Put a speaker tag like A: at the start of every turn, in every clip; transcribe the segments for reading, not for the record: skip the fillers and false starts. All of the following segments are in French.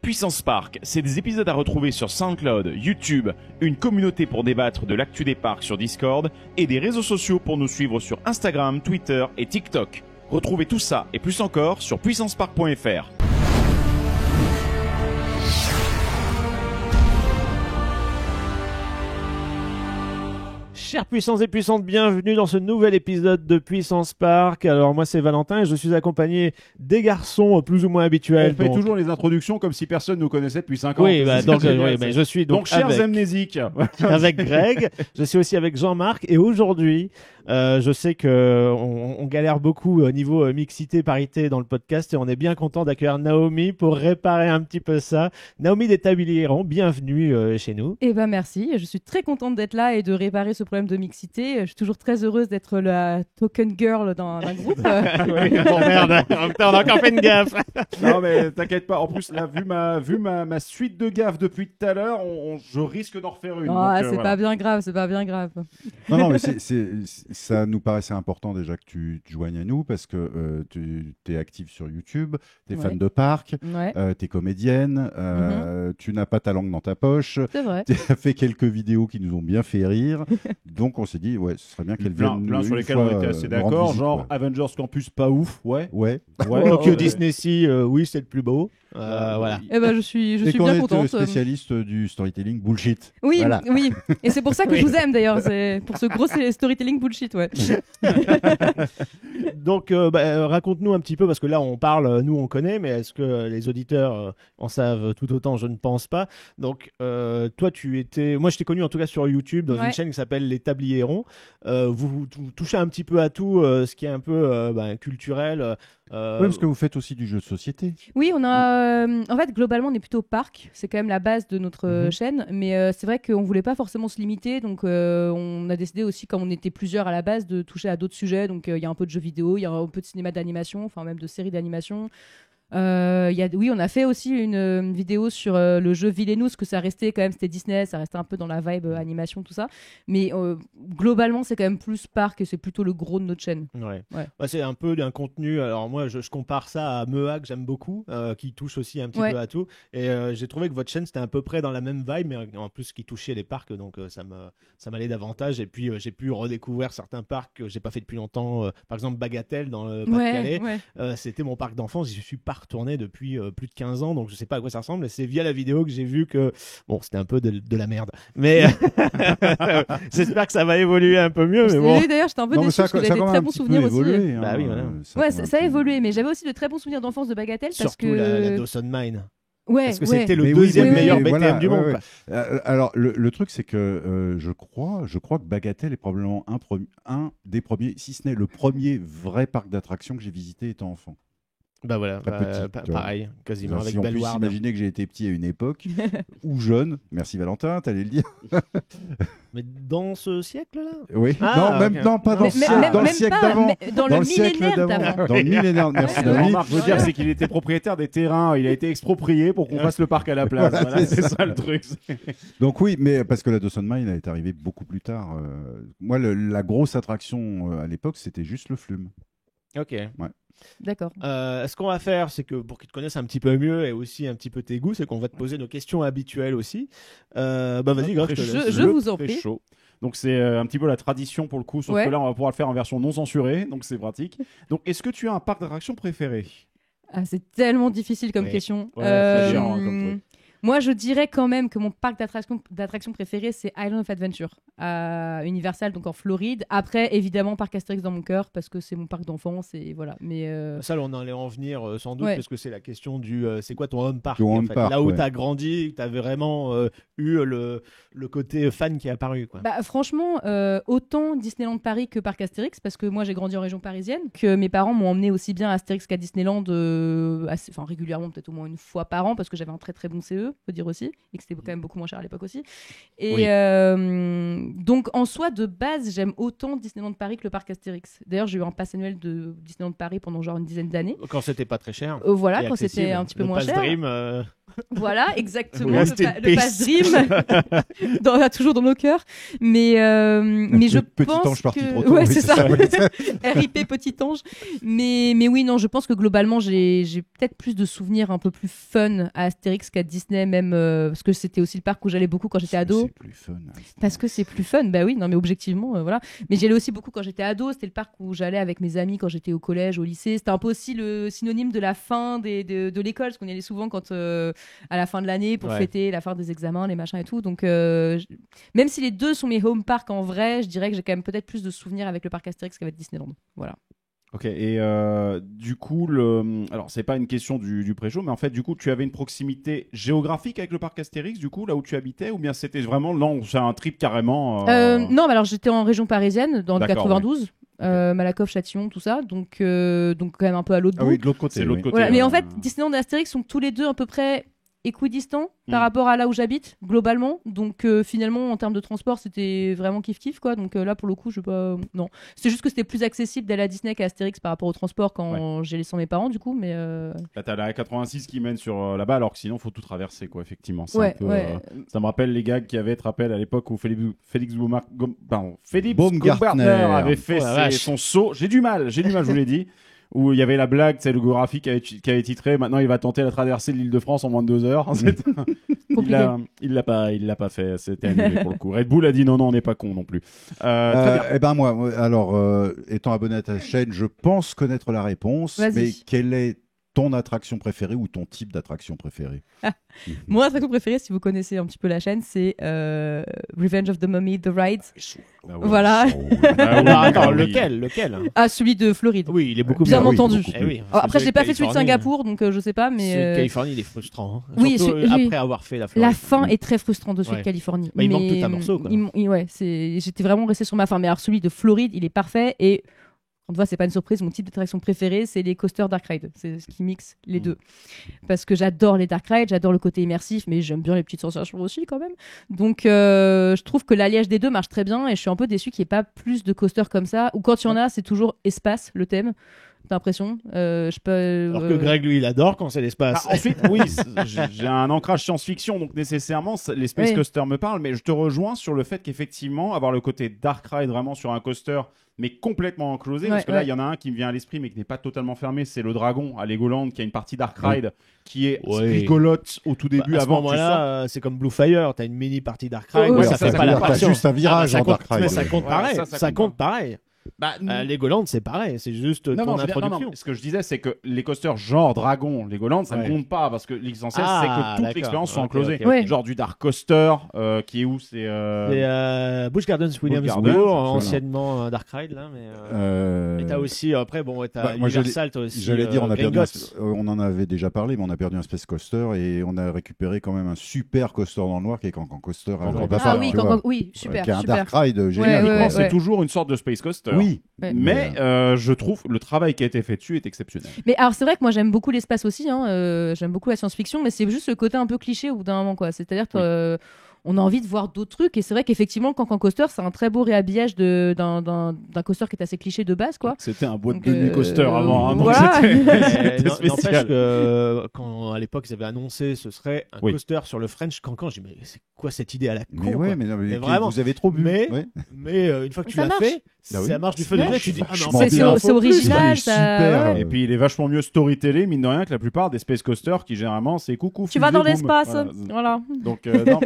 A: Puissance Park, c'est des épisodes à retrouver sur SoundCloud, YouTube, une communauté pour débattre de l'actu des parcs sur Discord et des réseaux sociaux pour nous suivre sur Instagram, Twitter et TikTok. Retrouvez tout ça et plus encore sur puissancepark.fr.
B: Chers puissants et puissantes, bienvenue dans ce nouvel épisode de Puissance Park. Alors moi c'est Valentin et je suis accompagné des garçons plus ou moins habituels.
C: On fait toujours les introductions comme si personne nous connaissait depuis 5 ans.
B: Oui, mais je suis donc
C: chers
B: avec,
C: amnésiques.
B: avec Greg, je suis aussi avec Jean-Marc et aujourd'hui, je sais que on galère beaucoup au niveau mixité, parité dans le podcast et on est bien content d'accueillir Naomi pour réparer un petit peu ça. Naomi des Tabliers-Héron, bienvenue chez nous.
D: Eh ben merci, je suis très contente d'être là et de réparer ce problème de mixité. Je suis toujours très heureuse d'être la token girl d'un groupe.
B: Oui, bon, merde, on a encore fait une gaffe.
C: Non mais t'inquiète pas, en plus là, vu ma suite de gaffes depuis tout à l'heure, je risque d'en refaire une.
D: Ah,
C: donc,
D: c'est pas bien grave, c'est pas bien grave.
E: Non, mais ça nous paraissait important déjà que tu te joignes à nous parce que tu es active sur YouTube, tu es fan de parc,
D: Ouais,
E: tu es comédienne, tu n'as pas ta langue dans ta poche,
D: c'est vrai.
E: tu as fait quelques vidéos qui nous ont bien fait rire. Donc on s'est dit, ouais, ce serait bien qu'elle vienne.
C: plein sur
E: une
C: lesquels
E: fois,
C: on était assez
E: nous rendre
C: d'accord,
E: visite,
C: genre
E: ouais.
C: Avengers Campus pas ouf, ouais.
E: Ouais.
B: Tokyo Disney Sea, oui c'est le plus beau. Voilà.
D: Eh ben je suis
E: Et qu'on
D: bien
E: est
D: contente.
E: spécialiste du storytelling bullshit.
D: Oui,
E: Voilà.
D: oui. Et c'est pour ça que
B: Oui.
D: je vous aime d'ailleurs, c'est pour ce gros storytelling bullshit, ouais.
B: Donc, raconte-nous un petit peu, parce que là, on parle, nous, on connaît, mais est-ce que les auditeurs en savent tout autant? Je ne pense pas. Donc, toi, moi, je t'ai connu en tout cas sur YouTube, dans une chaîne qui s'appelle Les Tabliers-Héron. Vous touchez un petit peu à tout, ce qui est un peu culturel.
E: Oui, parce que vous faites aussi du jeu de société.
D: Oui, on a. En fait, globalement, on est plutôt parc. C'est quand même la base de notre chaîne. Mais c'est vrai qu'on voulait pas forcément se limiter. Donc, on a décidé aussi, comme on était plusieurs à la base, de toucher à d'autres sujets. Donc, il y a un peu de jeux vidéo, il y a un peu de cinéma d'animation, enfin, même de séries d'animation. Oui, on a fait aussi une vidéo sur le jeu Villainous, que ça restait quand même, c'était Disney, ça restait un peu dans la vibe animation, tout ça. Mais globalement, c'est quand même plus parc et c'est plutôt le gros de notre chaîne.
B: Ouais.
D: Ouais.
B: Ouais, c'est un peu d'un contenu. Alors moi, je compare ça à Mea que j'aime beaucoup, qui touche aussi un petit peu à tout. Et j'ai trouvé que votre chaîne c'était à peu près dans la même vibe, mais en plus qui touchait les parcs, donc ça m'allait davantage. Et puis j'ai pu redécouvrir certains parcs que j'ai pas fait depuis longtemps. Par exemple Bagatelle dans le Pas-de-Calais. C'était mon parc d'enfance. Je suis pas retourné depuis plus de 15 ans, donc je sais pas à quoi ça ressemble. Et c'est via la vidéo que j'ai vu que bon, c'était un peu de la merde. Mais j'espère que ça va évoluer un peu mieux. Mais bon.
D: Oui, d'ailleurs, j'étais un peu déçue parce que j'avais des très bons souvenirs aussi.
B: Bah oui, voilà.
D: Ouais, ça a évolué, mais j'avais aussi de très bons souvenirs d'enfance de Bagatelle parce
B: Surtout
D: que
B: la Dawson Mine.
D: Ouais,
B: Parce que c'était le
E: Mais
B: deuxième
E: oui,
B: meilleur
E: mais
B: BTM
E: voilà,
B: du monde.
E: ouais,
B: quoi.
E: Alors le truc c'est que je crois que Bagatelle est probablement un des premiers, si ce n'est le premier vrai parc d'attractions que j'ai visité étant enfant.
B: Bah voilà,
E: Très petit, tu vois.
B: pareil, quasiment avec
E: Si on peut
B: Bellward.
E: s'imaginer que j'ai été petit à une époque ou jeune, merci Valentin, t'allais le dire.
B: Mais dans ce siècle-là.
E: Oui.
B: Ah,
E: non, même
B: ok.
E: non, pas dans,
D: Mais- mais-
E: dans le
D: même
E: siècle
D: pas,
E: d'avant.
D: mais dans le
E: siècle
D: millénaire d'avant.
E: Dans le millénaire, merci
C: La
E: Naomi.
C: remarque, je veux dire, c'est qu'il était propriétaire des terrains, il a été exproprié pour qu'on fasse le parc à la place.
E: Voilà,
C: Voilà,
E: c'est
C: c'est
E: ça.
C: ça le truc.
E: Donc oui, mais parce que la Dawson Mine est arrivée beaucoup plus tard. Moi, la grosse attraction à l'époque, c'était juste le Flume.
B: Ok.
D: D'accord.
B: Ce qu'on va faire, c'est que pour qu'ils te connaissent un petit peu mieux et aussi un petit peu tes goûts, c'est qu'on va te poser nos questions habituelles aussi. Bah vas-y, Greg, je te laisse.
D: Je vous en
C: Très
D: prie.
C: chaud. Donc c'est un petit peu la tradition pour le coup, sauf que là on va pouvoir le faire en version non censurée, donc c'est pratique. Donc est-ce que tu as un parc d'attractions préféré?
D: Ah, c'est tellement difficile comme
B: Oui.
D: question.
C: Ouais, très dur, hein, comme truc.
D: Moi, je dirais quand même que mon parc d'attractions préféré, c'est Island of Adventure à Universal, donc en Floride. Après, évidemment, parc Astérix dans mon cœur parce que c'est mon parc d'enfance et voilà. Mais
B: Ça, on allait en venir sans doute,
D: Ouais.
B: parce que c'est la question du c'est quoi ton home park,
E: Ton
B: en
E: home
B: fait.
E: park,
B: Là où
E: ouais.
B: tu as grandi, tu as vraiment eu le côté fan qui est apparu. Quoi.
D: bah, franchement, autant Disneyland Paris que parc Astérix, parce que moi j'ai grandi en région parisienne, que mes parents m'ont emmené aussi bien à Astérix qu'à Disneyland régulièrement, peut-être au moins une fois par an, parce que j'avais un très très bon CE, faut dire aussi, et que c'était quand même beaucoup moins cher à l'époque aussi. Et
B: Oui.
D: donc en soi, de base, j'aime autant Disneyland Paris que le parc Astérix. D'ailleurs, j'ai eu un pass annuel de Disneyland Paris pendant genre une dizaine d'années.
B: Quand c'était pas très cher.
D: Voilà,
B: Et
D: quand c'était
B: accessible.
D: un petit peu
B: Le
D: moins
B: Pass
D: cher.
B: Dream,
D: Voilà, exactement.
B: Rest in
D: Le pass Dream, toujours dans nos cœurs. Mais je
E: Petit
D: pense
E: ange parti
D: que...
E: trop tôt.
D: Ouais,
E: oui,
D: c'est ça. RIP petit ange. Mais oui, non, je pense que globalement, j'ai peut-être plus de souvenirs un peu plus fun à Astérix qu'à Disney, même parce que c'était aussi le parc où j'allais beaucoup quand j'étais ado.
E: C'est plus fun.
D: Parce que c'est plus fun, bah oui, non mais objectivement, voilà. Mais j'y allais aussi beaucoup quand j'étais ado, c'était le parc où j'allais avec mes amis quand j'étais au collège, au lycée. C'était un peu aussi le synonyme de la fin de l'école, parce qu'on y allait souvent quand, à la fin de l'année pour fêter la fin des examens, les machins et tout. Donc même si les deux sont mes home parks en vrai, je dirais que j'ai quand même peut-être plus de souvenirs avec le parc Astérix qu'avec Disneyland. Voilà.
C: Ok, et du coup, alors c'est pas une question du pré-show, mais en fait, du coup, tu avais une proximité géographique avec le parc Astérix, du coup, là où tu habitais, ou bien c'était vraiment, non, c'est un trip carrément
D: Non, mais alors j'étais en région parisienne, dans le
C: D'accord,
D: 92, Malakoff, Châtillon, tout ça, donc quand même un peu à l'autre bout.
E: Ah oui, de l'autre côté.
C: C'est l'autre côté.
D: Voilà, mais en fait, Disneyland et Astérix sont tous les deux à peu près équidistants par rapport à là où j'habite globalement, donc finalement en termes de transport c'était vraiment kiff quoi, donc là pour le coup je pas non, c'est juste que c'était plus accessible d'aller à Disney qu'à Astérix par rapport au transport quand j'ai laissé mes parents du coup, mais
C: là t'as la 86 qui mène sur là-bas, alors que sinon faut tout traverser quoi, effectivement. C'est
D: ouais,
C: un peu, ça me rappelle les gags qu'il y avait, te rappelles à l'époque où Félix Baumgartner avait fait son saut. J'ai du mal, je vous l'ai dit. Où il y avait la blague, c'est le graphique qui avait titré maintenant il va tenter la traversée de l'Île-de-France en moins de 2 heures. Il l'a pas fait, c'était annulé pour le coup. Red Bull a dit non, on n'est pas con non plus.
E: Eh ben moi, alors étant abonné à ta chaîne, je pense connaître la réponse.
D: Vas-y.
E: Mais quelle est ton attraction préférée ou ton type d'attraction préférée?
D: Mon attraction préférée, si vous connaissez un petit peu la chaîne, c'est Revenge of the Mummy, The Ride. Voilà.
B: Attends, lequel
D: Ah, celui de Floride.
B: Oui, il est beaucoup
D: Bien
B: mieux.
D: entendu.
B: Eh oui,
D: Après, j'ai pas fait celui de
B: Californie,
D: Singapour, donc je sais pas, mais
B: Celui de Californie, il est frustrant. Hein.
D: Oui,
B: Surtout
D: oui.
B: après avoir fait la Floride.
D: la fin est très frustrante de celui de
B: Ouais.
D: Californie.
B: Bah, il manque
D: Mais,
B: tout un morceau, quoi.
D: J'étais vraiment restée sur ma fin. Mais alors, celui de Floride, il est parfait. Et on te voit, c'est pas une surprise. Mon type d'attraction préférée, c'est les coasters Dark Ride. C'est ce qui mixe les deux. Parce que j'adore les Dark Ride, j'adore le côté immersif, mais j'aime bien les petites sensations aussi, quand même. Donc, je trouve que l'alliage des deux marche très bien. Et je suis un peu déçue qu'il n'y ait pas plus de coasters comme ça. Ou quand il y en a, c'est toujours espace, le thème. T'as l'impression
B: Alors que Greg, lui, il adore quand c'est l'espace.
C: Ensuite, oui, j'ai un ancrage science-fiction, donc nécessairement, les Space Coasters me parlent, mais je te rejoins sur le fait qu'effectivement, avoir le côté Dark Ride vraiment sur un coaster, mais complètement enclosé, parce que là, il y en a un qui me vient à l'esprit, mais qui n'est pas totalement fermé, c'est le Dragon à Legoland, qui a une partie Dark Ride qui est rigolote au tout début,
B: à ce
C: avant
B: moment-là, c'est comme Blue Fire, t'as une mini partie Dark Ride,
D: Ouais,
B: ça fait pas
E: t'as
B: l'attraction.
E: juste un virage en Dark Ride.
B: Mais ça compte pareil.
C: ça
B: compte pareil. Legoland, c'est pareil, c'est juste ton introduction.
C: Ce que je disais, c'est que les coasters genre Dragon, Legoland, ça ne compte pas parce que l'essentiel, c'est que toute l'expérience soit enclosée.
D: ok.
C: Genre du Dark Coaster, qui est où c'est
B: Busch Gardens Williamsburg,
C: Gardens,
B: anciennement Dark Ride là, mais t'as aussi après t'as Universal, t'as aussi.
E: J'allais dire, on
B: Gringotts.
E: en avait déjà parlé, mais on a perdu un Space Coaster et on a récupéré quand même un super coaster dans le noir qui est Cancan Coaster.
D: Oui, super.
E: Qui est un
D: super.
E: Dark Ride génial.
D: Ouais.
C: c'est toujours une sorte de Space Coaster.
E: Oui.
D: Ouais.
C: Mais je trouve le travail qui a été fait dessus est exceptionnel.
D: Mais alors c'est vrai que moi j'aime beaucoup l'espace aussi, j'aime beaucoup la science-fiction, mais c'est juste le côté un peu cliché au bout d'un moment quoi. C'est-à-dire que on a envie de voir d'autres trucs et c'est vrai qu'effectivement le Cancan Coaster c'est un très beau réhabillage d'un coaster qui est assez cliché de base quoi.
C: C'était un boîte
D: Donc,
C: de nuit coaster avant. Donc
D: voilà.
C: c'était
B: N'empêche
C: spécial.
B: que quand à l'époque ils avaient annoncé ce serait un coaster sur le French Cancan, j'ai dit mais c'est quoi cette idée à la con
E: Mais
B: quoi.
E: ouais, mais
B: vraiment,
E: vous avez trop bu.
B: mais
E: Ouais.
B: une fois que tu
D: Ça
B: l'as
D: marche.
B: fait,
E: Ah oui.
B: ça marche du feu de
D: Ouais.
B: Dieu, tu dis ah
E: Vachement
B: non,
E: bien.
D: C'est original,
E: C'est
D: ça.
E: super.
D: ouais.
C: Et puis il est vachement mieux storytellé, mine de rien, que la plupart des Space Coasters qui généralement c'est coucou.
D: Tu vas dans
C: boum.
D: l'espace,
C: Voilà.
D: voilà.
C: Donc, non,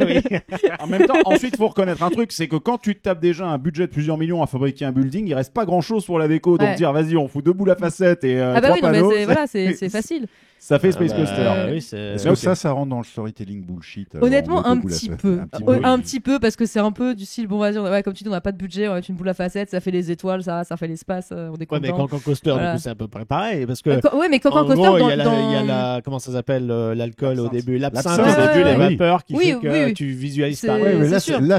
C: en même temps, ensuite, faut reconnaître un truc, c'est que quand tu te tapes déjà un budget de plusieurs millions à fabriquer un building, il reste pas grand chose pour la déco. Donc,
D: Ouais.
C: dire, vas-y, on fout 2 boules à facettes et
D: Ah bah
C: 3
D: oui, non, mais
C: panneaux.
D: c'est facile.
C: Ça fait Space
B: Ah
C: Coaster.
B: bah, oui, c'est
E: Est-ce que ça rentre dans le storytelling bullshit
D: Honnêtement, un
E: boule à
D: petit
E: facette.
D: peu.
E: Un
D: Un petit peu, parce que c'est un peu du style, bon, vas-y, comme tu dis, on n'a pas de budget, on va mettre une boule à facettes, ça fait les étoiles, ça fait l'espace, on est
B: Ouais,
D: content.
B: mais Cancan Coaster,
D: Voilà.
B: du coup, c'est à peu près pareil parce que
D: Ouais, mais Cancan
B: en
D: Coaster,
B: gros, il y a
D: dans...
B: la comment ça s'appelle l'alcool au début, l'absinthe
E: L'absinthe,
B: au début, les
E: oui.
B: vapeurs qui
D: Oui,
B: fait que
D: oui.
B: tu visualises
D: C'est-
B: pas.
E: Ouais, mais
D: c'est sûr.
E: là,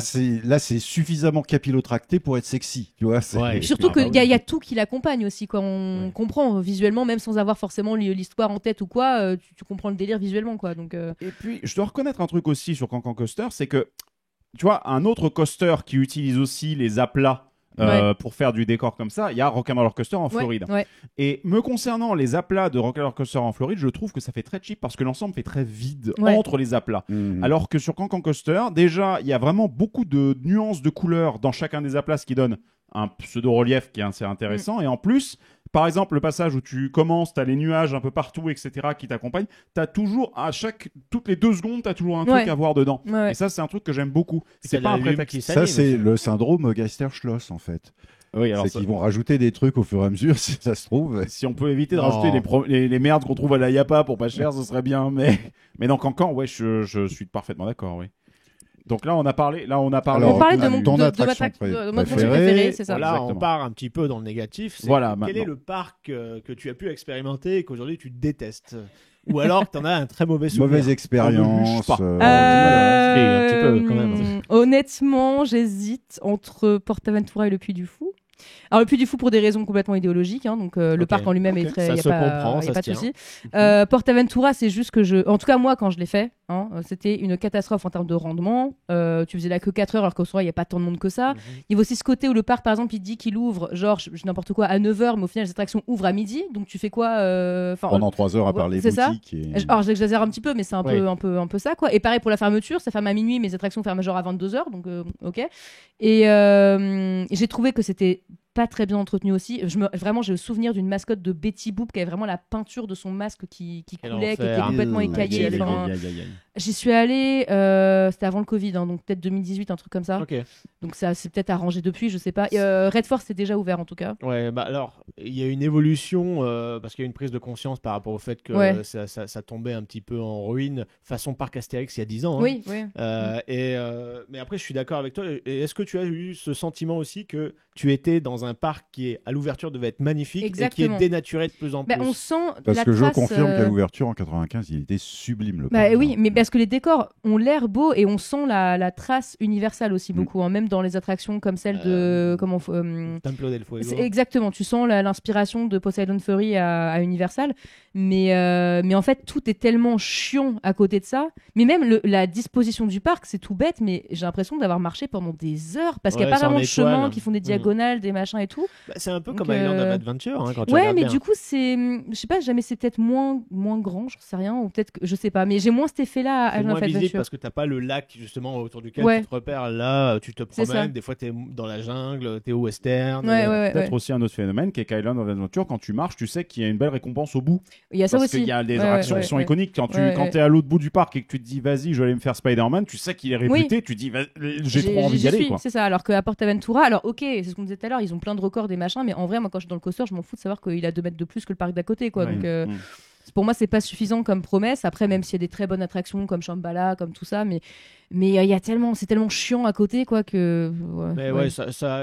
E: c'est suffisamment capillotracté pour être sexy, tu vois.
B: Ouais.
D: Surtout
B: Ah bah
D: qu'il y a tout qui l'accompagne aussi, quoi. On comprend visuellement, même sans avoir forcément l'histoire en tête ou quoi, tu comprends le délire visuellement, quoi. Donc,
C: Et puis, je dois reconnaître un truc aussi sur Cancan Coaster, c'est que, tu vois, un autre coaster qui utilise aussi les aplats pour faire du décor comme ça, il y a Rock'n'Roller Coaster en Floride. Et me concernant, les aplats de Rock'n'Roller Coaster en Floride, je trouve que ça fait très cheap parce que l'ensemble fait très vide entre les aplats. Alors que sur Cancan Coaster, déjà, il y a vraiment beaucoup de nuances de couleurs dans chacun des aplats, ce qui donne un pseudo-relief qui est assez intéressant. Et en plus, par exemple, le passage où tu commences, tu as les nuages un peu partout, etc., qui t'accompagnent. Tu as toujours, toutes les 2 secondes, tu as toujours un truc à voir dedans. Et ça, c'est un truc que j'aime beaucoup. C'est pas un prétexte.
E: Ça, c'est le syndrome Geisterschloss, en fait.
C: Oui, alors
E: c'est qu'ils vont rajouter des trucs au fur et à mesure, si ça se trouve.
C: Si on peut éviter de rajouter les merdes qu'on trouve à la Yapa pour pas cher, ce serait bien. Mais dans Cancan, je suis parfaitement d'accord, oui. Donc là, on parlait
D: Alors, on parlait de mon attraction préférée, c'est ça.
B: Là, on part un petit peu dans le négatif. Quel est le parc que tu as pu expérimenter et qu'aujourd'hui tu détestes? Ou alors que tu en as un très mauvais souvenir?
E: Mauvaise expérience.
B: Un petit peu, quand même.
D: Honnêtement, j'hésite entre PortAventura et le Puy du Fou. Alors le Puy du Fou pour des raisons complètement idéologiques, donc le parc en lui-même est très, il y a pas de souci. PortAventura, c'est juste que en tout cas moi quand je l'ai fait, c'était une catastrophe en termes de rendement. Tu faisais la queue 4 heures alors qu'au soir il y a pas tant de monde que ça. Il y a aussi ce côté où le parc par exemple il dit qu'il ouvre genre n'importe quoi à 9h, mais au final les attractions ouvrent à midi, donc tu fais quoi
E: pendant 3 heures à part les boutiques.
D: Alors j'exagère un petit peu, mais c'est un peu ça quoi. Et pareil pour la fermeture, ça ferme à minuit, mais les attractions ferment genre à 22h, donc ok. Et j'ai trouvé que c'était pas très bien entretenu aussi. Vraiment, j'ai le souvenir d'une mascotte de Betty Boop qui avait vraiment la peinture de son masque qui coulait, qui était complètement écaillée. J'y suis allée, c'était avant le Covid, donc peut-être 2018, un truc comme ça. Donc ça s'est peut-être arrangé depuis, je sais pas. Red Force est déjà ouvert en tout cas.
B: Ouais, bah alors, il y a une évolution parce qu'il y a une prise de conscience par rapport au fait que ça tombait un petit peu en ruine, façon parc Astérix il y a 10 ans.
D: Oui.
B: Mais après, je suis d'accord avec toi. Et est-ce que tu as eu ce sentiment aussi que tu étais dans un parc qui, à l'ouverture, devait être magnifique et qui est dénaturé de plus en plus?
D: On sent
E: parce que je confirme qu'à l'ouverture, en 95, il était sublime le
D: parc.
E: Oui,
D: mais parce que les décors ont l'air beaux et on sent la trace universelle aussi beaucoup, même dans les attractions comme celle de...
B: Templo del Fuego.
D: Exactement, tu sens l'inspiration de Poseidon Fury à Universal. Mais en fait, tout est tellement chiant à côté de ça. Mais même la disposition du parc, c'est tout bête, mais j'ai l'impression d'avoir marché pendant des heures parce qu'il n'y a pas vraiment de chemins qui font des diagonales, des machins et tout.
B: C'est un peu comme Island of Adventure quand tu
D: regardes
B: bien.
D: Du coup, je sais pas, jamais c'est peut-être moins grand, j'en sais rien, ou peut-être que je sais pas, mais j'ai moins cet effet-là à Island of Adventure.
B: Parce que t'as pas le lac justement autour duquel tu te repères. Là, tu te promènes, des fois t'es dans la jungle, t'es au western.
C: Peut-être aussi un autre phénomène qui est qu'Island of Adventure, quand tu marches, tu sais qu'il y a une belle récompense au bout.
D: Il y a ça
C: parce
D: aussi.
C: Qu'il y a des attractions qui sont iconiques. Quand t'es à l'autre bout du parc et que tu te dis vas-y, je vais aller me faire Spider-Man, tu sais qu'il est réputé, tu dis j'ai trop envie d'y aller.
D: C'est ça, alors qu'à PortAventura, alors ok, c'est ce qu'on disait tout à l'heure, ils ont plein de records des machins, mais en vrai, moi quand je suis dans le coaster, je m'en fous de savoir qu'il a 2 mètres de plus que le parc d'à côté, quoi. Donc pour moi, c'est pas suffisant comme promesse. Après, même s'il y a des très bonnes attractions comme Shambhala, comme tout ça, mais c'est tellement chiant à côté, quoi, que.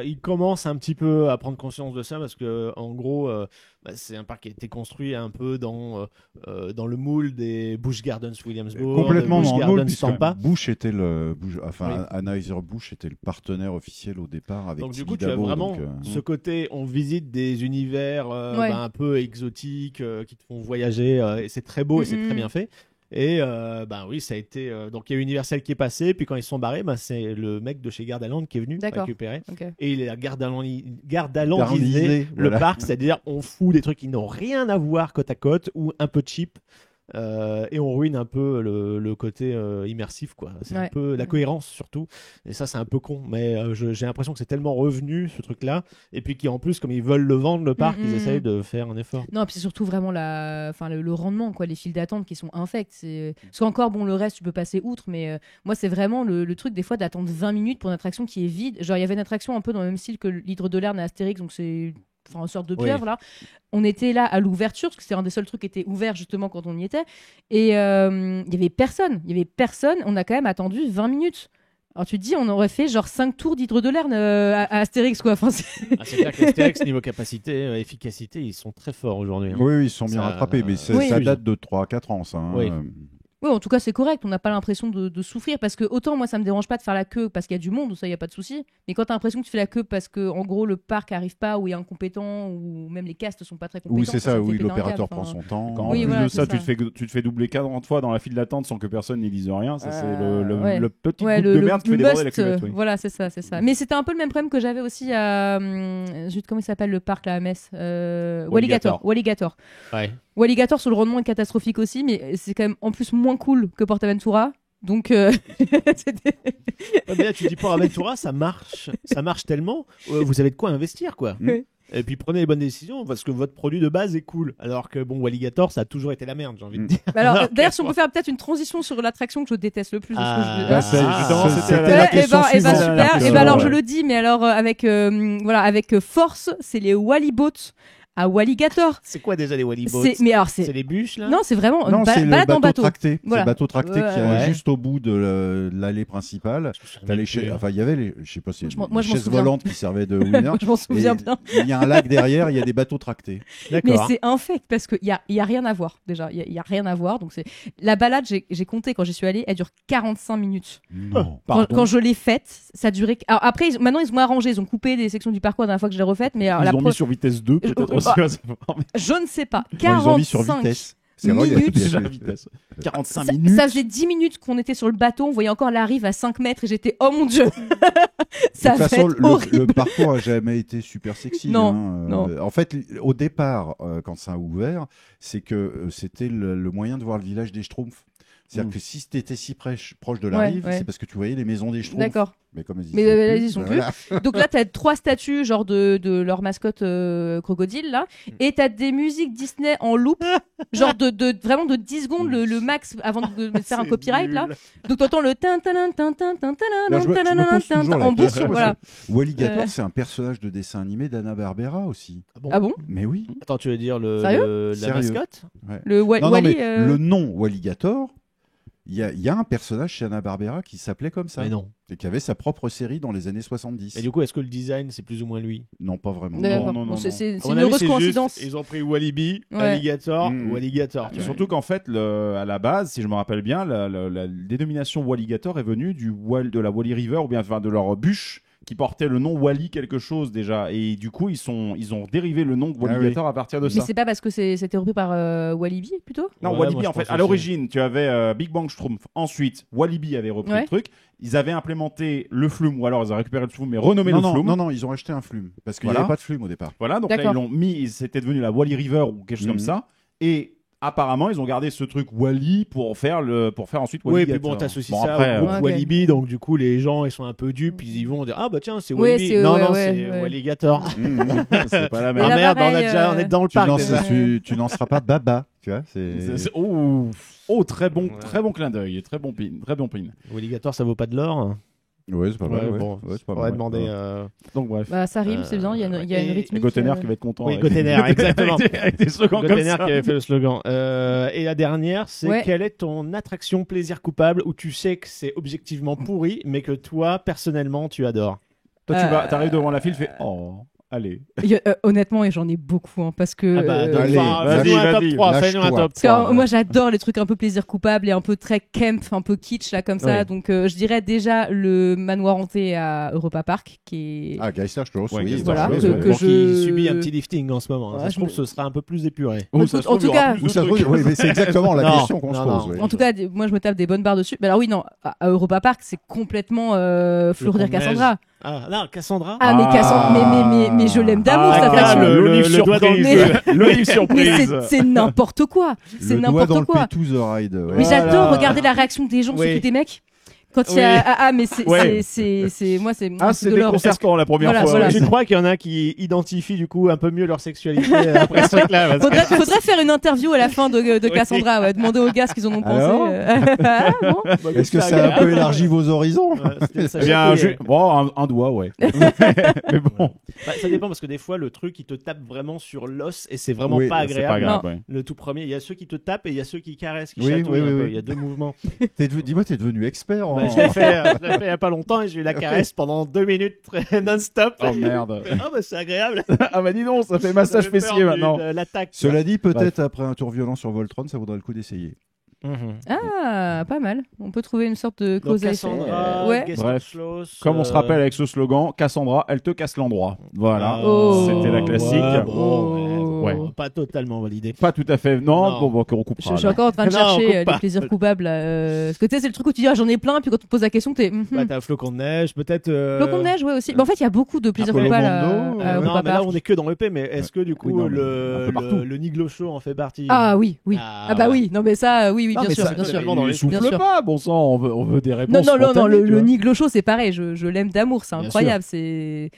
B: Il commence un petit peu à prendre conscience de ça parce que, en gros, c'est un parc qui a été construit un peu dans le moule des Busch Gardens Williamsburg.
E: Complètement dans le moule, puisque
B: Busch
E: était Anheuser-Busch était le partenaire officiel au départ avec.
B: Donc du coup, tu as vraiment ce côté, on visite des univers un peu exotiques qui te font voyager. Et c'est très beau et c'est très bien fait. Et ça a été donc il y a Universal qui est passé, puis quand ils sont barrés, c'est le mec de chez Gardaland qui est venu récupérer. Et il a gardalandisé le parc, c'est-à-dire on fout des trucs qui n'ont rien à voir côte à côte ou un peu cheap. Et on ruine un peu le côté immersif, quoi. C'est un peu la cohérence surtout, et ça c'est un peu con, mais j'ai l'impression que c'est tellement revenu ce truc là, et puis qu'en plus comme ils veulent le vendre le parc, ils essayent de faire un effort.
D: Non, puis c'est surtout vraiment le rendement, quoi, les files d'attente qui sont infects. Parce qu'encore le reste tu peux passer outre, mais moi c'est vraiment le truc des fois d'attendre 20 minutes pour une attraction qui est vide. Genre il y avait une attraction un peu dans le même style que l'Hydre de l'Erne à Astérix, donc c'est une sorte de pieuvre là. On était là à l'ouverture parce que c'était un des seuls trucs qui était ouvert justement quand on y était, et il y avait personne, on a quand même attendu 20 minutes. Alors tu te dis, on aurait fait genre 5 tours d'Hydre de l'Erne à Astérix, quoi. Enfin,
B: c'est clair que Astérix, niveau capacité, efficacité, ils sont très forts aujourd'hui.
E: Oui, ils sont bien rattrapés, mais ça date de 3-4 ans, ça.
D: Oui, en tout cas, c'est correct. On n'a pas l'impression de souffrir parce que autant moi, ça me dérange pas de faire la queue parce qu'il y a du monde, ça, il y a pas de souci. Mais quand t'as l'impression que tu fais la queue parce que, en gros, le parc arrive pas ou il est incompétent ou même les castes sont pas très compétents.
E: Oui, c'est ça.
D: te
E: Oui,
D: fait péter un
E: l'opérateur
D: câble,
E: prend son temps.
C: Quand en
D: Oui,
C: plus
D: voilà,
C: de
D: c'est
C: ça,
D: ça.
C: tu te fais doubler 40 fois dans la file d'attente sans que personne n'y dise rien. Ça, c'est
D: ouais.
C: le petit
D: Ouais,
C: groupe de merde qui fait déborder la
D: must,
C: cuvette. Oui.
D: Voilà, c'est ça. Mais c'était un peu le même problème que j'avais aussi à. Zut, comment il s'appelle le parc là à Metz Walligator.
B: Ouais.
D: Walligator sur le rendement est catastrophique aussi, mais c'est quand même en plus moins cool que PortAventura. Donc, c'était.
B: Ouais, mais là, tu dis pour Aventura, ça marche tellement. Vous avez de quoi investir, quoi.
D: Oui.
B: Et puis prenez les bonnes décisions parce que votre produit de base est cool. Alors que bon, Walligator, ça a toujours été la merde, j'ai envie de dire.
D: Alors, d'ailleurs, si on peut faire peut-être une transition sur l'attraction que je déteste le plus. de ce que je...
C: Bah, justement, c'était
D: Ouais,
C: la
D: et
C: question suivante.
D: super. Et alors je le dis, mais alors avec force, c'est les Wallyboats à Walligator.
B: C'est quoi déjà les Wallyboats?
D: Mais alors
B: C'est les bûches là?
D: Non, c'est vraiment
E: Non, c'est le
D: balade en
E: bateau
D: bateau.
E: tracté.
D: Voilà.
E: C'est le bateau tracté qui est
B: Ouais.
E: juste au bout de l'allée principale. T'as les enfin, il y avait les, je sais pas si
D: Moi,
E: les
D: je m'en
E: chaises
D: souviens.
E: volantes qui servaient de winner.
D: Moi, je m'en souviens
E: Et
D: bien.
E: Il y a un lac derrière, il y a des bateaux tractés.
D: Mais
B: D'accord.
D: c'est infect parce qu'il y a rien à voir déjà. Il y a rien à voir. Donc c'est la balade. J'ai compté quand j'y suis allée. Elle dure 45 minutes.
E: Non.
D: Quand je l'ai faite, ça durait. Alors après, maintenant ils ont arrangé. Ils ont coupé des sections du parcours la dernière fois que je l'ai refaite. Mais alors,
C: Ils ont mis sur vitesse 2, peut-être aussi.
D: je ne sais pas.
E: Ils ont mis sur
D: 45
E: vitesse. C'est vrai, il y a
D: minutes.
C: Déjà la vitesse. 45
D: Ça,
C: minutes.
D: ça faisait 10 minutes qu'on était sur le bateau, on voyait encore la rive à 5 mètres et j'étais oh mon dieu. Ça
E: De
D: va
E: toute façon,
D: être horrible.
E: le parcours a jamais été super sexy.
D: Non,
E: hein.
D: non.
E: En fait, au départ, quand ça a ouvert, c'est que c'était le moyen de voir le village des Schtroumpfs. C'est-à-dire que si tu étais si proche de la
D: Ouais,
E: rive,
D: ouais.
E: c'est parce que tu voyais les maisons des Schtroumpfs.
D: D'accord.
E: Mais comme elles y
D: Mais
E: sont
D: elles
E: plus,
D: y sont
E: voilà.
D: Donc là, t'as 3 statues, genre de leur mascotte crocodile, là. Et t'as des musiques Disney en loop, genre vraiment de 10 secondes, le max, avant de faire un copyright, là. Donc t'entends le tin tin tin tin tin
E: Là, je me pose toujours la
D: en boucle,
E: question,
D: voilà.
E: Walligator, c'est un personnage de dessin animé d'Hanna-Barbera aussi.
D: Ah bon?
E: Mais oui.
B: Attends, tu veux dire
D: Sérieux
B: la
E: Sérieux.
B: mascotte?
E: Ouais.
D: Le
E: Non,
D: Wally.
E: mais le nom Walligator, il y a un personnage chez Hanna-Barbera qui s'appelait comme ça.
B: Mais non.
E: Et qui avait sa propre série dans les années 70.
B: Et du coup, est-ce que le design c'est plus ou moins lui?
E: Non, pas vraiment.
D: D'accord.
C: non,
D: Bon,
C: non,
D: c'est
B: À mon
D: une
B: avis,
D: heureuse
B: c'est juste,
D: coïncidence.
B: ils ont pris Walibi,
D: Ouais.
B: Alligator,
E: Mm.
B: Walligator. tu vois.
C: Surtout qu'en fait, à la base, si je me rappelle bien, la dénomination Walligator est venue de la Wally River, ou bien enfin, de leur bûche, qui portait le nom Wally quelque chose déjà. Et du coup, ils ont dérivé le nom de Walligator à partir de
D: Mais
C: ça.
D: c'est pas parce que c'était repris par Walibi plutôt?
C: Non,
B: Ouais,
C: Walibi,
B: moi, je
C: en fait,
B: pense
C: à
B: aussi.
C: l'origine, tu avais Big Bang Schtroumpf. Ensuite, Walibi avait repris
D: Ouais.
C: le truc. Ils avaient implémenté le flume, ou alors ils ont récupéré le flume, mais renommé le flume.
E: non, ils ont acheté un flume. Parce qu'il n'y
C: Voilà.
E: avait pas de flume au départ.
C: Voilà, donc là,
D: D'accord.
C: ils l'ont mis, c'était devenu la Wally River ou quelque chose comme ça. Et apparemment, ils ont gardé ce truc Wally pour faire ensuite
B: Oui,
C: Walligator.
B: puis bon, t'associes
C: Bon,
B: ça
C: après,
B: au groupe
D: ok.
B: Walibi, donc du coup, les gens, ils sont un peu dupes, ils y vont dire, ah bah tiens, c'est
D: Ouais,
B: Walibi.
D: c'est-
B: Non,
D: ouais,
B: non,
D: ouais,
B: c'est
D: ouais.
B: Walligator.
C: c'est pas la
B: Ah
C: même.
D: là,
B: merde,
D: pareil,
B: on est dans le
E: Tu
B: parc.
E: lances-
B: déjà.
E: tu lanceras pas Baba. Tu vois,
C: Oh, très bon clin d'œil, très bon pin.
B: Walligator, ça vaut pas de l'or.
E: Ouais, c'est pas mal.
B: Ouais,
E: Ouais,
B: bon,
E: ouais, c'est pas
B: on
E: mal,
B: va
E: ouais.
B: demander.
C: Donc bref.
D: Bah, ça rime, c'est bien, il y a une
B: et-
D: rythmique.
C: Et Gotener qui va être content.
B: Oui,
C: avec-
B: Gotener, exactement.
C: avec des slogans comme
B: Gotener
C: ça.
B: qui avait fait le slogan. Et la dernière, c'est
D: Ouais.
B: quelle est ton attraction plaisir coupable où tu sais que c'est objectivement pourri, mais que toi, personnellement, tu adores?
C: Toi, t'arrives devant la file, tu fais oh, allez.
D: Honnêtement, et j'en ai beaucoup, hein, parce que.
B: Ah bah, donc,
E: allez,
B: fais-nous un top
C: vas-y,
B: 3, fais-nous un
E: lâche-toi.
B: top
D: Parce que,
B: 3.
D: moi j'adore les trucs un peu plaisir coupable et un peu très camp, un peu kitsch là comme ça.
B: Ouais.
D: Donc je dirais déjà le manoir hanté à Europa Park qui est.
E: Ah, Geisler, je te
C: Ouais,
E: oui.
C: Geisler,
D: voilà,
E: ouais,
D: que-
E: ouais.
D: que
B: Donc,
D: je-
B: il subit un petit lifting en ce moment.
D: Ouais,
B: Ça se
D: je
B: trouve,
D: me-
B: ce sera un peu plus épuré.
C: Oh, ça
D: Écoute,
C: se trouve,
D: en tout
C: il y aura
D: cas-
C: plus
E: Ou
C: de
E: ça se
C: trucs.
E: trouve- oui, mais c'est exactement la
B: Non,
E: question qu'on se
B: non,
E: pose.
B: non.
E: ouais.
D: En tout cas, moi je me tape des bonnes barres dessus. Mais alors oui, non, à Europa Park, c'est complètement Floridir
B: Pont de
D: Cassandra.
B: Ah, là, Cassandra.
D: Ah, mais Cassandra, mais je l'aime d'amour cette
B: Ah,
D: attraction.
B: le doigt dans le
D: nez.
C: L'olive
D: Mais
C: surprise.
D: c'est n'importe quoi. C'est
E: Le doigt dans
D: n'importe
E: le
D: quoi.
E: P to the ride. ouais.
D: Mais
B: Voilà.
D: j'adore regarder la réaction des gens,
B: Oui.
D: surtout des mecs. Quand il y a...
B: Oui.
D: Ah, mais c'est
C: Ouais.
D: moi c'est
C: Ah,
D: c'est
C: c'est
D: de l'or.
C: déconcertant la première
D: Voilà,
C: fois.
D: voilà.
C: ouais.
B: Je crois qu'il y en a qui identifient du coup un peu mieux leur sexualité après ce truc-là. parce que-
D: Faudrait faire une interview à la fin de Cassandra, ouais, demander aux gars ce qu'ils en ont pensé.
E: Alors
D: Ah, bon.
E: Est-ce que ça a un peu élargi vos horizons
B: Ça
C: Eh bien,
B: chatouille.
C: bon, un doigt, ouais. Mais bon,
B: Bah, ça dépend parce que des fois le truc il te tape vraiment sur l'os et c'est vraiment
E: Oui,
B: pas
C: c'est pas
B: agréable.
C: grave. ouais.
B: Le tout premier, il y a ceux qui te tapent et il y a ceux qui caressent, qui
E: Oui,
B: chatouillent
E: oui,
B: un
E: oui,
B: peu.
E: oui.
B: Il y a deux mouvements.
E: Dis-moi, t'es devenu expert en.
B: Bah, je l'ai fait il y a pas longtemps et j'ai eu la caresse pendant 2 minutes non-stop.
C: Oh merde.
B: Ah bah c'est agréable.
C: Ah bah dis donc, ça fait massage
B: J'avais peur
C: fessier maintenant.
B: de l'attaque.
E: Cela dit, peut-être après un tour violent sur Voltron, ça vaudrait le coup d'essayer.
D: Ah, pas mal. On peut trouver une sorte de cause à effet.
B: Cassandra,
D: Ouais.
C: Bref, comme on se rappelle avec ce slogan, Cassandra, elle te casse l'endroit. Voilà,
D: Oh.
C: c'était la classique.
B: Ouais, bon,
C: Ouais.
B: pas totalement validé.
C: Pas tout à fait. Non,
B: Non.
C: bon, qu'on recoupera.
D: Je suis
C: là.
D: encore en train de
B: Non,
D: chercher
B: coupe
D: les
B: pas.
D: plaisirs coupables. Parce que tu sais, c'est le truc où tu dis j'en ai plein, puis quand on te pose la question, t'es.
B: Bah, t'as Flocon de neige, peut-être.
D: Flocon de neige, ouais, aussi. Mais en fait, il y a beaucoup de plaisirs
E: peu
D: coupables
E: Mondo,
D: à
B: non,
D: Europa
B: mais là
D: Park.
B: on est que dans l'EP, mais est-ce que du coup
E: Oui, non, mais un peu partout.
B: le Niglo Show en fait partie?
D: Ah oui, oui.
B: Ah,
D: Ah bah
B: voilà.
D: oui, non mais ça, oui,
B: Non,
D: bien
B: mais
D: sûr,
B: ça,
D: bien sûr.
B: totalement dans les
C: souffle
D: bien sûr.
C: pas, bon sang, on veut des
D: Non,
C: réponses.
D: non, non,
C: spontanées,
D: le
C: tu vois.
D: Niglo Show, c'est pareil, je l'aime d'amour, c'est
B: Bien
D: incroyable, c'est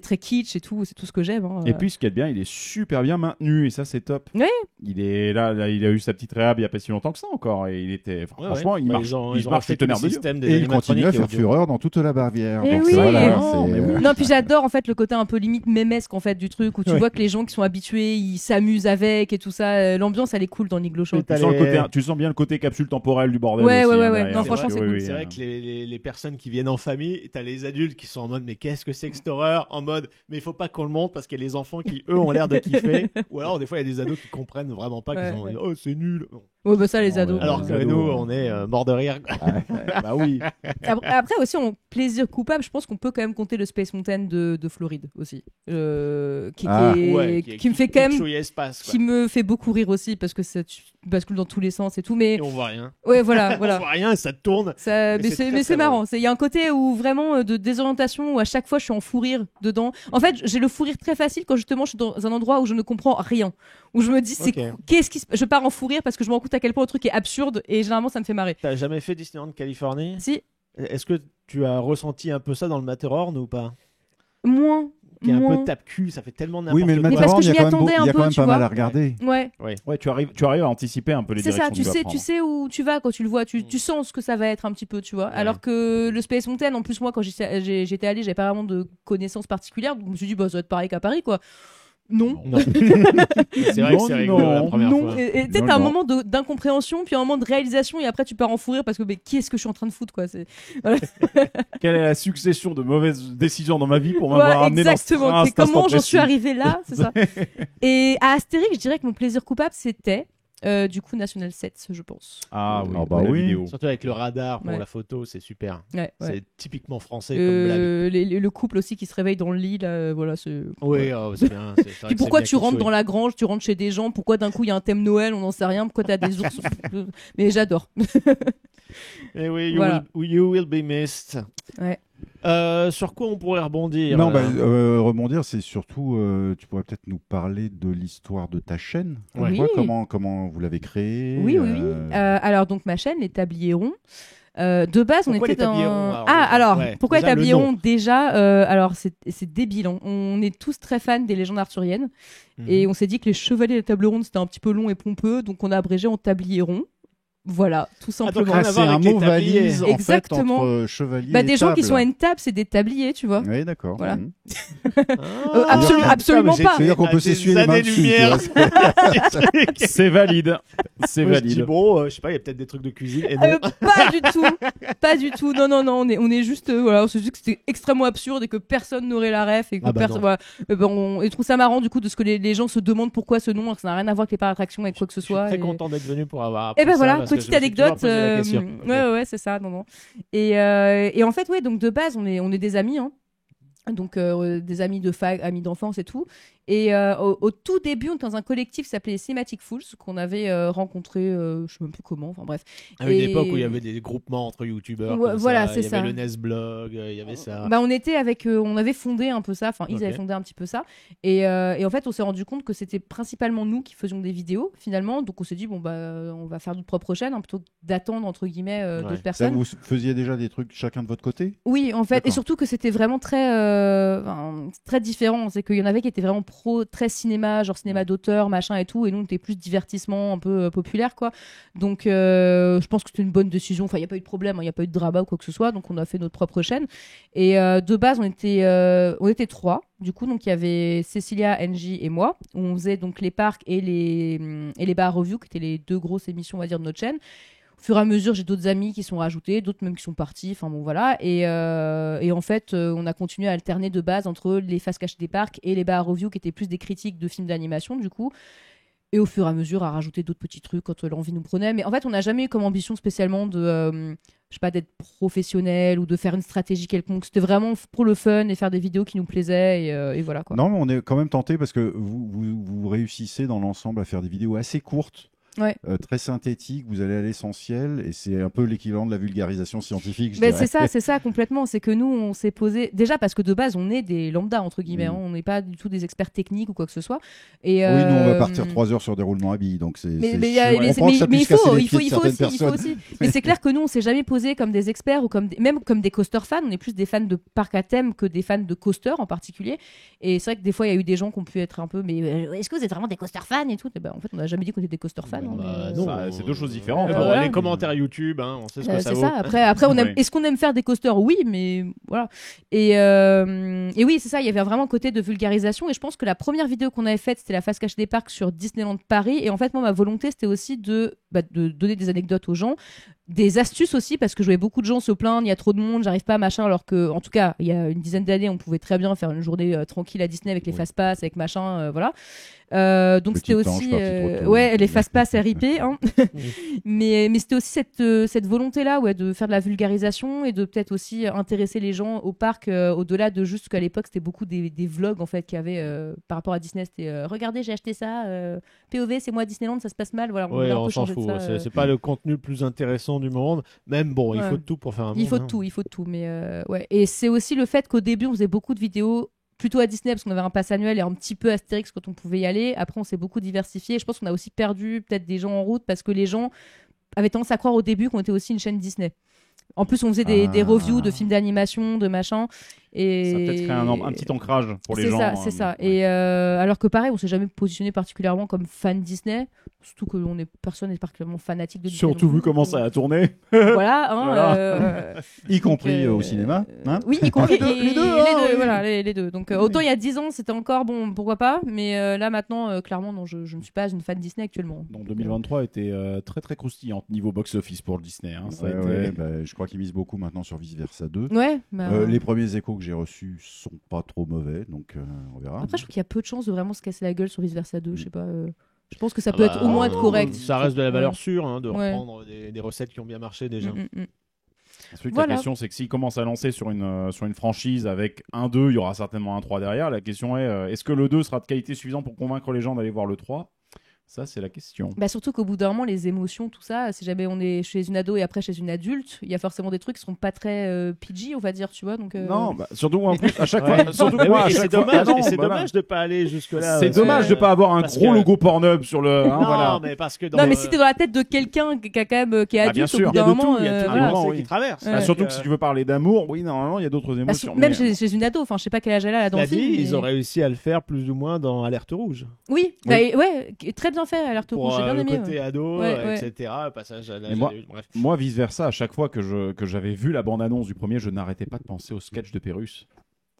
D: très kitsch et tout, c'est tout ce que j'aime. Hein.
C: Et puis, ce qui est bien, il est super bien maintenu, et ça, c'est top.
D: Ouais.
C: Il est là, il a eu sa petite réhab il y a pas si longtemps que ça encore, et il était, franchement, il
B: Bah,
C: marche,
B: ils ont
C: il marche
B: fait
C: du tonnerre
B: tout
C: de
B: le
C: Dieu.
B: système des
E: Et il continue à
B: animatroniques
E: faire
B: audio.
E: fureur dans toute la Bavière.
D: Eh
E: Donc
D: oui,
E: ça, là,
B: oh,
E: c'est-
B: mais oui.
D: Non, puis j'adore en fait le côté un peu limite mémesque en fait du truc où tu
B: Ouais.
D: vois que les gens qui sont habitués, ils s'amusent avec et tout ça. L'ambiance, elle est cool dans Niglo Show.
B: Mais t'as
C: Tu sens,
B: les-
C: tu sens bien le côté capsule temporelle du bordel.
D: Ouais,
C: aussi,
D: ouais,
C: hein,
D: ouais.
C: derrière.
D: Non, franchement, c'est cool.
B: C'est vrai que les personnes qui viennent en famille, t'as les adultes qui sont en mode mais qu'est-ce que c'est que cette horreur, en mode mais il faut pas qu'on le montre parce qu'il y a les enfants qui eux ont l'air de kiffer, ou alors des fois il y a des ados qui comprennent vraiment pas,
D: Ouais,
B: qui sont
D: ouais.
B: oh c'est nul. Bon.
D: Ouais, bah ça, les
C: Non,
D: ados.
C: ouais.
B: Alors
C: les
B: que
C: ados,
B: nous
C: ouais.
B: on est morts de rire. quoi.
C: Bah oui.
D: Après aussi, en plaisir coupable, je pense qu'on peut quand même compter le Space Mountain de Floride aussi,
E: Ah,
D: qui me fait quand même,
B: chouille espace, quoi.
D: qui me fait beaucoup rire aussi parce que ça bascule dans tous les sens et tout. Mais
B: Et on voit rien.
D: ouais, voilà,
B: On
D: voilà.
B: voit rien et ça tourne.
D: Ça,
B: Mais
D: mais
B: c'est
D: c'est
B: très,
D: mais
B: très
D: c'est marrant. Il y a un côté où vraiment de désorientation où à chaque fois je suis en fou rire dedans. En fait, j'ai le fou rire très facile quand justement je suis dans un endroit où je ne comprends rien, où je me dis
B: Ok.
D: qu'est-ce qui je pars en fou rire parce que je me rends compte à quel point le truc est absurde et généralement ça me fait marrer.
B: T'as jamais fait Disneyland Californie?
D: Si
B: Est-ce que tu as ressenti un peu ça dans le Matterhorn ou pas?
D: moins.
B: Qui est un
D: moins.
B: peu tape-cul, ça fait tellement n'importe
E: Oui, mais le
B: quoi.
D: parce que
E: Matterhorn,
D: je
E: il y
D: m'y
E: a quand même,
D: attendais un
E: il y a
D: peu,
E: quand même
D: tu
E: pas mal
D: vois.
E: à regarder.
D: Ouais.
C: Ouais, tu arrives à anticiper un peu les
D: C'est
C: directions
D: ça,
C: que tu vas
D: tu
C: prendre.
D: sais où tu vas quand tu le vois, tu sens ce que ça va être un petit peu, tu vois.
B: Ouais.
D: Alors que le Space Mountain, en plus, moi, quand j'étais allée, j'avais pas vraiment de connaissances particulières, donc je me suis dit, bah, ça va être pareil qu'à Paris, quoi. Non.
B: Non. C'est vrai que
C: Non,
B: c'est rigolo la
C: non,
B: première
D: Non.
B: fois.
D: Et tu sais,
C: Non,
D: t'as un
C: non.
D: moment d'incompréhension, puis un moment de réalisation, et après tu pars en fou rire parce que, mais qu'est-ce que je suis en train de foutre, quoi.
C: Quelle est la succession de mauvaises décisions dans ma vie pour
D: Ouais,
C: m'avoir amené dans
D: exactement.
C: ce
D: C'est comment j'en
C: précis.
D: suis arrivée là, c'est ça. Et à Astérix, je dirais que mon plaisir coupable, c'était, du coup, National 7, je pense.
C: Ah oui,
E: Ah bah
C: la
E: oui.
C: vidéo.
B: Surtout avec le radar pour
D: Ouais.
B: la photo, c'est super.
D: Ouais, ouais.
B: C'est typiquement français comme blague.
D: Le couple aussi qui se réveille dans le lit, là, voilà, c'est.
B: Oui, oh, c'est bien. c'est vrai
D: Puis
B: que
D: pourquoi
B: c'est
D: tu
B: bien
D: rentres
B: kitschouille.
D: dans la grange, tu rentres chez des gens, pourquoi d'un coup il y a un thème Noël, on n'en sait rien, pourquoi t'as des ours. Mais j'adore.
B: Eh oui,
D: Voilà.
B: you will be missed.
D: Ouais.
B: Sur quoi on pourrait rebondir
E: Non,
B: là
E: rebondir, c'est surtout, tu pourrais peut-être nous parler de l'histoire de ta chaîne.
D: Ouais.
E: Toi,
D: Oui.
E: comment vous l'avez créée
D: Oui, oui, oui. Alors, donc, ma chaîne, Les Tabliers Ronds. De base, on
B: Pourquoi
D: était
B: Les Tabliers
D: dans.
B: Ronds, alors,
D: Ah,
B: déjà
D: alors,
B: Ouais,
D: pourquoi Les
B: déjà, le
D: Tabliers
B: nom.
D: Ronds déjà alors, c'est débile. Hein. On est tous très fans des légendes arthuriennes.
B: Mhm.
D: Et on s'est dit que les chevaliers des tables rondes, c'était un petit peu long et pompeux. Donc, on a abrégé en Tabliers Ronds. Voilà, tout simplement.
B: rien à
E: c'est
B: voir
E: un
B: avec les
E: mot
B: tabliers.
E: valise en
D: Exactement.
E: fait entre chevalier
D: Bah,
E: et
D: des gens qui
E: table.
D: sont à une table, c'est des tabliers, tu vois.
E: Oui, d'accord.
D: Voilà.
E: Mhm.
D: Absolument pas.
E: C'est-à-dire qu'on peut s'essuyer les mains dessus. tu vois.
C: C'est valide. C'est
B: Moi, je dis,
C: valide.
B: bon, je sais pas, il y a peut-être des trucs de cuisine. Et non.
D: Pas du tout, pas du tout. Non, non, non, on est juste, voilà, on s'est dit que c'était extrêmement absurde et que personne n'aurait la ref et que
B: Ah bah
D: personne,
B: non.
D: voilà. On trouve ça marrant du coup de ce que les gens se demandent pourquoi ce nom, alors que ça n'a rien à voir avec les parcs d'attraction et quoi que ce
B: Je suis
D: soit.
B: très
D: et-
B: content d'être venu pour avoir.
D: Et ben
B: appris ça,
D: voilà,
B: parce que
D: petite
B: je me suis toujours
D: anecdote.
B: posé la question. Ok.
D: Ouais, c'est ça, non, non. Et en fait, ouais, donc de base, on est des amis, hein. Donc des amis de fac, amis d'enfance et tout. Et au tout début, on était dans un collectif qui s'appelait Cinematic Fools, qu'on avait rencontré, je sais même plus comment, enfin bref.
B: À une
D: Et-
B: époque où il y avait des groupements entre youtubeurs.
D: Ouais,
B: comme
D: voilà,
B: ça.
D: c'est
B: Il y
D: ça.
B: avait le Nesblog, il y avait ça.
D: Bah, on était avec, on avait fondé un peu ça, enfin ils
B: Ok.
D: avaient fondé un petit peu ça, et en fait on s'est rendu compte que c'était principalement nous qui faisions des vidéos finalement, donc on s'est dit bon bah on va faire notre propre chaîne hein, plutôt que d'attendre entre guillemets
B: Ouais.
D: d'autres
E: Ça,
D: personnes.
E: vous faisiez déjà des trucs chacun de votre côté?
D: Oui, en fait, et
E: D'accord.
D: surtout que c'était vraiment très différent. C'est qu'il y en avait qui étaient vraiment très cinéma, genre cinéma d'auteur, machin et tout, et nous on était plus divertissement un peu populaire, quoi. Donc je pense que c'était une bonne décision. Enfin, il n'y a pas eu de problème, il n'y a pas eu de drama ou quoi que ce soit, donc on a fait notre propre chaîne. Et de base, on était trois. Du coup, donc il y avait Cécilia, Angie et moi. On faisait donc les parcs et les bar review, qui étaient les deux grosses émissions, on va dire, de notre chaîne. Au fur et à mesure, j'ai d'autres amis qui sont rajoutés, d'autres même qui sont partis. Enfin bon, voilà. Et en fait, on a continué à alterner de base entre les faces cachées des parcs et les bars review qui étaient plus des critiques de films d'animation, du coup. Et au fur et à mesure, à rajouter d'autres petits trucs quand l'envie nous prenait. Mais en fait, on n'a jamais eu comme ambition spécialement de, je sais pas, d'être professionnel ou de faire une stratégie quelconque. C'était vraiment pour le fun et faire des vidéos qui nous plaisaient et voilà quoi.
E: Non, mais on est quand même tenté parce que vous réussissez dans l'ensemble à faire des vidéos assez courtes.
D: Ouais.
E: Très synthétique, vous allez à l'essentiel et c'est un peu l'équivalent de la vulgarisation scientifique.
D: C'est ça complètement. C'est que nous, on s'est posé déjà parce que de base, on est des lambda entre guillemets. On n'est pas du tout des experts techniques ou quoi que ce soit. Et
E: oui, nous on va partir 3 heures sur des roulements à billes, donc c'est.
D: Mais il faut aussi. Mais c'est clair que nous, on s'est jamais posé comme des experts ou même comme des coaster fans. On est plus des fans de parcs à thème que des fans de coaster en particulier. Et c'est vrai que des fois, il y a eu des gens qui ont pu être un peu, mais est-ce que vous êtes vraiment des coaster fans et tout. En fait, on n'a jamais dit qu'on était des coaster fans.
C: C'est deux choses différentes.
B: Voilà. Les commentaires YouTube, on sait ce que ça vaut.
D: Ça. Après on aime... est-ce qu'on aime faire des coasters? Oui, mais voilà. Et oui, c'est ça. Il y avait vraiment un côté de vulgarisation. Et je pense que la première vidéo qu'on avait faite, c'était la face cachée des parcs sur Disneyland Paris. Et en fait, moi, ma volonté, c'était aussi de donner des anecdotes aux gens. Des astuces aussi, parce que je voyais beaucoup de gens se plaindre, il y a trop de monde, j'arrive pas, machin, alors que, en tout cas, il y a une dizaine d'années, on pouvait très bien faire une journée tranquille à Disney avec les fast-pass, avec machin, voilà. Donc c'était aussi, les fast-pass RIP, hein. mais c'était aussi cette volonté-là, de faire de la vulgarisation et de peut-être aussi intéresser les gens au parc, au-delà de juste qu'à l'époque, c'était beaucoup des vlogs, en fait, qu'il y avait par rapport à Disney. C'était regardez, j'ai acheté ça, POV, c'est moi à Disneyland, ça se passe mal, voilà.
B: On s'en fout, c'est pas le contenu le plus intéressant du monde. Même il faut de tout pour faire un monde.
D: Il faut de tout, mais Et c'est aussi le fait qu'au début, on faisait beaucoup de vidéos plutôt à Disney parce qu'on avait un pass annuel et un petit peu Astérix quand on pouvait y aller. Après, on s'est beaucoup diversifié. Je pense qu'on a aussi perdu peut-être des gens en route parce que les gens avaient tendance à croire au début qu'on était aussi une chaîne Disney. En plus, on faisait des reviews de films d'animation, de machin. Et...
C: Ça a peut-être créé un petit ancrage pour les gens.
D: C'est ça. Et alors que pareil, on s'est jamais positionné particulièrement comme fan Disney. Surtout que personne n'est particulièrement fanatique de Disney.
C: Surtout vu comment ça a tourné.
D: Voilà.
E: Y compris au cinéma.
D: Oui, y compris
C: les deux.
D: Voilà, les deux. Donc autant il y a 10 ans, c'était encore bon, pourquoi pas. Mais là maintenant, clairement, non, je ne suis pas une fan Disney actuellement.
C: Donc 2023 était très très croustillant niveau box-office pour le Disney.
E: Je crois qu'ils misent beaucoup maintenant sur Vice Versa 2.
D: Ouais.
E: Les premiers échos que j'ai reçus sont pas trop mauvais, donc on verra.
D: Après, je trouve qu'il y a peu de chances de vraiment se casser la gueule sur Vice Versa 2. Je sais pas. Je pense que ça peut être au moins être correct.
B: Ça reste de la valeur sûre, de reprendre des recettes qui ont bien marché déjà.
C: La question, c'est que s'ils commencent à lancer sur une franchise avec un 2, il y aura certainement un 3 derrière. La question est, est-ce que le 2 sera de qualité suffisante pour convaincre les gens d'aller voir le 3 ? Ça, c'est la question.
D: Surtout qu'au bout d'un moment, les émotions, tout ça, si jamais on est chez une ado et après chez une adulte, il y a forcément des trucs qui seront pas très PG, on va dire, tu vois. Donc,
C: Non, surtout en plus, à chaque fois.
B: C'est dommage de pas aller jusque-là.
C: C'est dommage de pas avoir un gros logo Pornhub sur le.
B: Mais parce que
D: mais si t'es dans la tête de quelqu'un qui est adulte, au bout d'un moment,
B: il y a tout qui traverse.
C: Surtout que si tu veux parler d'amour, oui, normalement, il y a d'autres émotions.
D: Même chez une ado, enfin, je sais pas quel âge elle a là dans le film.
B: Ils ont réussi à le faire plus ou moins dans Alerte Rouge.
D: Oui, très bien fait, Alerte Rouge, j'ai bien aimé.
B: Le côté ado, etc. Passage à l'âge adulte, bref.
C: Moi, vice versa, à chaque fois que j'avais vu la bande-annonce du premier, je n'arrêtais pas de penser au sketch de Pérus.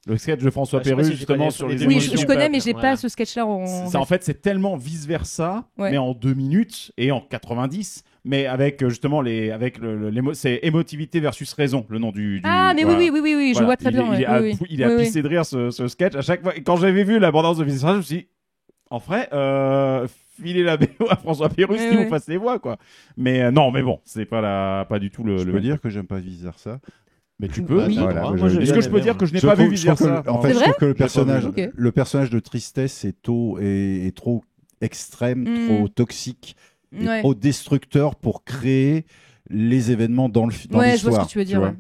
C: Le sketch de François Pérus, justement, sur les émotions.
D: Oui, je connais, mais j'ai pas ce sketch-là
C: en fait, c'est tellement vice versa, mais en 2 minutes et en 90. Mais avec justement c'est émotivité versus raison, le nom du.
D: Mais oui, je vois très bien.
C: Il a pissé de rire ce sketch à chaque fois. Et quand j'avais vu la bande-annonce de vice versa, je me suis dit, en vrai, filer la BO à François Pérus qui vous fasse les voix, quoi. Mais non, mais bon, c'est pas du tout le.
E: Je peux dire que j'aime pas vice versa.
C: Mais tu peux.
E: Est-ce
C: que je peux dire que je n'ai pas vu vice versa?
E: En fait, je trouve que le personnage de tristesse est trop extrême, trop toxique, et trop destructeur pour créer les événements dans l'histoire.
D: Je vois ce que tu veux dire.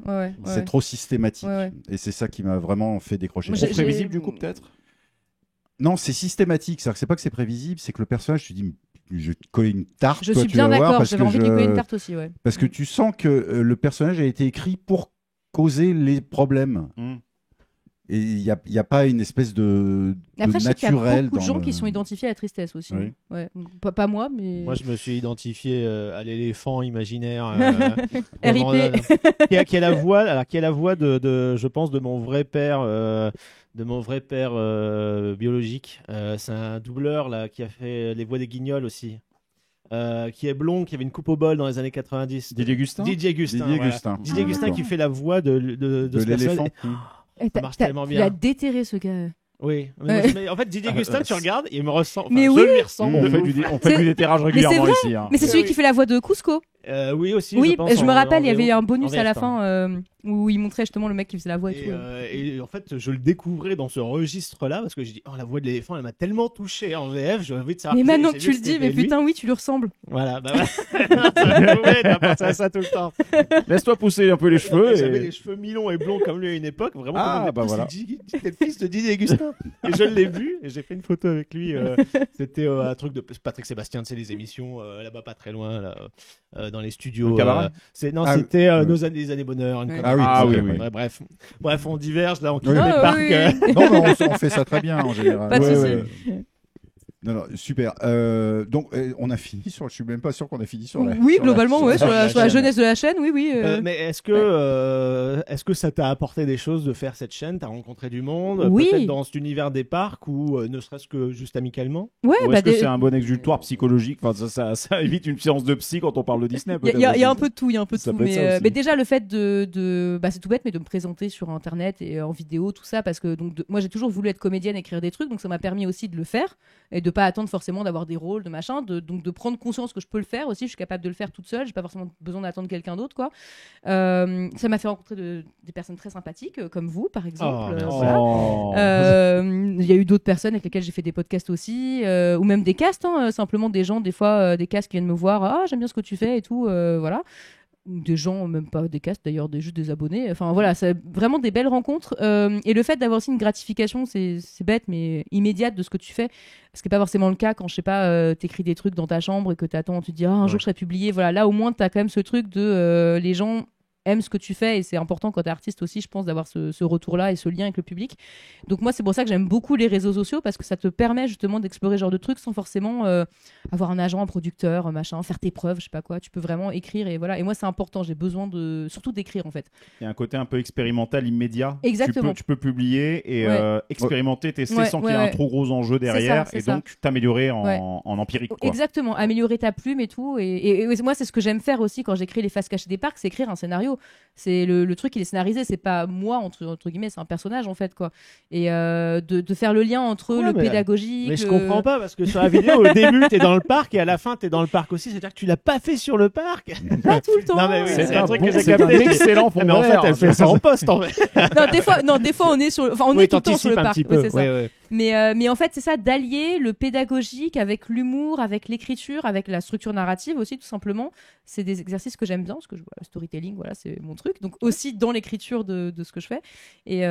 E: C'est trop systématique. Et c'est ça qui m'a vraiment fait décrocher.
C: Trop prévisible, du coup, peut-être.
E: Non, c'est systématique. C'est pas que c'est prévisible, c'est que le personnage, tu dis, je vais te coller une tarte.
D: Je suis bien d'accord, j'avais envie de lui coller une tarte aussi.
E: Parce que tu sens que le personnage a été écrit pour causer les problèmes. Et il n'y a pas une espèce de
D: naturel.
E: Après,
D: il y a beaucoup de gens qui sont identifiés à la tristesse aussi. Oui. Pas moi, mais...
B: Moi, je me suis identifié à l'éléphant imaginaire.
D: RIP.
B: Qui a la voix, je pense, de mon vrai père... biologique. C'est un doubleur là, qui a fait les voix des Guignols aussi. Qui est blond, qui avait une coupe au bol dans les années 90.
C: Didier Gustin.
B: Didier Gustin qui fait la voix de
E: l'éléphant.
B: Ça marche tellement bien.
D: Il a déterré ce gars.
B: Oui, mais en fait Didier Gustin, tu regardes, il me ressemble.
D: Mais
B: je
D: oui.
B: lui ressemble.
C: On fait du déterrage régulièrement ici.
D: Mais c'est celui qui fait la voix de Cusco.
B: Oui aussi.
D: Oui,
B: je pense,
D: je me rappelle, il y avait
B: VO.
D: un bonus à la fin où il montrait justement le mec qui faisait la voix et tout.
B: Et en fait, je le découvrais dans ce registre-là parce que j'ai dit, oh, la voix de l'éléphant, elle m'a tellement touché en VF, j'ai envie de savoir.
D: Mais maintenant que tu le dis, mais putain, oui, tu lui ressembles.
B: Voilà, bah ouais, t'as pensé à ça tout le temps.
C: Laisse-toi pousser un peu les cheveux.
B: J'avais les cheveux mi-longs et blonds comme lui à une époque, vraiment.
C: Ah, bah voilà.
B: C'était le fils de Didier Gustin. Et je l'ai vu et j'ai fait une photo avec lui. C'était un truc de Patrick Sébastien, c'est les émissions là-bas pas très loin, là, dans les studios. C'était les années bonheur. Bref, on diverge là, on quitte les parcs.
E: Non, mais on fait ça très bien en général.
D: Pas de soucis.
E: Non, super. Donc, on a fini sur. Je suis même pas sûr qu'on a fini sur la.
D: Oui, globalement, sur la jeunesse de la chaîne, oui.
B: Mais est-ce que ça t'a apporté des choses de faire cette chaîne? T'as rencontré du monde, peut-être dans cet univers des parcs ou ne serait-ce que juste amicalement?
C: Ouais. Ou est-ce que c'est un bon exutoire psychologique? Enfin, ça évite une séance de psy quand on parle de Disney.
D: Il y a un peu de tout, mais déjà le fait c'est tout bête, mais de me présenter sur Internet et en vidéo, tout ça, parce que moi j'ai toujours voulu être comédienne, écrire des trucs, donc ça m'a permis aussi de le faire et de pas attendre forcément d'avoir des rôles, de machin, donc de prendre conscience que je peux le faire aussi, je suis capable de le faire toute seule, j'ai pas forcément besoin d'attendre quelqu'un d'autre, quoi. Ça m'a fait rencontrer des personnes très sympathiques, comme vous, par exemple. Il y a eu d'autres personnes avec lesquelles j'ai fait des podcasts aussi, ou même des casts, simplement des gens, des fois, des casts qui viennent me voir, j'aime bien ce que tu fais et tout, voilà. Des gens, même pas des castes d'ailleurs, juste des abonnés. Enfin voilà, c'est vraiment des belles rencontres. Et le fait d'avoir aussi une gratification, c'est bête, mais immédiate de ce que tu fais. Ce qui n'est pas forcément le cas quand, je sais pas, t'écris des trucs dans ta chambre et que t'attends, tu te dis, un jour je serai publié. Voilà, là au moins t'as quand même ce truc de les gens aiment ce que tu fais et c'est important quand t'es artiste aussi, je pense, d'avoir ce retour-là et ce lien avec le public. Donc moi, c'est pour ça que j'aime beaucoup les réseaux sociaux parce que ça te permet justement d'explorer ce genre de trucs sans forcément avoir un agent, un producteur, machin, faire tes preuves, je sais pas quoi. Tu peux vraiment écrire et voilà. Et moi, c'est important. J'ai besoin surtout d'écrire en fait.
C: Il y a un côté un peu expérimental, immédiat.
D: Exactement.
C: Tu peux publier et expérimenter, tester sans qu'il y ait un trop gros enjeu derrière et donc t'améliorer en empirique. Quoi.
D: Exactement. Améliorer ta plume et tout. Et moi, c'est ce que j'aime faire aussi quand j'écris les faces cachées des parcs, c'est écrire un scénario. C'est le truc, il est scénarisé, c'est pas moi entre guillemets, c'est un personnage en fait quoi. Et de faire le lien entre le pédagogique.
B: Mais je comprends pas parce que sur la vidéo au début t'es dans le parc et à la fin t'es dans le parc aussi, c'est-à-dire que tu l'as pas fait sur le parc.
D: Pas tout le temps.
B: Non mais oui,
C: c'est un truc que j'ai capté. Excellent fond.
B: Mais en fait elle fait ça en poste en fait.
D: Des fois on est sur, on est tout le temps sur le parc. C'est ça.
B: Ouais.
D: Mais en fait c'est ça, d'allier le pédagogique avec l'humour, avec l'écriture, avec la structure narrative aussi tout simplement. C'est des exercices que j'aime bien parce que je vois le storytelling, voilà, c'est mon truc. Donc aussi dans l'écriture de ce que je fais. Et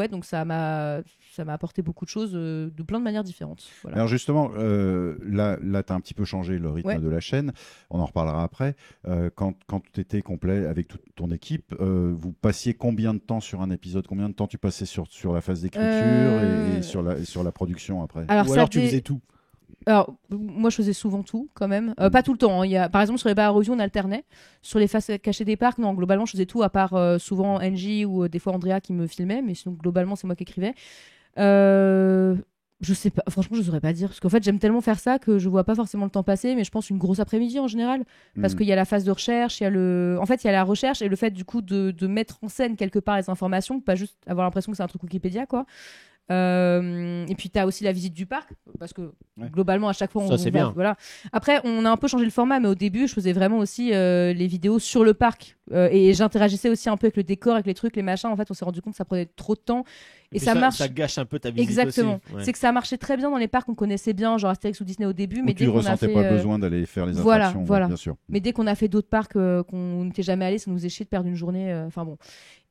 D: donc ça m'a apporté beaucoup de choses de plein de manières différentes. Voilà.
E: Alors justement, là tu as un petit peu changé le rythme de la chaîne. On en reparlera après. Quand tu étais complet avec toute ton équipe, vous passiez combien de temps sur un épisode? Combien de temps tu passais sur la phase d'écriture et sur la production après?
B: Alors tu faisais tout?
D: Alors, moi, je faisais souvent tout, quand même. Pas tout le temps. Hein. Par exemple, sur les Bar Review, on alternait. Sur les faces cachées des parcs, non, globalement, je faisais tout, à part souvent Angie ou des fois Andrea qui me filmait. Mais sinon, globalement, c'est moi qui écrivais. Je sais pas, franchement, je saurais pas dire. Parce qu'en fait, j'aime tellement faire ça que je vois pas forcément le temps passer. Mais je pense une grosse après-midi en général. Parce qu'il y a la phase de recherche, il y a la recherche et le fait, du coup, de mettre en scène quelque part les informations, pas juste avoir l'impression que c'est un truc Wikipédia, quoi. Et puis tu as aussi la visite du parc parce que globalement à chaque fois
B: ça, c'est bien.
D: Voilà. Après on a un peu changé le format, mais au début je faisais vraiment aussi les vidéos sur le parc et j'interagissais aussi un peu avec le décor, avec les trucs, les machins. En fait on s'est rendu compte que ça prenait trop de temps et ça marche.
B: Ça gâche un peu ta visite.
D: Exactement.
B: Aussi.
D: C'est que ça marchait très bien dans les parcs qu'on connaissait bien, genre Astérix ou Disney au début, mais
E: tu ressentais pas besoin d'aller faire les attractions,
D: voilà.
E: Bien sûr.
D: Mais dès qu'on a fait d'autres parcs qu'on n'était jamais allé, ça nous faisait chier de perdre une journée. Enfin bon.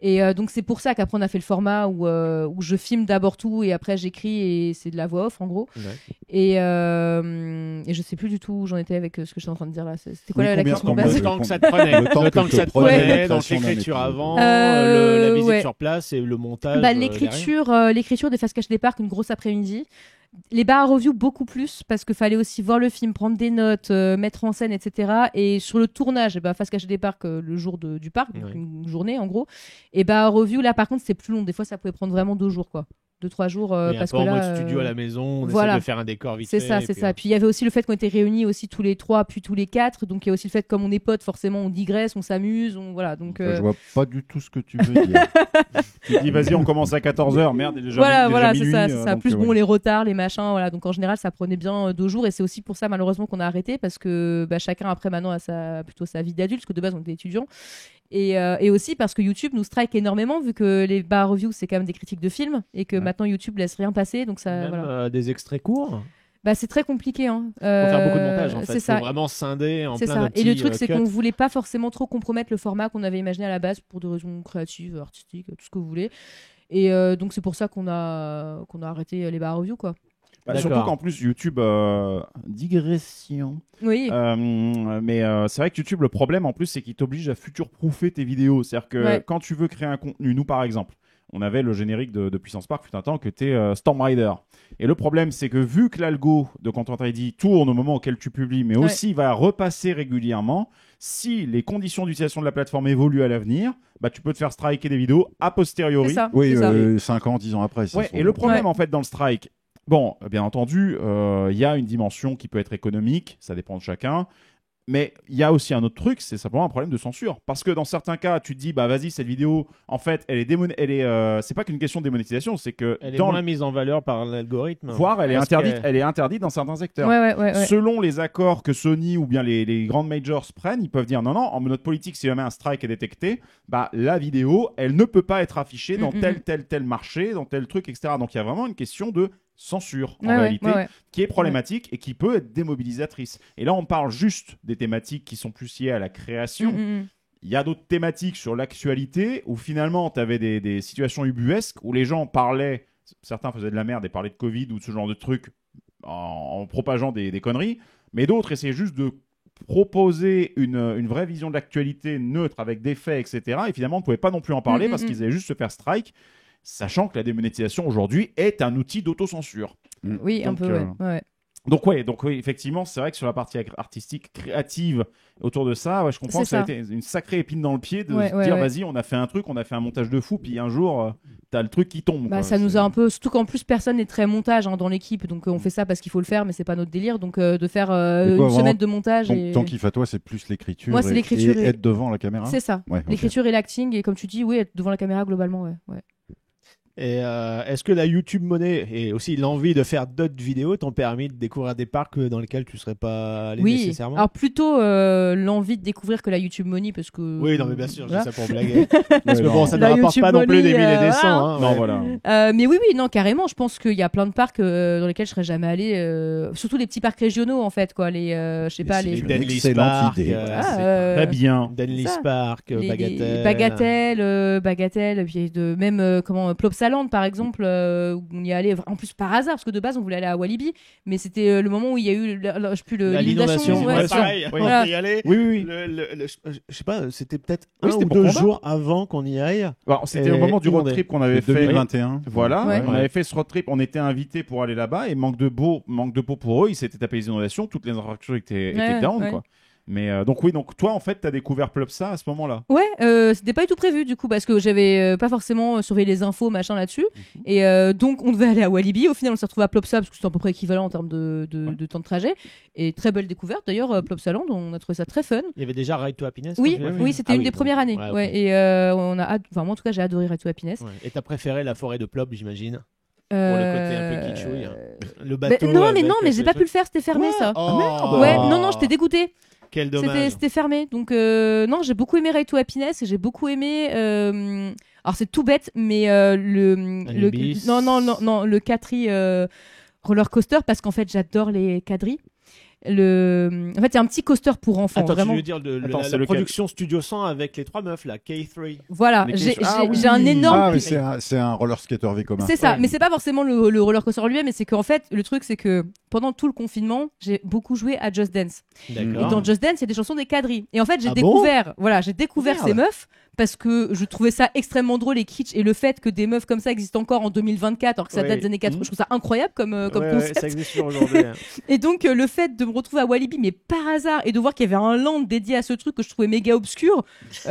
D: Et donc c'est pour ça qu'après on a fait le format où je filme d'abord tout et après j'écris et c'est de la voix off en gros. Et je sais plus du tout où j'en étais avec ce que j'étais en train de dire là. C'était quoi la question de base?
B: Le temps que ça te prenait. Le temps que ça te prenait, donc l'écriture avant, la visite sur place et le montage.
D: L'écriture des faces cachées des parcs, une grosse après-midi. Les Bar Review beaucoup plus parce qu'il fallait aussi voir le film, prendre des notes, mettre en scène, etc. Et sur le tournage, face cachée des parcs le jour du parc, donc une journée en gros. Et Bar Review là par contre c'est plus long, des fois ça pouvait prendre vraiment 2 jours quoi. 2-3 jours parce que
B: en
D: là
B: mode studio à la maison, on
D: voilà.
B: essaie de faire un décor vite
D: c'est
B: fait.
D: ça. Puis il y avait aussi le fait qu'on était réunis aussi tous les 3 puis tous les 4, donc il y a aussi le fait que comme on est potes, forcément on digresse, on s'amuse, voilà. Donc
E: je vois pas du tout ce que tu veux dire.
C: Tu dis vas-y, on commence à 14h, merde, déjà
D: voilà,
C: minuit,
D: c'est ça. Plus
C: ouais.
D: bon, les retards, les machins, voilà. Donc en général, ça prenait bien 2 jours, et c'est aussi pour ça malheureusement qu'on a arrêté, parce que chacun après maintenant a plutôt sa vie d'adulte, parce que de base on était étudiants. Et aussi parce que YouTube nous strike énormément, vu que les bas reviews c'est quand même des critiques de films, et que maintenant YouTube laisse rien passer, donc ça.
B: Même des extraits courts.
D: C'est très compliqué. Faut
B: faire beaucoup de montage en fait.
D: C'est ça.
B: Faut vraiment scinder en plein
D: ça.
B: de petits,
D: et le truc, c'est
B: cuts.
D: qu'on voulait pas forcément trop compromettre le format qu'on avait imaginé à la base pour des raisons créatives, artistiques, tout ce que vous voulez. Et donc c'est pour ça qu'on a arrêté les bas reviews, quoi.
C: Surtout qu'en plus YouTube digression.
D: Oui.
C: Mais c'est vrai que YouTube, le problème en plus, c'est qu'il t'oblige à future-proofer tes vidéos. C'est-à-dire que quand tu veux créer un contenu, nous par exemple, on avait le générique de Puissance Park fut un temps que t'es Storm Rider. Et le problème, c'est que vu que l'algo de Content ID tourne au moment auquel tu publies, mais aussi il va repasser régulièrement, si les conditions d'utilisation de la plateforme évoluent à l'avenir, tu peux te faire striker des vidéos a posteriori.
D: C'est ça.
E: Oui, 5 ans, 10 ans après.
C: Et le problème en fait dans le strike, bon, bien entendu, il y a une dimension qui peut être économique, ça dépend de chacun. Mais il y a aussi un autre truc, c'est simplement un problème de censure. Parce que dans certains cas, tu te dis, vas-y, cette vidéo, en fait, c'est pas qu'une question de démonétisation, c'est que
B: elle est moins mise en valeur par l'algorithme.
C: Voire, elle est interdite dans certains secteurs.
D: Ouais.
C: Selon les accords que Sony ou bien les grandes majors prennent, ils peuvent dire non, en notre politique, si jamais un strike est détecté, la vidéo, elle ne peut pas être affichée dans tel marché, dans tel truc, etc. Donc il y a vraiment une question de censure en réalité qui est problématique et qui peut être démobilisatrice. Et là on parle juste des thématiques qui sont plus liées à la création. Il y a d'autres thématiques sur l'actualité où finalement tu avais des situations ubuesques où les gens parlaient, certains faisaient de la merde et parlaient de Covid ou de ce genre de trucs en propageant des conneries, mais d'autres essayaient juste de proposer une vraie vision de l'actualité neutre avec des faits, etc. Et finalement on ne pouvait pas non plus en parler parce qu'ils allaient juste se faire strike, sachant que la démonétisation aujourd'hui est un outil d'autocensure.
D: Oui, un peu, ouais.
C: Donc oui, effectivement, c'est vrai que sur la partie artistique, créative, autour de ça, je comprends que ça a été une sacrée épine dans le pied de se dire, vas-y, on a fait un truc, on a fait un montage de fou, puis un jour, t'as le truc qui tombe.
D: Ça nous a un peu, surtout qu'en plus personne n'est très montage dans l'équipe, donc on fait ça parce qu'il faut le faire, mais c'est pas notre délire, donc de faire une semaine de montage.
E: Ton kiff à toi, c'est plus l'écriture.
D: Moi, c'est l'écriture
E: et être devant la caméra.
D: C'est ça. L'écriture et l'acting, et comme tu dis, être devant la caméra globalement, ouais.
B: Et est-ce que la YouTube Money et aussi l'envie de faire d'autres vidéos t'ont permis de découvrir des parcs dans lesquels tu serais pas allé nécessairement?
D: Alors plutôt l'envie de découvrir que la YouTube Money, parce que...
B: Oui, non mais bien sûr, je dis ça pour blaguer. Parce que bon, ça ne rapporte pas non plus des milliers des cents.
C: Non, voilà.
D: Mais oui, non, carrément, je pense qu'il y a plein de parcs dans lesquels je serais jamais allé, surtout les petits parcs régionaux en fait, quoi. Je sais pas, les...
B: Denlis Park,
C: très bien.
B: Denlis Park,
D: Bagatelle, puis même Plopsaland par exemple, où on y allait en plus par hasard, parce que de base on voulait aller à Walibi, mais c'était le moment où il y a eu
B: l'inondation. Pareil, on y allait.
C: Oui.
B: Je sais pas, c'était peut-être 1 ou 2 jours avant qu'on y aille.
C: C'était au moment du road trip qu'on avait fait
E: 2021.
C: Voilà, on avait fait ce road trip, on était invités pour aller là-bas et manque de peau pour eux, ils s'étaient tapés les inondations, toutes les infrastructures étaient down quoi. Mais donc toi en fait t'as découvert Plopsa à ce moment-là.
D: C'était pas du tout prévu du coup, parce que j'avais pas forcément surveillé les infos machin là-dessus, et donc on devait aller à Walibi. Au final on s'est retrouvé à Plopsa parce que c'était à peu près équivalent en termes de temps de trajet, et très belle découverte d'ailleurs. Plopsaland, on a trouvé ça très fun.
B: Il y avait déjà Ride to Happiness.
D: Oui, c'était une des premières années. Et on a moi en tout cas j'ai adoré Ride to Happiness.
B: Et t'as préféré la forêt de Plop, j'imagine, pour le côté un peu kitschouille, le bateau.
D: Non mais j'ai pas pu le faire, c'était fermé ça. Non, j'étais dégoûtée.
B: Quel dommage.
D: C'était fermé. Donc non, j'ai beaucoup aimé Ride to Happiness, et j'ai beaucoup aimé alors c'est tout bête, mais le Catri roller coaster, parce qu'en fait j'adore les quadris. En fait, il y a un petit coaster pour enfants.
B: Attends,
D: vraiment.
B: tu veux dire la production Studio 100 avec les 3 meufs là, K3.
D: Voilà, j'ai un énorme.
E: C'est un roller skater V commun.
D: C'est ça, mais c'est pas forcément le roller coaster lui-même, mais c'est qu'en fait, le truc, c'est que pendant tout le confinement, j'ai beaucoup joué à Just Dance. Et dans Just Dance, il y a des chansons des quadrilles. Et en fait, j'ai découvert ces meufs parce que je trouvais ça extrêmement drôle et kitsch, et le fait que des meufs comme ça existent encore en 2024, alors que ça date des années 80, je trouve ça incroyable comme concept.
B: Ça existe toujours aujourd'hui.
D: Et donc, le fait de me retrouver à Walibi, mais par hasard, et de voir qu'il y avait un land dédié à ce truc que je trouvais méga obscur,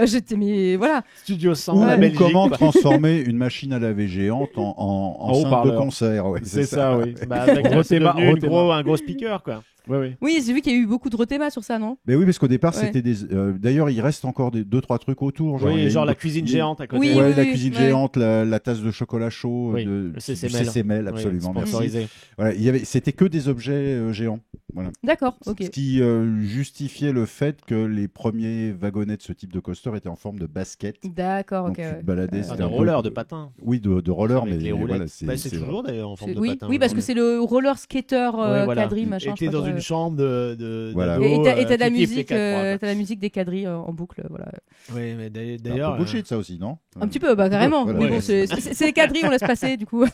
D: j'étais, mais voilà.
B: Studio 100,
E: Ou
B: la Belgique.
E: comment transformer une machine à laver géante en salle de concert. Ouais,
C: c'est ça, oui.
B: Bah, avec
C: Rotema.
B: un gros speaker, quoi.
C: Oui.
D: Oui, j'ai vu qu'il y a eu beaucoup de Rotema sur ça, non?
E: Mais oui, parce qu'au départ,
D: Ouais.
E: c'était des. D'ailleurs, il reste encore 2-3 trucs autour.
B: Oui,
E: il y a
B: genre
E: une-
B: la cuisine géante à côté.
D: Oui,
E: Ouais,
D: oui,
E: la
D: oui,
E: cuisine
D: ouais.
E: géante, la tasse de chocolat chaud,
B: Oui,
E: de
B: le CCML.
E: CCML, absolument.
B: Oui,
E: Merci.
B: sponsorisé.
E: Voilà, c'était que des objets géants. Voilà.
D: D'accord, ok.
E: Ce qui justifiait le fait que les premiers wagonnets de ce type de coaster étaient en forme de basket.
D: D'accord,
E: Donc
D: ok.
E: tu
D: Ouais.
E: te baladais,
B: Enfin,
E: c'était
B: de
E: un peu-
B: roller, de patin.
E: Oui, de roller,
B: Avec
E: mais
B: les roulettes.
E: voilà,
B: C'est toujours d'ailleurs en forme de
D: Oui,
B: patin.
D: oui, parce que c'est le roller skater
B: Ouais, voilà.
D: quadri, machin.
B: Et
D: je
B: t'es
D: crois
B: dans
D: que-
B: une chambre de
E: Voilà.
B: d'ado,
D: Et t'as de la
B: qui kiffe les
D: musique,
B: 4x3,
D: t'as la musique des quadrilles en boucle, voilà.
B: quoi. Oui, mais
E: C'est un
B: d'ailleurs.
E: peu bullshit, ça aussi, non
D: Un petit peu, bah carrément.
E: Voilà.
D: Mais bon,
B: Ouais.
D: c'est les quadrilles, on laisse passer, du coup.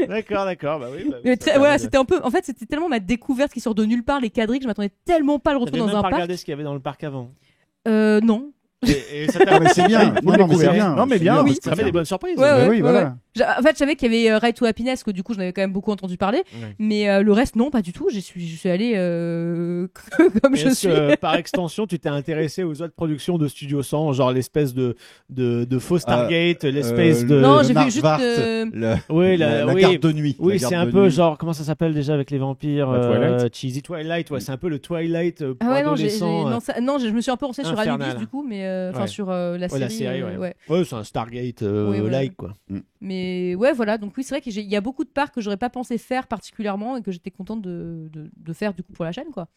B: D'accord, bah oui.
D: Mais voilà, c'était un peu. En fait, c'était tellement ma découverte qui sort de nulle part, les quadrilles, que je m'attendais tellement pas à le
B: T'avais
D: retrouver
B: même
D: dans un
B: pas
D: parc.
B: regardé ce qu'il y avait dans le parc avant.
D: Non.
B: Et ça
E: Ah, mais c'est bien. Non, mais c'est bien.
C: Non, mais
E: C'est
C: bien,
D: oui.
B: Ça fait des bonnes surprises.
D: Ouais,
E: Mais
D: ouais,
E: oui,
D: ouais,
E: voilà.
D: ouais. En fait, je savais qu'il y avait Ride to Happiness, que du coup, j'en avais quand même beaucoup entendu parler.
B: Ouais.
D: Mais le reste, non, pas du tout. Je suis allée comme je
B: Est-ce
D: suis.
B: que, par extension, tu t'es intéressé aux autres productions de Studio 100, genre l'espèce de faux Stargate, l'espèce de.
D: Non, j'ai vu
E: Narvart,
D: juste.
B: Oui,
E: la
B: oui.
E: garde de nuit.
B: Oui,
E: La
B: c'est
E: garde
B: un
E: de
B: peu
E: nuit.
B: genre, comment ça s'appelle déjà avec les vampires
C: La Twilight
B: Cheesy Twilight, ouais, c'est un peu le Twilight pour
D: Ah ouais, non,
B: adolescents.
D: non, je me suis un peu renseignée sur
B: Infernal.
D: Anubis, du coup, mais enfin
B: Ouais.
D: sur la
B: Ouais,
D: série.
B: la série, ouais.
D: Ouais.
B: Ouais, c'est un Stargate
D: Oui, voilà.
B: like, quoi.
D: Mais ouais, voilà. Donc oui, c'est vrai qu'il y a beaucoup de parcs que j'aurais pas pensé faire particulièrement et que j'étais contente de faire du coup pour la chaîne, quoi.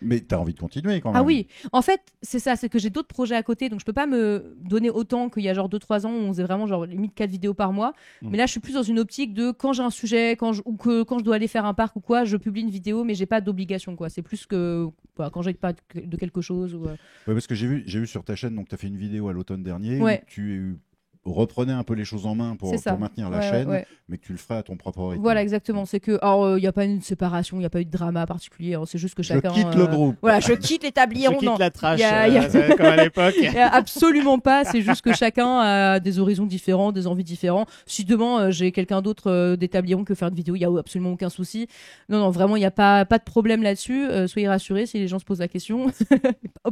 E: Mais t'as envie de continuer quand même.
D: Ah oui, en fait, c'est ça, c'est que j'ai d'autres projets à côté, donc je peux pas me donner autant qu'il y a genre 2-3 ans où on faisait vraiment genre limite 4 vidéos par mois. Mais là, je suis plus dans une optique de quand j'ai un sujet, quand je dois aller faire un parc ou quoi, je publie une vidéo, mais j'ai pas d'obligation, quoi. C'est plus que quand j'ai pas de quelque chose. Ou,
E: Ouais, parce que j'ai vu sur ta chaîne, donc tu as fait une vidéo à l'automne dernier
D: Ouais.
E: où tu reprenais un peu les choses en main pour
D: C'est ça.
E: maintenir la
D: Ouais,
E: chaîne,
D: ouais.
E: mais que tu le ferais à ton propre rythme.
D: Voilà, exactement. C'est que, alors, il n'y a pas une séparation, il n'y a pas eu de drama particulier. C'est juste que
E: Je
D: chacun.
E: quitte le groupe.
D: Voilà, je quitte l'établissement.
B: Je quitte la trash,
D: y a-
B: c'est comme à l'époque.
D: Absolument pas. C'est juste que chacun a des horizons différents, des envies différentes. Si demain j'ai quelqu'un d'autre d'établissement que faire une vidéo, il y a absolument aucun souci. Non, vraiment, il y a pas de problème là-dessus. Soyez rassurés si les gens se posent la question.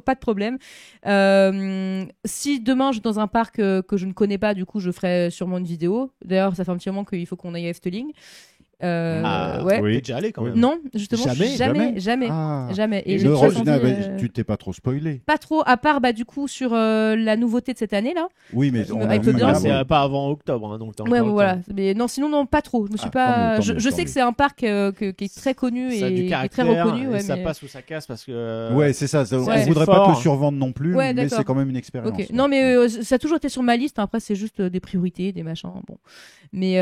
D: Pas de problème. Si demain je suis dans un parc que je ne connais pas, du coup, je ferai sûrement une vidéo. D'ailleurs, ça fait un petit moment qu'il faut qu'on aille à Efteling. Ouais.
B: T'es déjà allé quand même.
D: Non, justement, jamais.
E: Ah.
D: Jamais. Et
E: Et
D: j'ai
E: le
D: très
E: Rosina,
D: envie,
E: tu t'es pas trop spoilé.
D: pas trop, à part du coup sur la nouveauté de cette année là.
E: Oui, mais on a
D: Avec
E: vu
D: le bien,
E: avant.
B: C'est pas avant octobre, hein, donc t'as
D: Ouais,
B: encore le
D: voilà.
B: temps.
D: Mais non, sinon non, pas trop. Je me suis
E: Ah,
D: pas.
E: tant mieux,
D: Je
E: tant
D: sais
E: mieux.
D: que c'est un parc qui est très connu
B: Ça a
D: et
B: du
D: qui est très
B: caractère,
D: reconnu.
B: et
D: Ouais,
B: ça
D: mais-
B: passe ou ça casse parce que.
E: Ouais, c'est ça. On
D: Ouais.
E: voudrait
B: C'est
E: pas te le
B: fort.
E: survendre non plus,
D: Ouais,
E: mais
D: d'accord.
E: c'est quand même une expérience.
D: Ok. Non, mais ça a toujours été sur ma liste. Après, c'est juste des priorités, des machins. Bon. Mais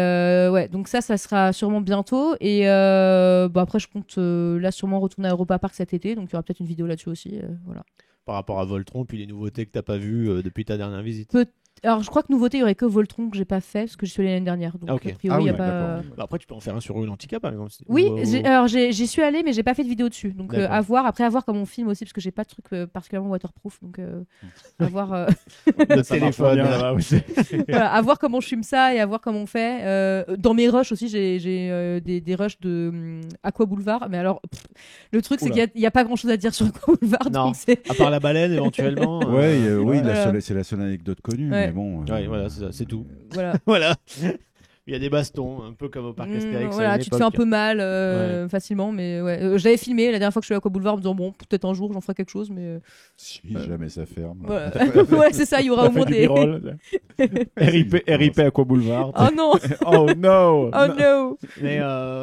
D: ouais, donc ça sera sûrement bientôt. Et après, je compte là sûrement retourner à Europa Park cet été. Donc il y aura peut-être une vidéo là-dessus aussi. Voilà.
B: Par rapport à Voltron, puis les nouveautés que t'as pas vues depuis ta dernière visite.
D: Alors, je crois que nouveauté, il y aurait que Voltron que j'ai pas fait parce que je suis allée l'année dernière. Donc,
B: Ah, ok.
D: a priori,
E: Ah
D: il y a
E: oui,
D: pas.
E: d'accord.
B: Bah, après, tu peux en faire un sur Rulantica, par exemple.
D: Oui,
B: Ou-
D: alors j'y suis allée, mais j'ai pas fait de vidéo dessus. Donc
B: D'accord.
D: à voir. Après, à voir comment on filme aussi, parce que j'ai pas de truc particulièrement waterproof. Donc à voir.
B: Le
C: Ça
B: téléphone,
C: marche bien.
B: là-bas, oui.
D: Voilà, à voir comment je filme ça et à voir comment on fait. Dans mes rushs aussi, j'ai des rushs de Aqua Boulevard. Mais alors, le truc, c'est
B: Oula.
D: qu'il y a pas grand chose à dire sur Aqua Boulevard.
B: Non.
D: Donc c'est.
B: À part la baleine, éventuellement.
E: Ouais, oui,
D: Voilà.
E: c'est la seule anecdote connue,
D: Ouais.
E: mais bon.
B: Ouais, voilà, c'est ça, c'est tout.
D: Voilà.
B: Voilà. Il y a des bastons, un peu comme au parc Astérix. à
D: Voilà,
B: une
D: tu te fais un
B: époque.
D: peu mal facilement, mais ouais. J'avais filmé la dernière fois que je suis allée à Aqua Boulevard en me disant bon, peut-être un jour j'en ferai quelque chose, mais
E: Si jamais ça ferme.
D: voilà. Ouais, c'est ça, il y aura
C: Ça
D: au
C: fait
D: moins
C: du
D: des.
C: b-roll. RIP Aqua Boulevard.
D: Oh non,
C: Oh no.
D: oh no.
B: Mais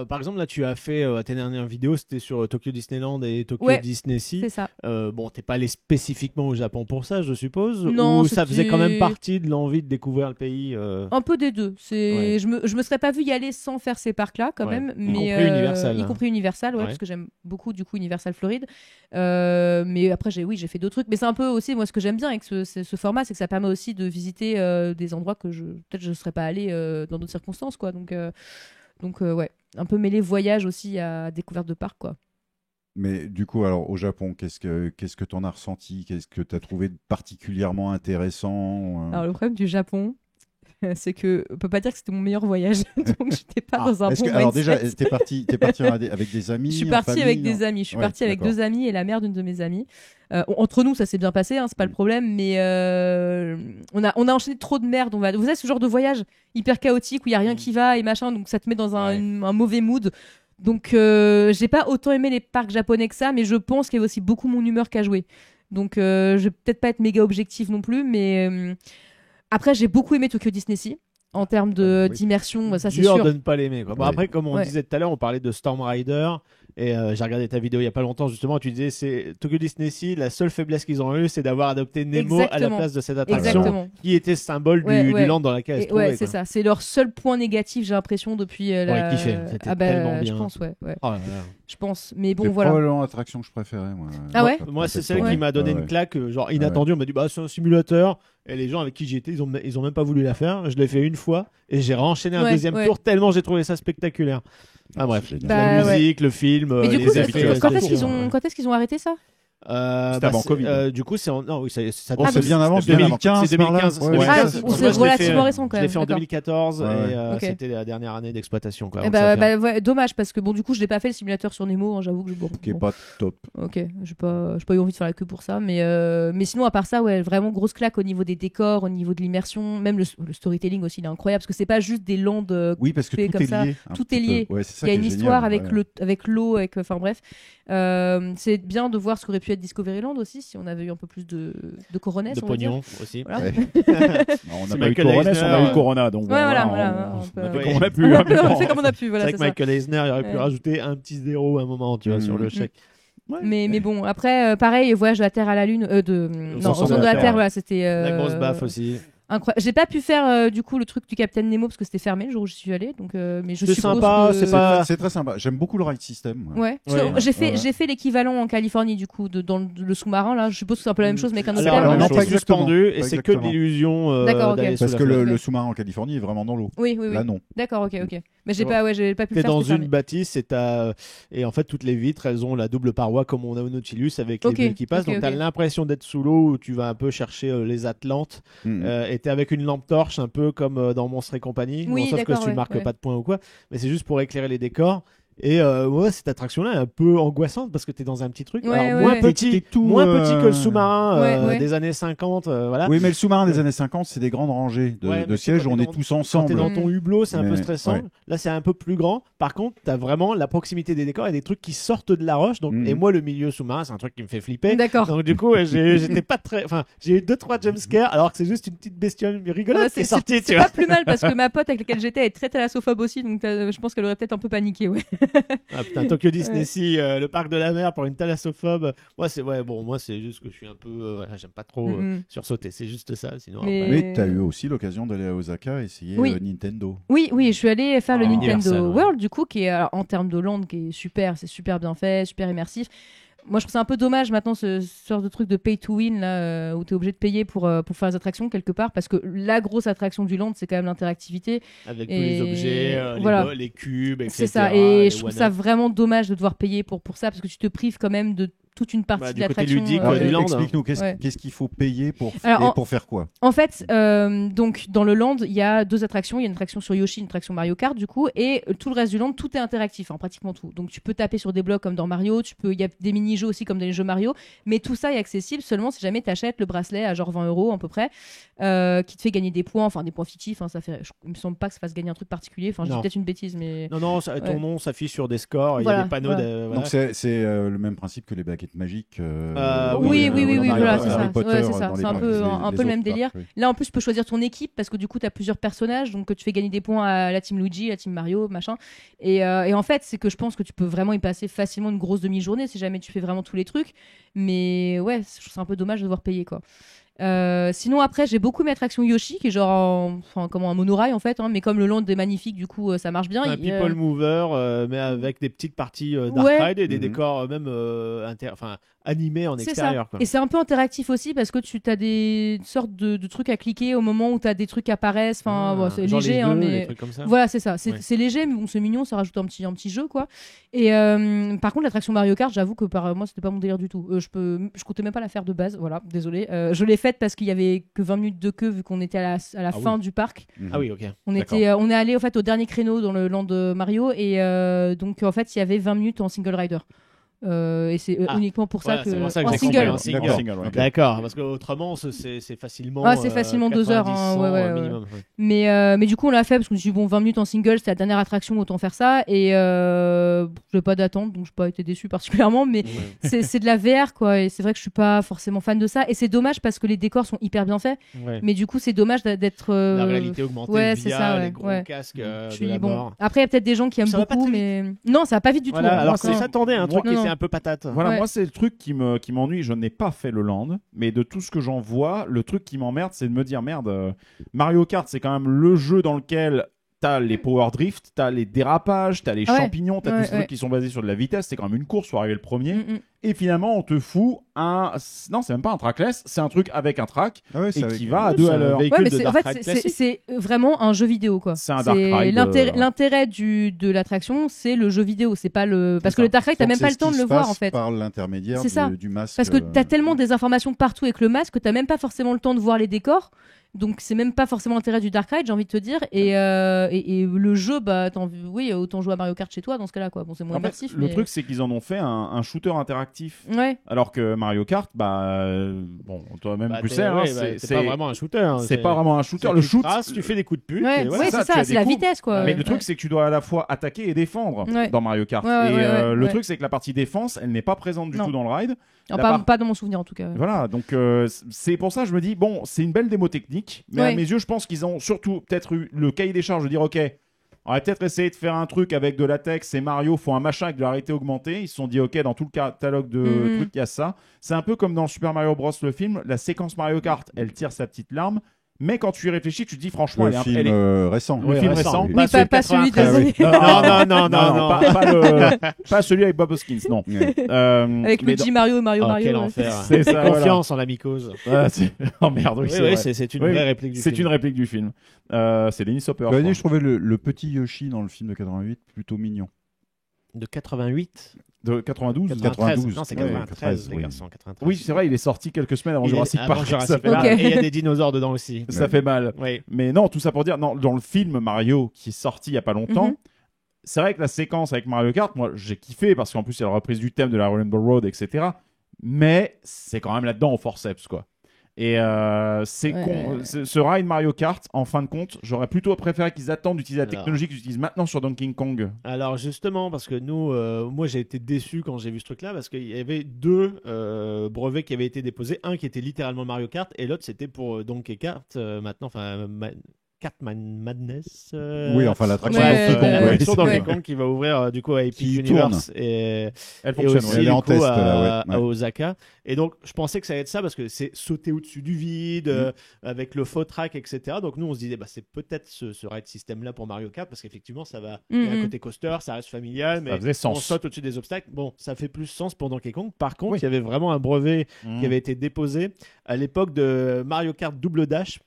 B: par exemple, là, tu as fait tes dernières vidéos, c'était sur Tokyo Disneyland et Tokyo
D: Ouais,
B: Disney Sea.
D: C'est ça.
B: Bon, t'es pas allé spécifiquement au Japon pour ça, je suppose.
D: Non,
B: ou ça faisait quand même
D: c'était-
B: partie de l'envie de découvrir le pays.
D: Un peu des deux.
B: Ouais.
D: Je me serais pas vu y aller sans faire ces parcs-là, quand
B: Ouais.
D: même.
B: Y
D: Mais,
B: compris Universal,
D: y
B: hein.
D: compris Universal, ouais,
B: Ouais.
D: parce que j'aime beaucoup, du coup, Universal Floride. Mais après, j'ai fait d'autres trucs. Mais c'est un peu aussi, moi, ce que j'aime bien avec ce format, c'est que ça permet aussi de visiter des endroits que peut-être je serais pas allé dans d'autres circonstances, quoi. Donc ouais, un peu mêler voyage aussi à découverte de parc, quoi.
E: Mais du coup, alors au Japon, qu'est-ce que tu en as ressenti? Qu'est-ce que tu as trouvé de particulièrement intéressant?
D: Alors, le problème du Japon, c'est que on peut pas dire que c'était mon meilleur voyage, donc j'étais pas dans un bon mindset.
E: Alors déjà, t'es parti avec des amis.
D: Je suis partie avec des amis. Je suis partie avec 2 amis et la mère d'une de mes amies. Entre nous, ça s'est bien passé, hein, c'est pas le problème, mais on a enchaîné trop de merde. Vous savez, ce genre de voyage hyper chaotique où il y a rien qui va et machin, donc ça te met dans un mauvais mood. Donc j'ai pas autant aimé les parcs japonais que ça, mais je pense qu'il y avait aussi beaucoup mon humeur qu'à jouer. Donc je vais peut-être pas être méga objective non plus, mais après j'ai beaucoup aimé Tokyo Disney Sea. En termes d'immersion, ça c'est sûr.
B: Dur de ne pas l'aimer. Bon, après, comme on disait tout à l'heure, on parlait de Storm Rider. Et j'ai regardé ta vidéo il y a pas longtemps justement, tu disais c'est Tokyo Disney Sea, la seule faiblesse qu'ils ont eu c'est d'avoir adopté Nemo à la place de cette attraction qui était symbole du land dans laquelle elle se trouvait.
D: Ouais, c'est ça, c'est leur seul point négatif, j'ai l'impression depuis la
B: kiffé. C'était tellement bien.
D: Je pense
B: Oh là là.
D: Je pense, mais bon
E: c'est
D: voilà.
E: C'est probablement l'attraction que je préférais moi.
D: Ah ouais.
B: Moi c'est celle qui m'a donné une claque genre inattendue, on m'a dit bah c'est un simulateur et les gens avec qui j'étais ils ont même pas voulu la faire, je l'ai fait une fois et j'ai renchaîné un deuxième tour tellement j'ai trouvé ça spectaculaire. Ah bref, la musique, le film,
D: mais du coup,
B: les effets.
D: Quand est-ce qu'ils ont arrêté ça?
C: C'était avant Covid.
B: Du coup, c'est
E: c'est bien avant,
B: 2015. C'est 2015.
D: C'est relativement récent quand même.
B: Je l'ai fait en 2014 et c'était la dernière année d'exploitation.
D: Dommage parce que bon, du coup, je l'ai pas fait le simulateur sur Nemo. J'avoue que
E: qui est pas top.
D: Ok, j'ai pas eu envie de faire la queue pour ça, mais sinon à part ça, vraiment grosse claque au niveau des décors, au niveau de l'immersion, même le storytelling aussi, il est incroyable parce que c'est pas juste des landes.
E: Oui, parce que tout est lié.
D: Tout est lié. Il y a une histoire avec l'eau, enfin bref. C'est bien de voir ce qu'aurait pu être Discoveryland aussi si on avait eu un peu plus de coronets,
B: de pognon aussi.
C: Voilà. On n'a pas eu Coronets, on a eu Corona, donc
D: voilà,
C: on a pu.
D: On fait comme on a pu. Voilà,
B: c'est vrai que Michael Eisner il aurait pu rajouter un petit 0 à un moment, tu vois, sur le chèque.
D: Mais bon, après, pareil, voyage de la Terre à la Lune, au centre de la Terre, voilà, c'était
B: la grosse baffe aussi.
D: Incroyable. J'ai pas pu faire du coup le truc du Capitaine Nemo parce que c'était fermé le jour où je suis allée, donc mais je
B: c'est
D: suppose
B: sympa,
D: que...
E: c'est très sympa. J'aime beaucoup le ride system.
D: J'ai fait l'équivalent en Californie du coup dans le sous-marin là. Je suppose que c'est un peu la même chose mais qu'un autre
B: terme.
E: Non, pas
B: suspendu et c'est que de l'illusion.
D: D'accord,
E: parce que le sous-marin en Californie est vraiment dans l'eau.
D: Oui.
E: Là non.
D: D'accord, ok. Mais j'ai pas pu le faire.
B: T'es dans une bâtisse et en fait toutes les vitres elles ont la double paroi comme on a au Nautilus avec les bulles qui passent. Donc t'as l'impression d'être sous l'eau où tu vas un peu chercher les Atlantes et t'es avec une lampe torche un peu comme dans Monstres et compagnie, sauf que tu ne marques pas de points ou quoi, mais c'est juste pour éclaire les décors. Et cette attraction-là est un peu angoissante parce que t'es dans un petit truc moins petit que le sous-marin des années 50. Voilà.
E: Oui, mais le sous-marin des années 50, c'est des grandes rangées de sièges où on est tous ensemble.
B: Quand t'es dans ton hublot, c'est un peu stressant. Là, c'est un peu plus grand. Par contre, t'as vraiment la proximité des décors et des trucs qui sortent de la roche. Donc, et moi, le milieu sous-marin, c'est un truc qui me fait flipper.
D: D'accord.
B: Donc, du coup, j'étais pas très. Enfin, j'ai eu 2-3 jumpscares alors que c'est juste une petite bestiole rigolote qui est sortie.
D: C'est pas plus mal parce que ma pote avec laquelle j'étais est très thalassophobe aussi. Donc, je pense qu'elle aurait peut-être un peu paniqué.
B: Ah putain, Tokyo Disney Sea, le parc de la mer pour une thalassophobe. Moi c'est juste que je suis un peu j'aime pas trop sursauter, c'est juste ça sinon.
E: Mais t'as eu aussi l'occasion d'aller à Osaka essayer Nintendo.
D: Oui, je suis allée faire le Nintendo World du coup qui est en termes de land qui est super, c'est super bien fait, super immersif. Moi, je trouve ça un peu dommage maintenant ce genre de truc de pay to win là, où tu es obligé de payer pour faire les attractions quelque part parce que la grosse attraction du land, c'est quand même l'interactivité.
B: Avec tous les objets, les cubes, etc.
D: C'est ça, et je trouve ça vraiment dommage de devoir payer pour ça parce que tu te prives quand même de toute une partie de l'attraction.
E: Explique-nous, qu'est-ce qu'il faut payer pour faire quoi?
D: En fait, donc dans le land, il y a 2 attractions. Il y a une attraction sur Yoshi, une attraction Mario Kart du coup, et tout le reste du land, tout est interactif, pratiquement tout. Donc tu peux taper sur des blocs comme dans Mario, il y a des mini-jeux aussi comme dans les jeux Mario, mais tout ça est accessible seulement si jamais tu achètes le bracelet à genre 20 € à peu près, qui te fait gagner des points, des points fictifs. Il me semble pas que ça fasse gagner un truc particulier. Je dis peut-être une bêtise, mais
B: non, ton nom s'affiche sur des scores. Il y a des panneaux.
E: Donc c'est le même principe que les baguettes magiques.
D: Oui, voilà, c'est ça. C'est un peu le même délire. Là, en plus, tu peux choisir ton équipe parce que du coup, tu as plusieurs personnages, donc tu fais gagner des points à la team Luigi, la team Mario, machin. Et en fait, c'est que je pense que tu peux vraiment y passer facilement une grosse demi-journée si jamais tu fais vraiment tous les trucs. Mais ouais, je trouve ça un peu dommage de devoir payer quoi. Sinon après j'ai beaucoup aimé l'attraction Yoshi qui est genre comme un monorail en fait mais comme le land est magnifique du coup ça marche bien.
B: Un people mover mais avec des petites parties dark ride et des décors même animés en extérieur quoi.
D: Et c'est un peu interactif aussi parce que tu as des sortes de trucs à cliquer au moment où tu as des trucs qui apparaissent c'est léger
B: mais comme ça.
D: Voilà c'est ça c'est léger mais bon c'est mignon, ça rajoute un petit jeu quoi. Et par contre l'attraction Mario Kart j'avoue que par moi c'était pas mon délire du tout. Je comptais même pas la faire de base, voilà, désolé. Je l'ai faite parce qu'il y avait que 20 minutes de queue vu qu'on était à la fin du parc.
B: Ah oui, ok.
D: On est allé en fait au dernier créneau dans le land de Mario et donc en fait il y avait 20 minutes en single rider. Et c'est uniquement pour ça que en single.
B: D'accord, parce qu'autrement c'est facilement
D: c'est facilement 2 heures
B: minimum.
D: Mais du coup on l'a fait parce que je me suis dit bon 20 minutes en single c'était la dernière attraction, autant faire ça et je n'ai pas d'attente donc je n'ai pas été déçu particulièrement, mais c'est de la VR quoi, et c'est vrai que je suis pas forcément fan de ça et c'est dommage parce que les décors sont hyper bien faits, mais du coup c'est dommage d'être
B: la réalité augmentée via les gros casques de la mort.
D: Après il y a peut-être des gens qui aiment beaucoup, mais non ça va pas vite du tout.
B: Alors ça s'attendait un truc qui était un peu patate.
C: Voilà, moi c'est le truc qui m'ennuie. Je n'ai pas fait le land, mais de tout ce que j'en vois, le truc qui m'emmerde, c'est de me dire merde. Mario Kart, c'est quand même le jeu dans lequel t'as les power drift, t'as les dérapages, t'as les champignons, t'as tous ces trucs qui sont basés sur de la vitesse. C'est quand même une course pour arriver le premier. Et finalement, on te fout non, c'est même pas un trackless, c'est un truc avec un track qui va à 2 à l'heure.
D: C'est vraiment un jeu vidéo quoi.
C: C'est un Dark Ride.
D: L'intérêt de l'attraction, c'est le jeu vidéo, c'est pas le parce que le Dark Ride t'as même pas le temps de le voir en fait.
E: Par l'intermédiaire du masque.
D: Parce que t'as tellement des informations partout avec le masque que t'as même pas forcément le temps de voir les décors. Donc c'est même pas forcément l'intérêt du Dark Ride, j'ai envie de te dire. Et le jeu, autant jouer à Mario Kart chez toi dans ce cas-là quoi. Bon, c'est moins immersif.
C: Le truc c'est qu'ils en ont fait un shooter interactif.
D: Ouais.
C: Alors que Mario Kart, toi-même tu sais,
B: c'est pas vraiment un shooter.
C: C'est pas vraiment un shooter. Le shoot,
B: tu fais des coups de pute.
D: C'est ça, c'est la vitesse quoi.
C: Mais le truc c'est que tu dois à la fois attaquer et défendre dans Mario Kart. Le truc c'est que la partie défense, elle n'est pas présente du tout dans le ride.
D: Pas dans mon souvenir en tout cas.
C: Voilà, donc c'est pour ça que je me dis bon, c'est une belle démo technique, mais à mes yeux, je pense qu'ils ont surtout peut-être eu le cahier des charges de dire ok. On va peut-être essayer de faire un truc avec de latex et Mario font un machin avec de la réalité augmentée. Ils se sont dit ok, dans tout le catalogue de trucs il y a ça. C'est un peu comme dans Super Mario Bros le film, la séquence Mario Kart, elle tire sa petite larme. Mais quand tu y réfléchis, tu te dis franchement,
E: le film récent.
C: Le film récent.
D: Oui, pas celui de
C: Non, pas celui avec Bob Hoskins, non.
D: Avec Luigi Mario et Mario.
B: Quel enfer.
C: C'est ça.
B: Confiance en la mycose.
C: Oh merde, oui,
B: c'est une vraie réplique du film.
C: C'est une réplique du film. C'est Dennis Hopper.
E: Je trouvais le petit Yoshi dans le film de 88 plutôt mignon.
B: De 88
C: De 92
B: 92. Non, c'est 93, les
E: oui.
B: garçons. 93.
C: Oui, c'est vrai, il est sorti quelques semaines avant Jurassic Park.
B: Et il y a des dinosaures dedans aussi.
C: Ça fait mal.
B: Oui.
C: Mais non, tout ça pour dire, non, dans le film Mario qui est sorti il y a pas longtemps, c'est vrai que la séquence avec Mario Kart, moi, j'ai kiffé parce qu'en plus, il y a la reprise du thème de la Rainbow Road, etc. Mais c'est quand même là-dedans au forceps, quoi. Et ce ride Mario Kart, en fin de compte, j'aurais plutôt préféré qu'ils attendent d'utiliser la technologie qu'ils utilisent maintenant sur Donkey Kong.
B: Alors justement, parce que nous, moi j'ai été déçu quand j'ai vu ce truc-là, parce qu'il y avait 2 brevets qui avaient été déposés, un qui était littéralement Mario Kart et l'autre c'était pour Donkey Kart maintenant, Cartman Madness.
E: Oui, enfin l'attraction
B: Donkey Kong. L'attraction Donkey Kong qui va ouvrir du coup à Epic Universe et aussi
E: elle est en
B: du coup,
E: test
B: à Osaka. Et donc je pensais que ça allait être ça parce que c'est sauter au-dessus du vide avec le faux track, etc. Donc nous on se disait c'est peut-être ce ride système là pour Mario Kart parce qu'effectivement ça va il y a un côté coaster, ça reste familial, mais on saute au-dessus des obstacles. Bon, ça fait plus sens pour Donkey Kong. Par contre, il y avait vraiment un brevet qui avait été déposé à l'époque de Mario Kart Double Dash,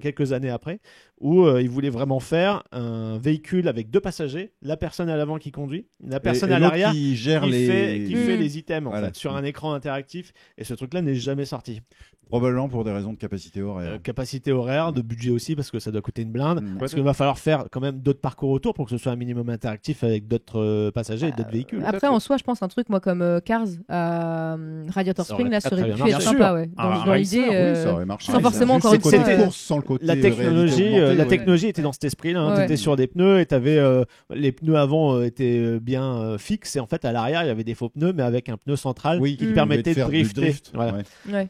B: quelques années après, où ils voulaient vraiment faire un véhicule avec 2 passagers, la personne à l'avant qui conduit, la personne à l'arrière
E: qui gère
B: qui fait les items en fait, sur un écran interactif, et ce truc là n'est jamais sorti.
E: Probablement pour des raisons de capacité horaire.
B: Capacité horaire, de budget aussi, parce que ça doit coûter une blinde. Parce qu'il va falloir faire quand même d'autres parcours autour pour que ce soit un minimum interactif avec d'autres passagers et d'autres véhicules.
D: Après, en soi, je pense un truc moi comme Cars à Radiator Spring, là, serait pu être sympa. Dans l'idée,
E: ça aurait marché.
D: Sans forcément encore une
E: fois. Sans le côté
B: la technologie était dans cet esprit-là. Tu étais sur des pneus et t'avais les pneus avant étaient bien fixes, et en fait à l'arrière il y avait des faux pneus, mais avec un pneu central qui permettait de drifter.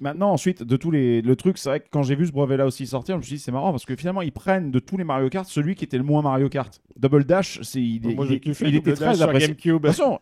C: Maintenant, ensuite, de tous le truc, c'est vrai que quand j'ai vu ce brevet-là aussi sortir, je me suis dit c'est marrant parce que finalement ils prennent de tous les Mario Kart celui qui était le moins Mario Kart. Double Dash, il était très apprécié.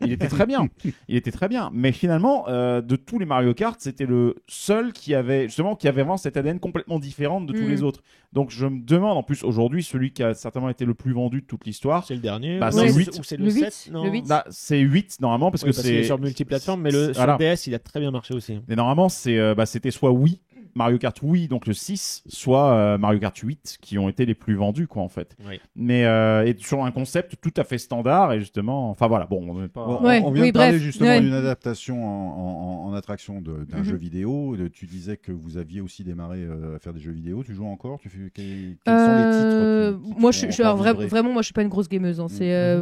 C: Il était très bien. Il était très bien. Mais finalement, de tous les Mario Kart, c'était le seul qui avait vraiment cette ADN complètement différente de tous les autres. Donc je me demande, en plus aujourd'hui, celui qui a certainement été le plus vendu de toute l'histoire.
B: C'est le dernier.
C: C'est 8.
B: Ou c'est le 7, non,
D: le 8.
C: C'est 8 normalement parce que c'est
B: sur multiplateforme, mais sur DS il a très bien marché aussi.
C: Et normalement c'était soit Wii Mario Kart Wii, donc le 6, soit Mario Kart 8, qui ont été les plus vendus, quoi, en fait.
B: Oui.
C: Mais et sur un concept tout à fait standard, et justement, enfin voilà, bon, on n'est pas.
E: Bon,
D: Ouais,
E: on vient
D: oui,
E: de parler
D: bref.
E: justement
D: Ouais.
E: d'une adaptation en attraction d'un
D: Mhm.
E: jeu vidéo. Tu disais que vous aviez aussi démarré à faire des jeux vidéo. Tu joues encore? Quels sont les titres qui
D: moi,
E: te font
D: je suis
E: encore
D: alors,
E: vibrer
D: vraiment, moi, je suis pas une grosse gameuse. Hein.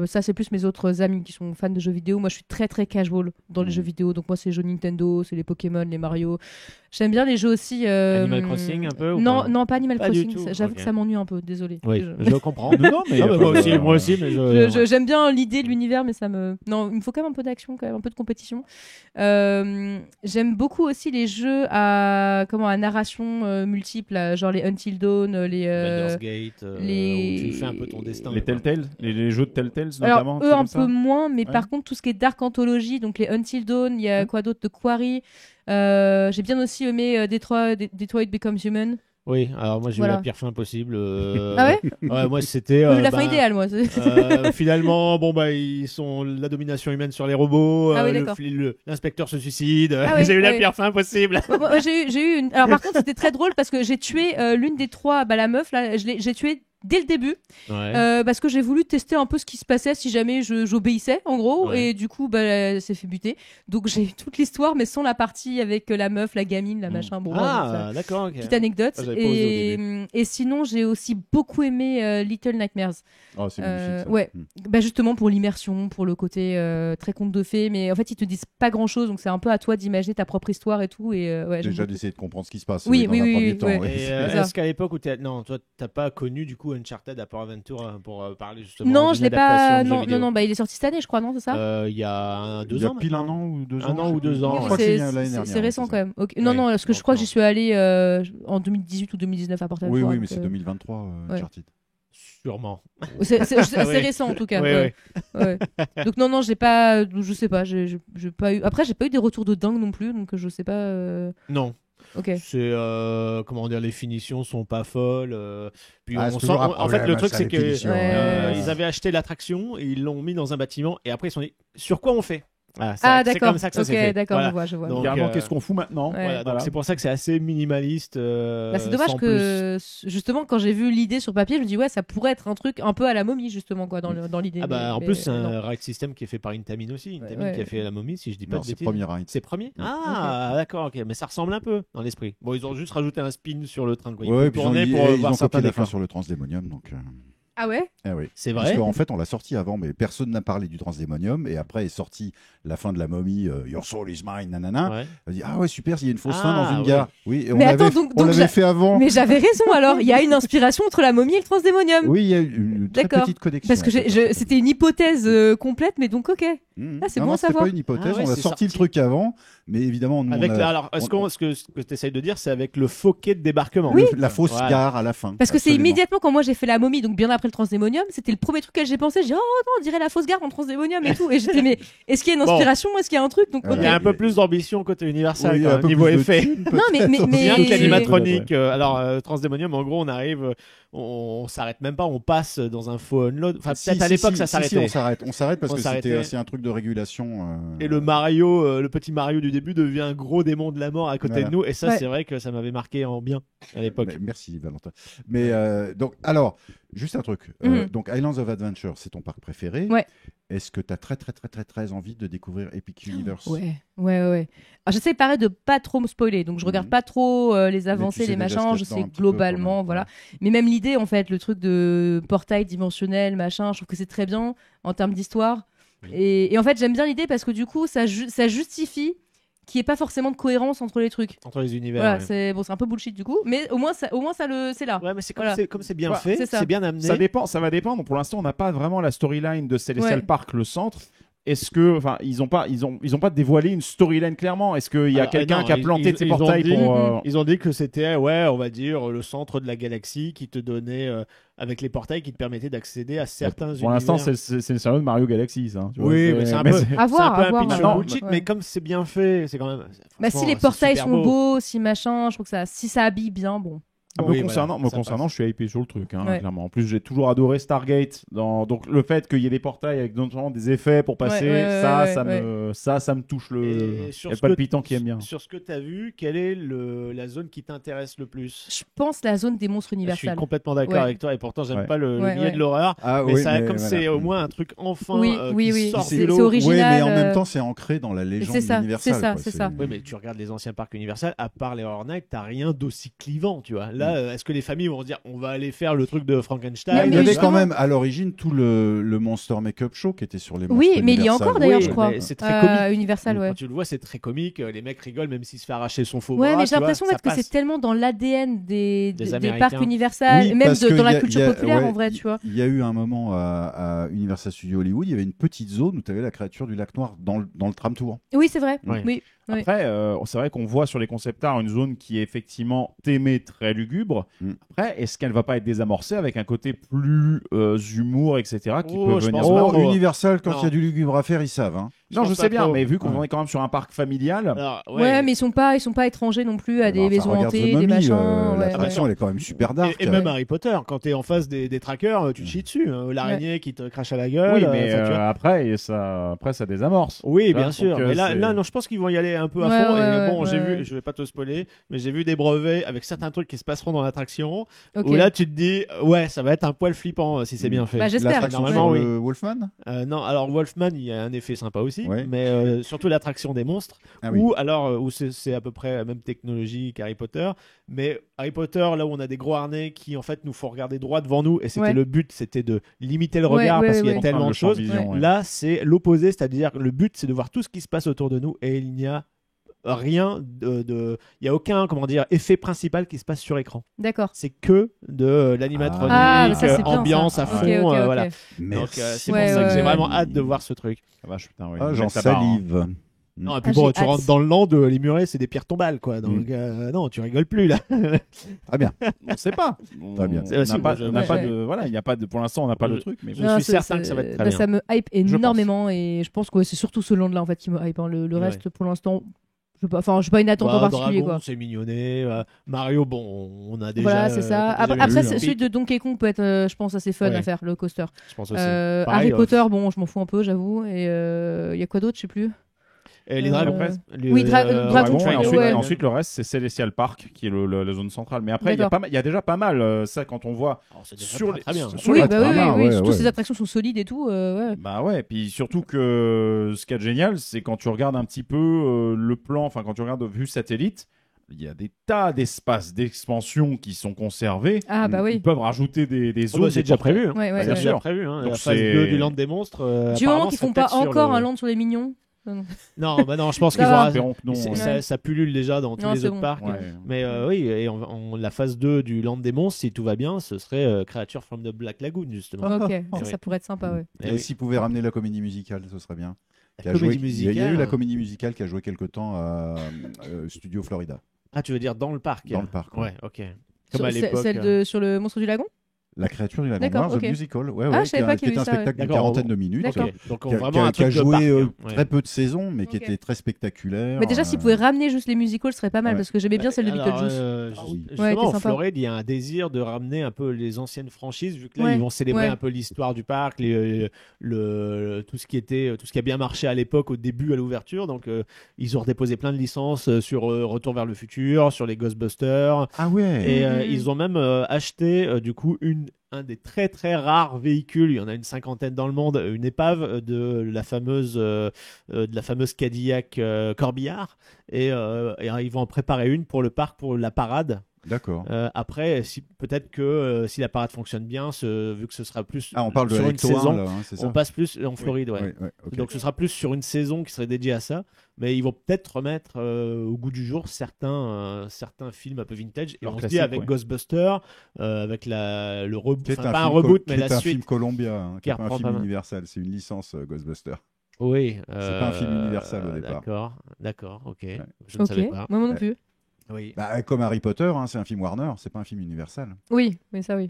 D: Ça, c'est plus mes autres amis qui sont fans de jeux vidéo. Moi, je suis très très casual dans les jeux vidéo. Donc moi, c'est les jeux Nintendo, c'est les Pokémon, les Mario. J'aime bien les jeux aussi.
B: Animal Crossing un peu ou
D: Non,
B: pas
D: non, pas Animal
B: Pas du
D: Crossing.
B: tout,
D: J'avoue
B: ok.
D: que ça m'ennuie un peu. Désolé.
B: Oui, je comprends.
C: Non, mais,
B: Ah, bah, moi aussi, mais
D: J'aime bien l'idée de l'univers, mais ça me. Non, il me faut quand même un peu d'action, quand même, un peu de compétition. J'aime beaucoup aussi les jeux à narration multiple, là, genre les Until Dawn,
B: Baldur's Gate,
D: les-
B: où tu fais un peu ton destin.
C: Les Telltale, les jeux de Telltale
D: Alors,
C: notamment.
D: eux,
C: c'est
D: un
C: comme ça
D: peu moins, mais
C: Ouais.
D: par contre, tout ce qui est Dark Anthology, donc les Until Dawn, il y a quoi d'autre de Quarry. J'ai bien aussi aimé Detroit Becomes Human.
B: Oui, alors moi j'ai
D: Voilà.
B: eu la pire fin possible.
D: Ah ouais
B: Ouais, moi c'était.
D: J'ai eu la fin
B: bah,
D: idéale, moi.
B: finalement, bon bah ils sont la domination humaine sur les robots.
D: Ah oui, d'accord.
B: L'inspecteur se suicide.
D: Ah oui,
B: j'ai eu la
D: oui.
B: pire fin possible.
D: Moi, j'ai eu une. Alors, par contre, c'était très drôle parce que j'ai tué l'une des trois, la meuf, là, j'ai tué dès le début parce que j'ai voulu tester un peu ce qui se passait si jamais j'obéissais, en gros,
B: Ouais.
D: et du coup, elle s'est fait buter. Donc, j'ai eu toute l'histoire, mais sans la partie avec la meuf, la gamine, la machin. Bon, ça-
B: D'accord. ok.
D: petite anecdote.
B: Ah, j'avais pas osé au
D: Et sinon, j'ai aussi beaucoup aimé Little Nightmares.
E: Oh, c'est magnifique. Ça.
D: Ouais.
E: Mm.
D: Justement pour l'immersion, pour le côté très conte de fées, mais en fait ils te disent pas grand chose, donc c'est un peu à toi d'imaginer ta propre histoire et tout. Et ouais, j'aime
E: Déjà
D: beaucoup.
E: d'essayer de comprendre ce qui se passe.
D: Oui,
E: dans
D: oui,
E: un
D: oui,
E: premier
D: oui,
E: temps.
D: ouais.
E: ouais.
B: Et
D: C'est ça.
B: est-ce qu'à l'époque où non, toi t'as pas connu du coup Uncharted Upper Adventure pour parler justement
D: Non,
B: d'une
D: je l'ai
B: adaptation
D: pas.
B: de jeu
D: Non,
B: vidéo.
D: non, il est sorti cette année, je crois, non, c'est ça
B: Il y a
E: Il
B: deux
E: y a
B: ans.
E: pile
B: maintenant.
E: un an ou 2 ans.
B: Un an ou 2 ans.
E: Je crois que c'est l'année dernière.
D: C'est récent
E: ouais,
D: quand même. Ok. Non,
B: Ouais,
D: non, parce que je crois que j'y suis allé en 2018 ou 2019 à Porto
E: Oui,
D: Alegre,
E: oui,
D: donc,
E: mais c'est 2023,
D: ouais.
E: Uncharted.
B: Sûrement.
D: C'est
B: Oui.
D: récent en tout cas.
B: Oui,
D: Ouais. Donc non, j'ai pas, je sais pas, j'ai pas eu. Après, j'ai pas eu des retours de dingue non plus, donc je sais pas.
B: Non.
D: Ok.
B: C'est comment dire, les finitions sont pas folles. Puis
E: Ah,
B: on
E: c'est
B: sent,
E: toujours un
B: en fait,
E: problème,
B: le truc
E: ça,
B: c'est
E: les
B: que
E: finitions,
D: Ouais.
B: ils avaient acheté l'attraction et ils l'ont mis dans un bâtiment et après ils se sont dit sur quoi on fait. Ah,
D: Ah
B: c'est
D: d'accord.
B: comme ça que ça s'est
D: Ok,
B: fait.
D: d'accord,
B: Voilà.
D: je vois.
B: Donc,
C: Carrément, qu'est-ce qu'on fout maintenant
D: Ouais.
B: Voilà, donc c'est pour ça que c'est assez minimaliste.
D: C'est dommage
B: sans
D: que justement quand j'ai vu l'idée sur papier, je me dis ouais, ça pourrait être un truc un peu à la momie justement quoi dans l'idée.
B: Ah bah en
D: mais
B: plus c'est
D: non.
B: un ride system qui est fait par Intamin aussi, Intamin
D: Ouais.
B: qui a fait la momie si je dis pas
E: Non,
B: de
E: c'est
B: bêtises.
E: premier ride.
B: C'est premier. Ah d'accord, ok, mais ça ressemble un peu dans l'esprit. Bon, ils ont juste rajouté un spin sur le train de quoi. Ils
E: Ouais,
B: peuvent
E: puis
B: tourner
E: ils
B: pour
E: ont
B: voir
E: copié
B: certains
E: la fin
B: décors.
E: sur le Transdémonium, donc.
D: Ah ouais.
E: Ah oui.
B: C'est
E: Parce
B: vrai.
E: qu'en fait, on l'a sorti avant, mais personne n'a parlé du Transdémonium. Et après est sorti la fin de la momie, Your Soul is mine, nanana.
B: Ouais.
E: On a dit, ah ouais, super, il y a une fausse
B: Ah,
E: fin dans une
B: ouais.
E: gare. Oui, et on
D: Mais
E: l'avait
D: attends, donc
E: on l'avait
D: j'a-
E: fait avant.
D: Mais j'avais raison alors. Il y a une inspiration entre la momie et le Transdémonium.
E: Oui, il y a une très
D: D'accord.
E: petite connexion.
D: Parce que c'était une hypothèse complète, mais donc ok.
E: Mmh.
D: Ah, c'est
E: Non,
D: bon
E: non,
D: à
E: c'était
D: savoir.
E: pas une hypothèse,
B: Ah ouais,
E: on a
B: c'est
E: sorti le
B: sorti.
E: truc avant, mais évidemment, nous,
B: Avec
E: on a,
B: alors, est-ce
E: on-
B: ce que tu essayes de dire, c'est avec le faux quai de débarquement.
E: la fausse
B: Voilà.
E: gare à la fin.
D: Parce que c'est
E: Absolument.
D: immédiatement quand moi j'ai fait la momie, donc bien après le Transdémonium, c'était le premier truc que j'ai pensé. J'ai dit oh non, on dirait la fausse gare en Transdémonium et tout. Et j'étais mais est-ce qu'il y a une
B: Bon.
D: inspiration, est-ce qu'il y a un truc donc
E: Voilà.
B: Il y a un
E: Ok.
B: peu plus d'ambition côté Universal
E: Oui,
B: quand
E: un
B: même,
E: peu
B: niveau
E: plus de
B: effet.
E: thunes,
D: Non, mais
B: Bien
D: mais-
B: que l'animatronique.
E: Ouais.
B: Alors, Transdémonium, en gros, on arrive, on s'arrête même pas, on passe dans un faux unload. Enfin,
E: Si,
B: peut-être à
E: si,
B: l'époque,
E: si,
B: ça
E: si,
B: s'arrêtait.
E: on s'arrête parce
B: On
E: que
B: s'arrêtait.
E: c'était aussi un truc de régulation.
B: Et le Mario, le petit Mario du début devient un gros démon de la mort à côté
E: Voilà.
B: de nous. Et ça,
D: Ouais.
B: c'est vrai que ça m'avait marqué en bien à l'époque.
E: Merci Valentin. Mais donc, alors, juste un truc. Donc, Islands of Adventure, c'est ton parc préféré.
D: Ouais.
E: Est-ce que tu as très envie de découvrir Epic Universe?
D: Ouais. Alors j'essaie pareil de pas trop me spoiler, donc je regarde
E: Mhm.
D: pas trop les avancées,
E: sais
D: les
E: déjà ce
D: machins,
E: qu'il y a
D: je
E: dedans
D: sais
E: un petit peu,
D: globalement,
E: quand même.
D: voilà. Mais même l'idée en fait, le truc de portail dimensionnel, machin, je trouve que c'est très bien en termes d'histoire.
B: Oui.
D: Et en fait j'aime bien l'idée parce que du coup ça justifie qu'il n'y ait pas forcément de cohérence entre les trucs.
B: Entre les univers.
D: Voilà,
B: ouais.
D: c'est un peu bullshit du coup, mais au moins c'est là.
B: Ouais, mais c'est comme
D: Voilà.
B: comme c'est bien
C: Ouais,
B: fait,
D: c'est ça.
B: c'est bien amené.
C: Ça va dépendre. Pour l'instant, on n'a pas vraiment la storyline de Celestial
D: Ouais.
C: Park, le centre. Est-ce que, enfin, ils ont pas dévoilé une storyline clairement. Est-ce qu'il y a
B: Alors,
C: quelqu'un
B: non,
C: qui a planté
B: ils
C: ses
B: ont
C: portails
B: dit-
C: pour
B: Ils ont dit que c'était, ouais, on va dire, le centre de la galaxie qui te donnait, avec les portails qui te permettaient d'accéder à certains univers.
C: Pour l'instant, c'est le scénario de Mario Galaxy, ça. Tu vois,
B: Oui, mais c'est un peu,
D: À
B: c'est
D: voir,
B: un peu
D: à voir,
B: un pitch
D: maintenant.
B: bullshit,
D: Ouais.
B: mais comme c'est bien fait, c'est quand même.
D: Bah, si
B: franchement,
D: les
B: c'est
D: portails
B: super
D: sont
B: beau.
D: beaux, si machin, je trouve que si ça habille bien, bon.
C: concernant, je suis hypé sur le truc, clairement. En plus, j'ai toujours adoré Stargate. Donc, le fait qu'il y ait des portails avec notamment des effets pour passer, ça me touche le palpitant qui aime bien.
B: Sur ce que tu as vu, quelle est la zone qui t'intéresse le plus?
D: Je pense la zone des monstres
B: Je
D: universels.
B: suis complètement d'accord avec toi et pourtant, j'aime pas le milieu de l'horreur. C'est au moins un truc enfin qui sort
D: c'est original.
E: Oui, mais en même temps, c'est ancré dans la légende universelle.
D: C'est ça.
B: Oui, mais tu regardes les anciens parcs Universal, à part les Horror Nights, t'as rien d'aussi clivant, tu vois. Là, est-ce que les familles vont se dire, on va aller faire le truc de Frankenstein?
E: Il y avait quand même à l'origine tout le Monster Make-up Show qui était sur les monstres.
D: Oui, mais il y a encore d'ailleurs, je crois.
B: C'est très comique.
D: Universal,
B: Quand tu le vois, c'est très comique. Les mecs rigolent même s'il se fait arracher son faux bras.
D: Ouais, mais j'ai l'impression que c'est tellement dans l'ADN des parcs Universal,
E: oui,
D: même dans la culture populaire en vrai, tu vois.
E: Il y a eu un moment à Universal Studios Hollywood, il y avait une petite zone où tu avais la créature du lac Noir dans le tram tour.
D: Oui, c'est vrai.
B: Oui.
C: Après, c'est vrai qu'on voit sur les concept art une zone qui est effectivement thémée très lugubre. Après, est-ce qu'elle va pas être désamorcée avec un côté plus humour, etc. qui peut venir
E: Universal, quand il y a du lugubre à faire, ils savent.
C: Non, je sais bien, mais vu qu'on est quand même sur un parc familial.
D: Alors, mais ils sont pas étrangers non plus à des maisons hantées, des machins.
E: L'attraction, elle est quand même super dark.
B: Et même Harry Potter, quand t'es en face des trackers, tu te chies dessus. L'araignée qui te crache à la gueule.
C: Oui, mais après, ça désamorce.
B: Oui, bien sûr. Mais là, non, je pense qu'ils vont y aller un peu à fond. Et bon, j'ai vu, je vais pas te spoiler, mais j'ai vu des brevets avec certains trucs qui se passeront dans l'attraction. Où là, tu te dis, ça va être un poil flippant si c'est bien fait.
D: Bah, j'espère.
E: Normalement, Wolfman.
B: Non, alors Wolfman, il y a un effet sympa aussi, mais surtout l'attraction des monstres. Où c'est à peu près la même technologie qu'Harry Potter, mais Harry Potter, là où on a des gros harnais qui en fait nous font regarder droit devant nous, et c'était le but, c'était de limiter le regard parce qu'il y a tellement de choses. Là, c'est l'opposé, c'est-à-dire le but, c'est de voir tout ce qui se passe autour de nous, et il n'y a rien il y a aucun effet principal qui se passe sur écran.
D: D'accord.
B: C'est que de l'animatronique, ambiance à fond. Voilà. Donc c'est pour ça que j'ai vraiment hâte de voir ce truc.
E: J'en salive.
B: Non, et puis bon, tu rentres dans le land, les murets, c'est des pierres tombales, quoi. Donc, non, tu rigoles plus, là.
E: Très bien.
C: On ne sait pas.
E: Très bien.
C: Il n'y a pas de, pour l'instant, on n'a pas le truc. Mais
B: je suis certain que ça va être très bien.
D: Ça me hype énormément et je pense que c'est surtout ce land-là, en fait, qui me hype. Le reste, pour l'instant, je n'ai pas une attente en particulier.
B: Dragon, c'est mignonné. Mario, bon, on a déjà.
D: Voilà, c'est ça. Après, celui de Donkey Kong peut être, je pense, assez fun à faire, le coaster.
B: Je pense aussi.
D: Harry Potter, bon, je m'en fous un peu, j'avoue. Et il y a quoi d'autre, je sais plus.
B: Les Dragons.
D: Oui, Dragon.
C: Et ensuite, le reste, c'est Celestial Park, qui est la zone centrale. Mais après, il y a déjà pas mal, ça, quand on voit sur les.
D: Toutes ces attractions sont solides et tout.
C: Bah ouais, puis surtout que ce qui est génial, c'est quand tu regardes un petit peu le plan, enfin, quand tu regardes vue satellite, il y a des tas d'espaces d'expansion qui sont conservés.
D: Ah bah oui.
C: Ils peuvent rajouter des zones.
B: C'est déjà prévu.
C: Bien sûr.
B: La phase 2 du land des monstres.
D: Du moment qu'ils font pas encore un land sur les mignons.
B: Non, je pense qu'ils vont. Ça pullule déjà dans tous les autres parcs. Mais oui, et la phase 2 du Land des Monstres, si tout va bien, ce serait Creature from the Black Lagoon, justement.
D: Ok, ça pourrait être sympa, ouais.
E: Et s'ils pouvaient ramener la comédie musicale, ce serait bien.
B: Il y
E: a eu la comédie musicale qui a joué quelque temps à Studio Florida.
B: Ah, tu veux dire dans le parc?
E: Dans le parc.
B: Ouais, ok. Comme à l'époque.
D: Celle sur le Monstre du Lagon?
E: La créature du lagon, The Musical,
D: je savais pas qu'il y avait
E: un spectacle d'une quarantaine de minutes,
B: qui
E: a joué très peu de saisons, mais qui était très spectaculaire.
D: Mais déjà, s'ils pouvaient ramener juste les musicals, ce serait pas mal, parce que j'aimais bien celle de Beetlejuice.
B: Justement, en Floride, il y a un désir de ramener un peu les anciennes franchises, vu que là, ils vont célébrer un peu l'histoire du parc, tout ce qui a bien marché à l'époque, au début, à l'ouverture. Donc, ils ont redéposé plein de licences sur Retour vers le futur, sur les Ghostbusters.
E: Ah ouais.
B: Et ils ont même acheté, du coup, un des très très rares véhicules, il y en a une cinquantaine dans le monde, une épave de la fameuse Cadillac Corbillard, et ils vont en préparer une pour le parc, pour la parade.
E: D'accord.
B: Après, peut-être que si la parade fonctionne bien, vu que ce sera plus
E: on parle
B: sur
E: de
B: une saison,
E: là, c'est ça.
B: On passe plus en Floride,
E: okay.
B: Donc ce sera plus sur une saison qui serait dédiée à ça, mais ils vont peut-être remettre au goût du jour certains films un peu vintage. Et on se dit avec Ghostbusters, avec le reboot, pas un reboot, mais la suite.
E: C'est un film Columbia, qui n'est pas un film Universal, c'est une licence Ghostbusters.
B: Oui.
E: C'est pas un film Universal au départ.
B: D'accord, ok. Je ne savais pas.
D: Moi non plus.
B: Oui.
E: Bah, comme Harry Potter, hein, c'est un film Warner, c'est pas un film Universal.
D: Oui, mais ça oui.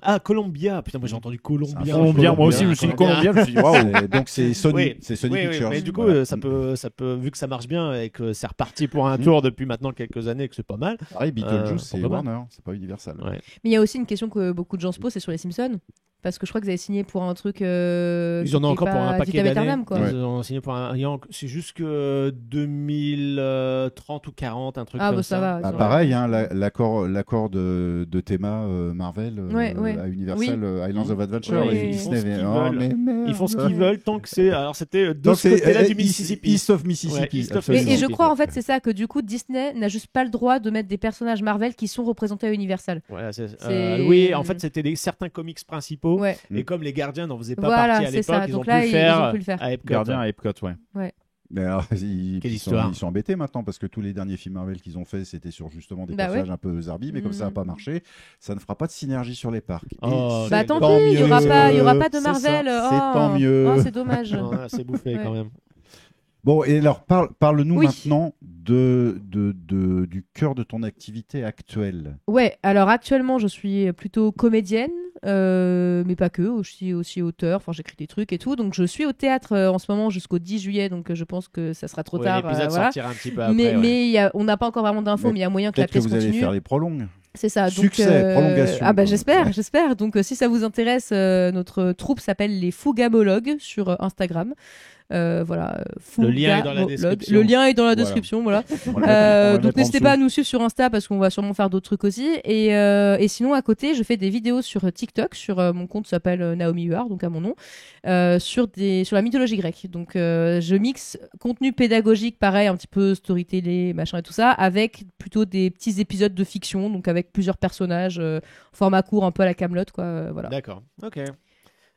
B: Ah, Columbia. Putain, moi j'ai entendu Columbia.
C: Columbia, moi aussi je me suis dit Columbia, je me suis dit waouh.
E: Donc c'est Sony,
B: Oui.
E: c'est Sony
B: Oui,
E: Pictures.
B: mais du coup,
E: Voilà.
B: ça peut, vu que ça marche bien et que c'est reparti pour un tour depuis maintenant quelques années, que c'est pas mal.
E: Pareil, Beetlejuice, c'est
B: pourquoi pas.
E: Warner, c'est pas Universal.
B: Ouais.
D: Mais il y a aussi une question que beaucoup de gens se posent, c'est sur les Simpsons. Parce que je crois que vous avez signé pour un truc.
B: Ils en ont encore pour un paquet d'années.
D: Quoi.
E: Ouais.
B: Ils ont signé pour un. C'est jusque 2030 ou 40, un truc
D: Ah,
B: comme
D: bah ça va.
E: Bah,
D: ça
E: pareil, hein, l'accord de théma Marvel
D: Ouais.
E: à Universal Islands of Adventure
D: Oui,
E: et
D: oui.
E: Disney.
B: Ils font ce qu'ils
E: Oh,
B: veulent.
E: mais merde.
B: Ils font ce qu'ils veulent tant que c'est. Alors c'était de
E: Donc
B: ce côté-là du Mississippi.
E: East of Mississippi.
B: Ouais, East of
E: absolument.
D: Et je crois en fait c'est ça que du coup Disney n'a juste pas le droit de mettre des personnages Marvel qui sont représentés à Universal.
B: Voilà,
D: C'est-
B: oui, en fait c'était certains comics principaux.
D: Ouais.
B: Et comme les Gardiens n'en faisaient pas
D: Voilà,
B: partie à
D: c'est
B: l'époque,
D: ça.
B: ils ont
D: Donc
B: pu
D: là,
B: le
D: ils
B: faire
D: ont pu le faire.
B: à Epcot.
C: Gardien à Epcot, ouais.
E: Mais alors,
B: Quelle histoire.
E: ils sont embêtés maintenant parce que tous les derniers films Marvel qu'ils ont fait, c'était sur justement des
D: Bah
E: personnages un peu zarbi, mais comme ça n'a
D: Mhm.
E: pas marché, ça ne fera pas de synergie sur les parcs.
B: Oh,
E: Et
D: Bah
E: c'est
D: tant
E: tant
D: pis, il y aura
E: mieux.
D: pas de
E: C'est ça,
D: Marvel.
E: c'est tant mieux.
D: Oh, c'est dommage.
B: Non, là, c'est bouffé
D: Ouais.
B: quand même.
E: Bon, et alors parle-nous
D: Oui.
E: maintenant du cœur de ton activité actuelle.
D: Ouais, alors actuellement je suis plutôt comédienne, mais pas que, je suis aussi auteur, enfin j'écris des trucs et tout, donc je suis au théâtre en ce moment jusqu'au 10 juillet, donc je pense que ça sera trop
B: Ouais,
D: tard.
B: l'épisode
D: voilà.
B: sortira un petit peu après.
D: Mais,
B: ouais.
D: mais on n'a pas encore vraiment d'infos,
E: Mais
D: mais il y a moyen que la
E: Peut-être que
D: pièce
E: vous allez
D: continue.
E: faire les prolongues.
D: C'est ça. Donc,
E: Succès, prolongation,
D: Ah bah
E: quoi.
D: j'espère. Donc si ça vous intéresse, notre troupe s'appelle les Fougamologues sur Instagram. Voilà.
B: Le lien est dans la
D: Fougamologues.
B: description.
D: Le lien est dans la
E: Voilà.
D: description, voilà.
E: On va le mettre en
D: Donc n'hésitez
E: dessous.
D: pas à nous suivre sur Insta parce qu'on va sûrement faire d'autres trucs aussi. Et sinon à côté, je fais des vidéos sur TikTok, sur mon compte qui s'appelle Naomi Huard, donc à mon nom, sur la mythologie grecque. Donc je mixe contenu pédagogique, pareil, un petit peu storytelling, machin et tout ça, avec plutôt des petits épisodes de fiction, donc avec plusieurs personnages, format court, un peu à la Kaamelott, quoi. Voilà.
B: D'accord, ok.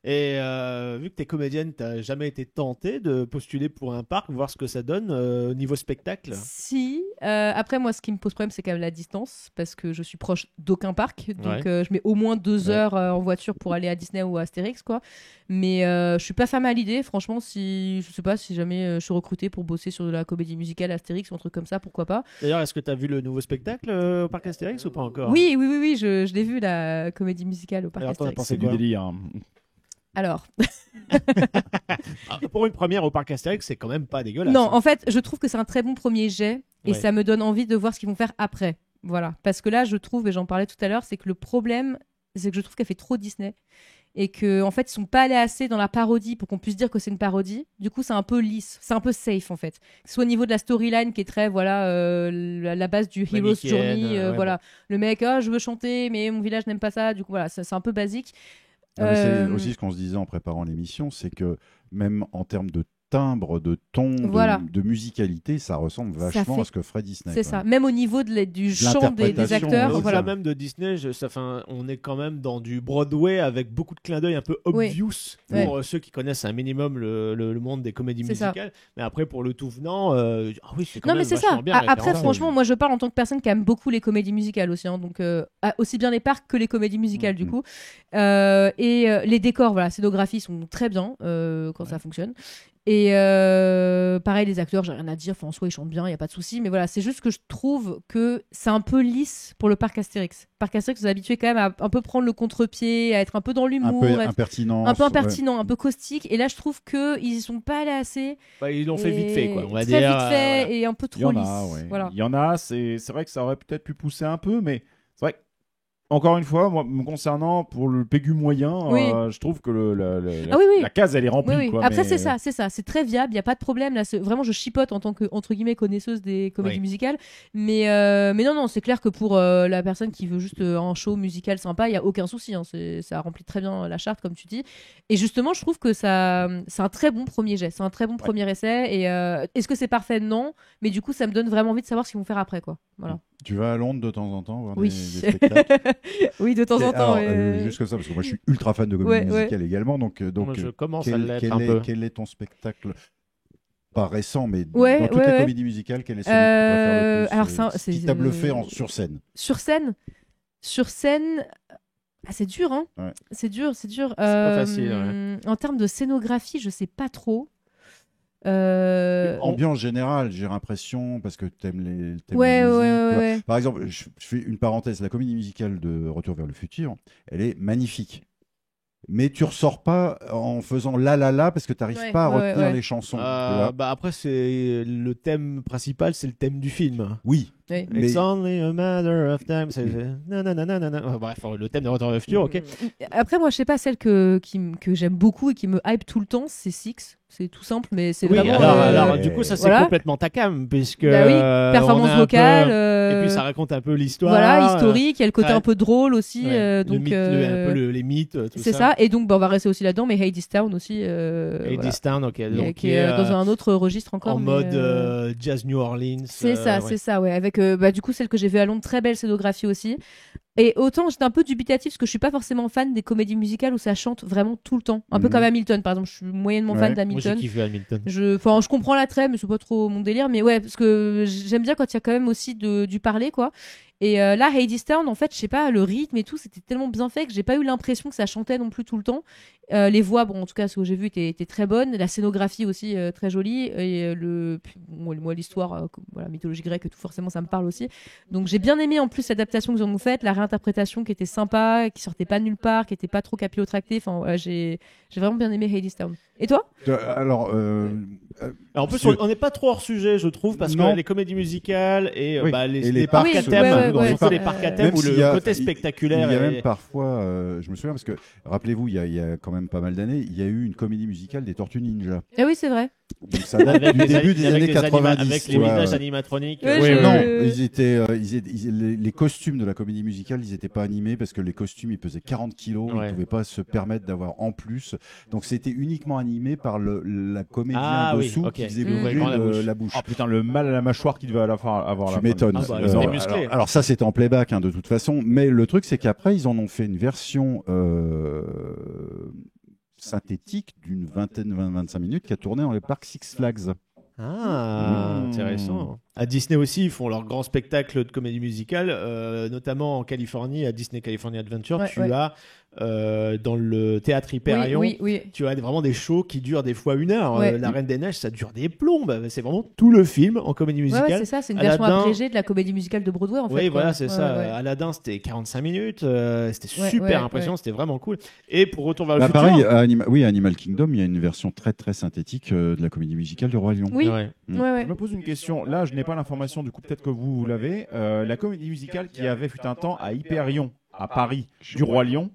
B: Et vu que t'es comédienne, t'as jamais été tentée de postuler pour un parc, voir ce que ça donne au niveau spectacle?
D: Si. Après, moi, ce qui me pose problème, c'est quand même la distance, parce que je suis proche d'aucun parc. Donc, je mets au moins 2 heures en voiture pour aller à Disney ou à Astérix, quoi. Mais je suis pas fermée à l'idée. Franchement, je sais pas, si jamais je suis recrutée pour bosser sur de la comédie musicale, Astérix ou un truc comme ça, pourquoi pas.
B: D'ailleurs, est-ce que t'as vu le nouveau spectacle au parc Astérix ou pas encore?
D: Oui, je l'ai vu, la comédie musicale au parc
B: Alors, t'en as
D: Astérix.
B: pensé
C: C'est du
B: quoi?
C: délire. Hein.
D: Alors,
B: Pour une première au parc Astérix, c'est quand même pas dégueulasse.
D: non, en fait, je trouve que c'est un très bon premier jet et
B: Ouais.
D: ça me donne envie de voir ce qu'ils vont faire après. Voilà. Parce que là, je trouve, et j'en parlais tout à l'heure, c'est que le problème, c'est que je trouve qu'elle fait trop Disney et que en fait, ils sont pas allés assez dans la parodie pour qu'on puisse dire que c'est une parodie. Du coup, c'est un peu lisse, c'est un peu safe en fait. Que ce soit au niveau de la storyline qui est très, voilà, la base du Hero's
B: Manichéenne,
D: Journey,
B: ouais,
D: voilà. Le mec, je veux chanter, mais mon village n'aime pas ça. Du coup, voilà, c'est un peu basique.
E: Non, mais c'est aussi ce qu'on se disait en préparant l'émission, c'est que même en termes de timbre, de ton,
D: Voilà.
E: de musicalité, ça ressemble
D: Ça
E: vachement
D: fait-
E: à ce que ferait Disney.
D: C'est
E: quand
D: ça.
E: même.
D: Même au niveau du chant des
E: l'interprétation,
D: acteurs,
E: ouais,
D: voilà.
B: Au-delà même de Disney, on est quand même dans du Broadway avec beaucoup de clins d'œil un peu obvious
D: Ouais.
B: pour ceux qui connaissent un minimum le monde des comédies
D: C'est ça.
B: musicales. Mais après, pour le tout venant, oui, c'est quand
D: Non
B: même
D: mais c'est
B: vachement
D: ça.
B: bien
D: Après
B: référencé.
D: franchement, moi je parle en tant que personne qui aime beaucoup les comédies musicales aussi, hein, donc aussi bien les parcs que les comédies musicales du coup. Et les décors, voilà, scénographie sont très bien quand ça fonctionne. Et pareil, les acteurs, j'ai rien à dire. Enfin, en soi, ils chantent bien, il y a pas de souci. Mais voilà, c'est juste que je trouve que c'est un peu lisse pour le parc Astérix. Parc Astérix, vous êtes habitué quand même à un peu prendre le contre-pied, à être un peu dans
E: Un
D: l'humour,
E: peu
D: être
E: impertinent.
D: un peu impertinent, un peu caustique. Et là, je trouve que ils y sont pas allés assez.
B: Bah, ils l'ont fait vite fait, quoi. On va
D: très
B: dire.
D: vite fait
B: Voilà.
D: et un peu
C: Il y
D: trop
C: en
D: lisse.
C: a, ouais.
D: Voilà.
C: Il y en a, c'est vrai que ça aurait peut-être pu pousser un peu, mais c'est vrai que, encore une fois, moi, me concernant, pour le Pégu moyen,
D: Oui.
C: je trouve que
D: Ah oui, oui.
C: la case, elle est remplie.
D: Oui, oui.
C: Quoi,
D: Après,
C: mais-
D: c'est ça, c'est très viable, il n'y a pas de problème. Là, vraiment, je chipote en tant que, entre guillemets, connaisseuse des comédies
B: Oui.
D: musicales. Mais non, c'est clair que pour la personne qui veut juste un show musical sympa, il n'y a aucun souci. Hein. Ça remplit très bien la charte, comme tu dis. Et justement, je trouve que c'est un très bon premier jet, c'est un très bon premier essai. Et est-ce que c'est parfait? Non. Mais du coup, ça me donne vraiment envie de savoir ce qu'ils vont faire après, quoi. Voilà.
E: Tu vas à Londres de temps en temps voir
D: Oui.
E: des spectacles.
D: Oui, de temps en temps.
E: Alors, juste comme ça, parce que moi je suis ultra fan de comédie
D: Ouais,
E: musicale également. Donc,
B: Moi, je commence à l'être un
E: quel
B: peu.
E: quel est ton spectacle? Pas récent, mais
D: Ouais,
E: dans toutes
D: ouais,
E: les
D: ouais.
E: comédies musicales, quel est celui qui va faire le plus
D: alors ça, c'est-
E: qui t'a bluffé sur scène?
D: Sur scène, c'est dur, hein.
E: Ouais.
D: C'est dur.
B: pas facile,
D: En termes de scénographie, je sais pas trop.
E: Ambiance générale, j'ai l'impression, parce que t'aimes les musiques.
D: Ouais.
E: Par exemple, je fais une parenthèse, la comédie musicale de Retour vers le futur, elle est magnifique. Mais tu ressors pas en faisant la parce que tu n'arrives pas à retenir les chansons.
B: Après, c'est le thème principal, c'est le thème du film.
E: Oui.
B: It's only a matter of time. Bref, le thème de Retour vers le futur, ok.
D: Après, moi, je sais pas, celle que j'aime beaucoup et qui me hype tout le temps, c'est Six. C'est tout simple, mais c'est vraiment.
B: Alors, du coup, ça c'est complètement ta cam, puisque.
D: Performance vocale.
B: Et puis ça raconte un peu l'histoire.
D: Voilà, historique. Il y a le côté un peu drôle aussi. Donc,
B: un peu les mythes. Tout
D: c'est ça. Et donc, on va rester aussi là-dedans, mais Hadestown aussi.
B: Hadestown, ok. Donc,
D: qui est dans un autre registre encore.
B: En mode Jazz New Orleans.
D: C'est ça, ouais. Avec du coup celle que j'ai vue à Londres, très belle scénographie aussi. Et autant j'étais un peu dubitatif parce que je suis pas forcément fan des comédies musicales où ça chante vraiment tout le temps. Un peu comme Hamilton par exemple, je suis moyennement fan d'Hamilton.
B: Moi j'ai kiffé Hamilton.
D: Je comprends l'attrait mais c'est pas trop mon délire. Mais ouais, parce que j'aime bien quand il y a quand même aussi du parler quoi. Et là, Hadestown, en fait, je sais pas, le rythme et tout, c'était tellement bien fait que j'ai pas eu l'impression que ça chantait non plus tout le temps. Les voix, bon, en tout cas, ce que j'ai vu étaient très bonnes. La scénographie aussi, très jolie. Et moi, l'histoire, mythologie grecque et tout, forcément, ça me parle aussi. Donc, j'ai bien aimé en plus l'adaptation qu'ils en ont faite, la réinterprétation qui était sympa, qui sortait pas nulle part, qui était pas trop capillotractée. Enfin, voilà, j'ai vraiment bien aimé Hadestown. Et toi ?
E: Alors,
B: en plus, on n'est pas trop hors sujet, je trouve, parce que les comédies musicales et les parcs à thème, les parcs à thème où le côté spectaculaire.
E: Il y a même parfois, je me souviens, parce que rappelez-vous, il y a quand même pas mal d'années, il y a eu une comédie musicale des Tortues Ninja.
D: Ah oui, c'est vrai.
E: Donc ça date du début des années 90.
B: Avec les visages animatroniques.
E: Non, les costumes de la comédie musicale, ils n'étaient pas animés parce que les costumes, ils pesaient 40 kilos, ils ne pouvaient pas se permettre d'avoir en plus. Donc c'était uniquement animé par la comédien dessous qui faisait bouger la bouche.
C: Oh putain, le mal à la mâchoire qu'il devait avoir la
E: Tu m'étonnes. Alors ça, c'était en playback de toute façon. Mais le truc, c'est qu'après, ils en ont fait une version synthétique d'une 25 minutes qui a tourné dans le parc Six Flags.
B: Intéressant. À Disney aussi, ils font leur grand spectacle de comédie musicale, notamment en Californie, à Disney California Adventure. As dans le théâtre Hyperion, tu as vraiment des shows qui durent des fois 1 heure. La Reine des Neiges, ça dure des plombes. C'est vraiment tout le film en comédie musicale.
D: C'est ça, c'est une version abrégée de la comédie musicale de Broadway en fait.
B: Oui, voilà, c'est ça. Aladdin, c'était 45 minutes. C'était super impressionnant, c'était vraiment cool. Et pour Retour vers le futur.
E: Pareil, à Animal Kingdom, il y a une version très très synthétique de la comédie musicale du Roi Lion.
D: Oui.
C: Je me pose une question. Là, je n'ai pas l'information, du coup, peut-être que vous l'avez. La comédie musicale qui avait fut un temps à Hyperion, à Paris, du Roi Lion,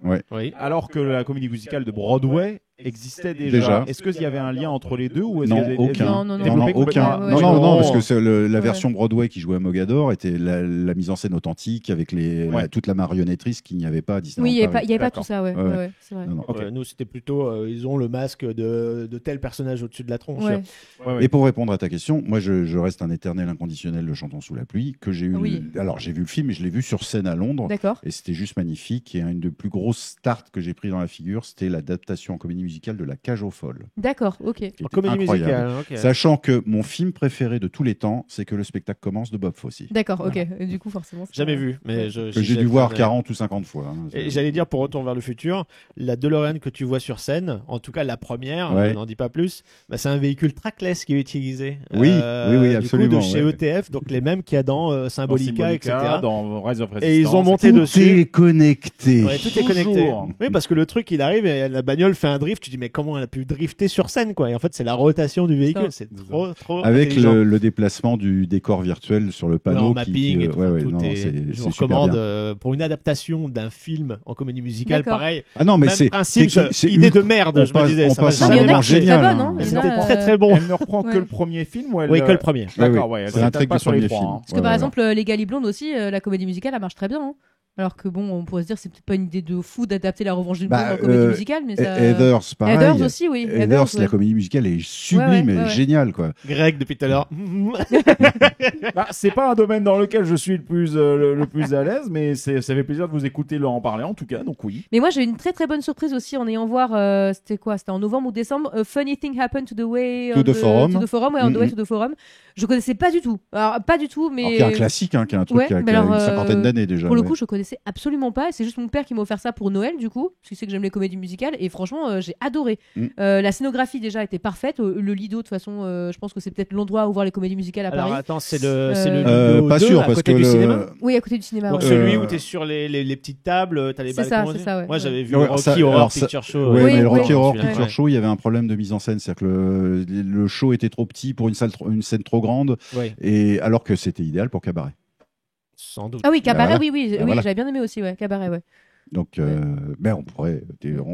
C: alors que la comédie musicale de Broadway existait déjà. Est-ce qu'il y avait un lien entre les deux ou
E: non, aucun. Non, parce que la version Broadway qui jouait à Mogador était la mise en scène authentique avec toute la marionnetterie qu'il n'y avait pas à Disneyland.
D: Oui, il n'y avait pas tout ça, c'est vrai.
B: Nous, c'était plutôt, ils ont le masque de tel personnage au-dessus de la tronche.
E: Et pour répondre à ta question, moi, je reste un éternel inconditionnel de Chantons sous la pluie, que j'ai eu. Alors, j'ai vu le film et je l'ai vu sur scène à Londres.
D: D'accord.
E: Et c'était juste magnifique. Et une des plus grosses starts que j'ai pris dans la figure, c'était l'adaptation en comédie musicale de La Cage aux folles.
D: D'accord, ok.
B: En comédie musicale,
E: sachant que mon film préféré de tous les temps, c'est Que le spectacle commence de Bob Fosse.
D: D'accord, ok. Et du coup, forcément.
B: Jamais vu, mais
E: j'ai dû voir 40 ou 50 fois.
B: Et j'allais dire pour Retour vers le futur, la DeLorean que tu vois sur scène, en tout cas la première, je n'en dis pas plus, c'est un véhicule trackless qui est utilisé.
E: Oui, absolument.
B: Du coup, de chez ETF, donc les mêmes qu'il y a dans Symbolica, etc.
C: Dans Rise of Resistance.
B: Et ils ont monté dessus.
E: Tout est connecté.
B: Tout est connecté. Oui, parce que le truc, il arrive et la bagnole fait un drift. Tu dis mais comment elle a pu drifter sur scène quoi. Et en fait, c'est la rotation du véhicule. C'est trop
E: avec le déplacement du décor virtuel sur le panneau.
B: Le mapping et tout. Je vous recommande pour une adaptation d'un film en comédie musicale, pareil.
E: Ah non, mais c'est
B: idée de merde, je me disais.
E: On passe un moment génial.
B: C'était très très bon.
C: Elle ne reprend que le premier film ou elle...
B: Oui, que le premier.
C: D'accord,
E: c'est un truc
C: pas
E: sur
C: les
E: les
C: trois.
E: films.
D: Parce que par exemple, Les Galis Blondes aussi, la comédie musicale, elle marche très bien. Alors que bon, on pourrait se dire c'est peut-être pas une idée de fou d'adapter La Revanche d'une blonde en comédie musicale, mais ça.
E: Heathers, pareil.
D: Heathers aussi, oui.
E: Heathers, la comédie musicale est sublime, elle est géniale, quoi.
B: Greg depuis tout à l'heure.
C: C'est pas un domaine dans lequel je suis le plus à l'aise, mais ça fait plaisir de vous écouter en parler en tout cas, donc oui.
D: Mais moi j'ai eu une très très bonne surprise aussi en ayant voir, c'était en novembre ou décembre, Funny Thing Happened to the Way
E: to the Forum.
D: On the Way to the Forum. Je connaissais pas du tout. Alors pas du tout, mais.
E: Alors qu'il y a un classique, qui est un truc qui a une cinquantaine d'années déjà.
D: Pour le coup, je connaissais connaissais absolument pas. C'est juste mon père qui m'a offert ça pour Noël, du coup, parce qu'il sait que j'aime les comédies musicales. Et franchement, j'ai adoré. La scénographie déjà était parfaite. Le Lido, de toute façon, je pense que c'est peut-être l'endroit où voir les comédies musicales à Paris.
B: Alors attends, c'est le Lido
E: pas
B: 2,
E: sûr,
B: à
E: parce
B: côté
E: que
B: du cinéma.
D: Oui, à côté du cinéma.
B: Donc
D: ouais.
B: celui où t'es sur les petites tables, t'as les
D: C'est
B: balcons.
D: ça, ouais.
B: Moi, j'avais vu
E: Ouais,
B: le Rocky
E: ça-
B: Horror
E: alors ça-
B: Picture Show.
E: Ouais,
D: Oui,
E: mais le Rocky
D: oui.
E: Horror
B: Celui-là.
E: Picture Show, il y avait un problème de mise en scène, c'est-à-dire que le show était trop petit pour une scène trop grande,
B: Ouais,
E: et alors que c'était idéal pour Cabaret.
B: sans doute.
D: Ah oui, Cabaret,
E: Voilà.
D: oui,
E: Voilà.
D: j'avais bien aimé aussi, ouais. Cabaret, ouais.
E: Donc, mais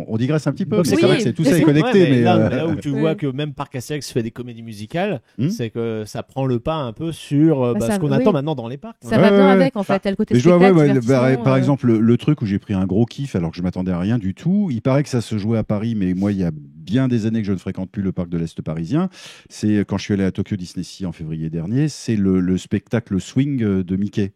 E: on digresse un petit peu,
B: Donc,
E: mais
B: c'est
E: c'est
B: quand
E: vrai
D: même-
E: que tout ça est
B: Ouais,
E: connecté. mais
B: là où tu
D: Ouais.
B: vois que même Parc Astérix fait des comédies musicales,
E: Hmm.
B: c'est que ça prend le pas un peu sur
D: ça-
B: ce qu'on
D: oui.
B: attend maintenant dans les parcs.
D: Ça
E: Ouais,
D: va bien
E: ouais,
D: avec, en fait. T'as le côté
E: Mais je dois
D: spectacle,
E: avouer,
D: divertissement,
E: par exemple, le truc où j'ai pris un gros kiff alors que je m'attendais à rien du tout, il paraît que ça se jouait à Paris, mais moi, il y a bien des années que je ne fréquente plus le parc de l'Est parisien. C'est quand je suis allé à Tokyo Disney Sea en février dernier, c'est le spectacle swing de Mickey.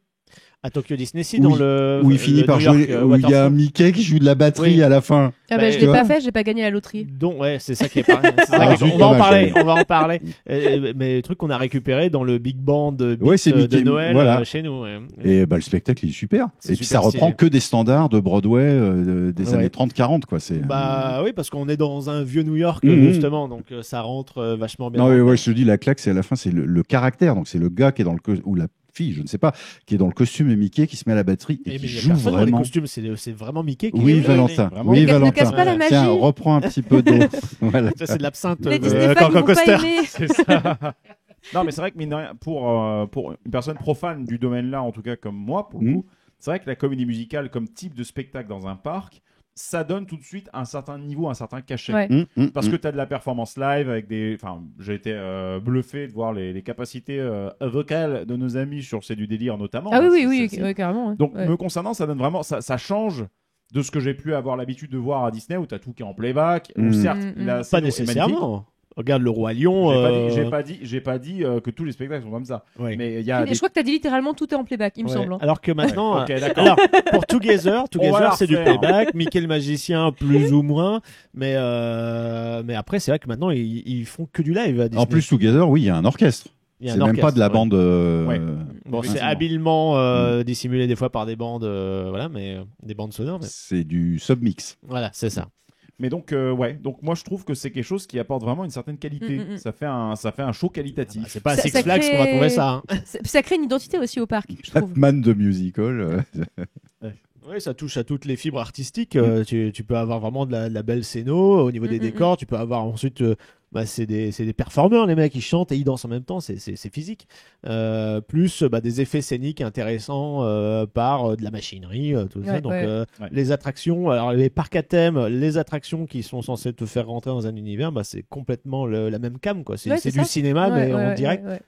B: À Tokyo Disney Sea,
E: Où
B: dans
E: Où il finit par jouer, où il y a Mickey qui joue de la batterie
B: Oui.
E: à la fin.
D: Ah
B: Bah,
D: je
B: tu
D: l'ai
E: vois.
D: pas fait, j'ai pas gagné la loterie.
B: Donc, ouais, c'est ça qui est pas. c'est ça
E: Ah,
B: qui est-
E: zut,
B: on va en
E: dommage,
B: parler.
E: ouais.
B: On va en parler. Mais le truc qu'on a récupéré dans le Big Band de
E: Ouais, c'est Mickey,
B: de Noël
E: voilà.
B: chez nous. Ouais.
E: Et le spectacle, il est super.
B: C'est
E: Et puis
B: super
E: ça reprend
B: stylé.
E: que des standards de Broadway des
B: Ouais.
E: années 30-40, quoi.
B: Bah oui, parce qu'on est dans un vieux New York
E: Mhm.
B: justement, donc ça rentre vachement bien.
E: Non,
B: dans
E: mais
B: le-
E: ouais, je te dis, la claque, c'est à la fin, c'est le caractère. Donc, c'est le gars qui est dans le ou la fille, je ne sais pas, qui est dans le costume de Mickey, qui se met à la batterie et
B: Mais
E: qui
B: il y a
E: joue
B: personne dans les
E: vraiment.
B: costumes, c'est vraiment Mickey qui
E: Oui,
B: est
E: Valentin.
B: vraiment.
E: Oui,
D: Ne
E: Valentin.
D: casse pas la magie.
E: Tiens, reprends un petit peu d'eau. Voilà.
B: Ça, c'est de l'absinthe
D: Les
B: de
D: Disney fans, ils
B: Coco
D: vont pas
B: Coaster.
D: aimer.
C: C'est ça. Non, mais c'est vrai que mine de rien, pour une personne profane du domaine-là, en tout cas comme moi, pour le coup, c'est vrai que la comédie musicale comme type de spectacle dans un parc, ça donne tout de suite un certain niveau, un certain cachet.
D: Ouais.
C: Parce que tu as de la performance live avec des. Enfin, j'ai été bluffé de voir les capacités vocales de nos amis sur C'est du délire notamment.
D: Ah
C: hein,
D: oui,
C: c'est
D: oui,
C: celle-ci.
D: oui, carrément. ouais.
C: Donc,
D: Ouais.
C: me concernant, ça donne vraiment. Ça change de ce que j'ai pu avoir l'habitude de voir à Disney où tu as tout qui est en playback. Où certes, la
B: Pas
C: scène est magnifique.
B: nécessairement. Regarde le Roi Lion.
C: J'ai pas dit que tous les spectacles sont comme ça.
B: Ouais.
C: Mais il y a
D: Et je crois que t'as dit littéralement tout est en playback, il me
B: Ouais.
D: semble. hein.
B: Alors que maintenant,
C: Ok, d'accord.
B: alors pour Together,
C: On va la
B: c'est du
C: refaire.
B: playback, Mickey le magicien plus ou moins, mais après c'est vrai que maintenant ils font que du live. À Disney.
E: En plus, Together, oui, il y a un orchestre.
B: il y a
E: C'est
B: un
E: même pas de la
B: orchestre, ouais.
E: bande.
C: Ouais.
B: Bon, c'est
C: Effectivement.
B: habilement dissimulé des fois par des bandes, voilà, mais des bandes sonores. Mais...
E: C'est du submix.
B: Voilà, c'est ça.
C: Mais donc, donc moi je trouve que c'est quelque chose qui apporte vraiment une certaine qualité. Ça fait un show qualitatif.
B: C'est pas à
D: Ça-
B: Six
D: ça
B: Flags
D: crée-
B: qu'on va trouver ça. hein.
D: Ça crée une identité aussi au parc, je trouve.
E: Batman de musical.
B: Oui, ça touche à toutes les fibres artistiques. Tu peux avoir vraiment de la belle scéno au niveau des décors. Tu peux avoir ensuite, c'est des performeurs, les mecs, ils chantent et ils dansent en même temps. C'est physique. Plus des effets scéniques intéressants par de la machinerie, tout ça.
D: Ouais,
B: Donc,
D: ouais.
B: les attractions, alors les parcs à thème, les attractions qui sont censées te faire rentrer dans un univers, c'est complètement la même cam, quoi. C'est
D: Ouais,
B: c'est
D: c'est
B: du
D: ça.
B: cinéma, mais
D: Ouais,
B: en
D: ouais,
B: direct.
D: ouais, ouais.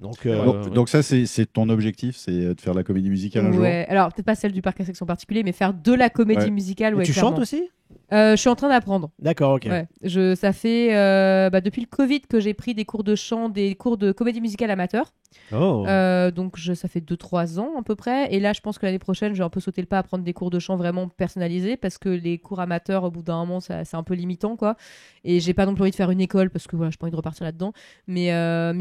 B: Donc,
E: Donc ça, c'est ton objectif, c'est de faire la comédie musicale un jour.
D: Ouais, alors peut-être pas celle du parc Astérix en particulier, mais faire de la comédie
E: Ouais.
D: musicale.
B: et
D: Ouais,
B: tu
D: clairement.
B: chantes aussi?
D: Je suis en train d'apprendre.
B: D'accord, ok.
D: Ouais. Ça fait depuis le Covid que j'ai pris des cours de chant, des cours de comédie musicale amateur.
B: Oh.
D: Donc ça fait 2-3 ans à peu près. Et là, je pense que l'année prochaine, je vais un peu sauter le pas à prendre des cours de chant vraiment personnalisés parce que les cours amateurs, au bout d'un moment, c'est un peu limitant, quoi. Et j'ai pas non plus envie de faire une école parce que voilà, j'ai pas envie de repartir là-dedans. Mais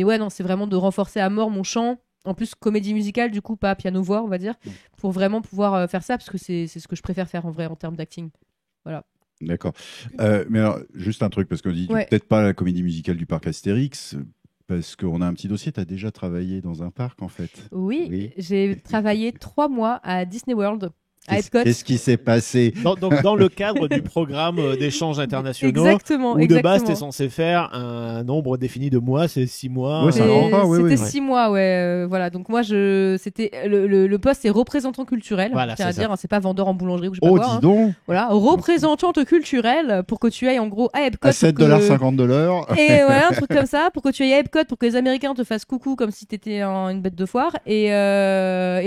D: ouais, non, c'est vraiment de renforcer à mort mon chant. En plus, comédie musicale, du coup, pas piano-voix, on va dire, pour vraiment pouvoir faire ça parce que c'est ce que je préfère faire en vrai en termes d'acting. Voilà.
E: D'accord. Mais alors, juste un truc, parce qu'on dit
D: Ouais.
E: peut-être pas la comédie musicale du parc Astérix, parce qu'on a un petit dossier. Tu as déjà travaillé dans un parc, en fait.
D: Oui. J'ai travaillé 3 mois à Disney World, à Epcot.
E: Qu'est-ce qui s'est passé?
B: Donc, dans le cadre du programme d'échanges internationaux,
D: Exactement.
B: où de base, tu es
D: exactement.
B: censé faire un nombre défini de mois, c'est 6 mois.
E: Ouais, c'est un grand pas, oui,
D: C'était
E: oui.
D: 6 mois, ouais. Voilà. Donc moi, c'était le poste, c'est représentant culturel.
B: Voilà,
D: C'est à
B: c'est
D: dire, hein, c'est pas vendeur en boulangerie ou je sais pas
E: Oh,
D: quoi.
E: dis
D: hein.
E: donc,
D: Voilà, représentante culturelle pour que tu ailles en gros à Epcot.
E: à 7,50 $.
D: Et voilà, un truc comme ça, pour que tu ailles à Epcot, pour que les Américains te fassent coucou comme si t'étais une bête de foire. Et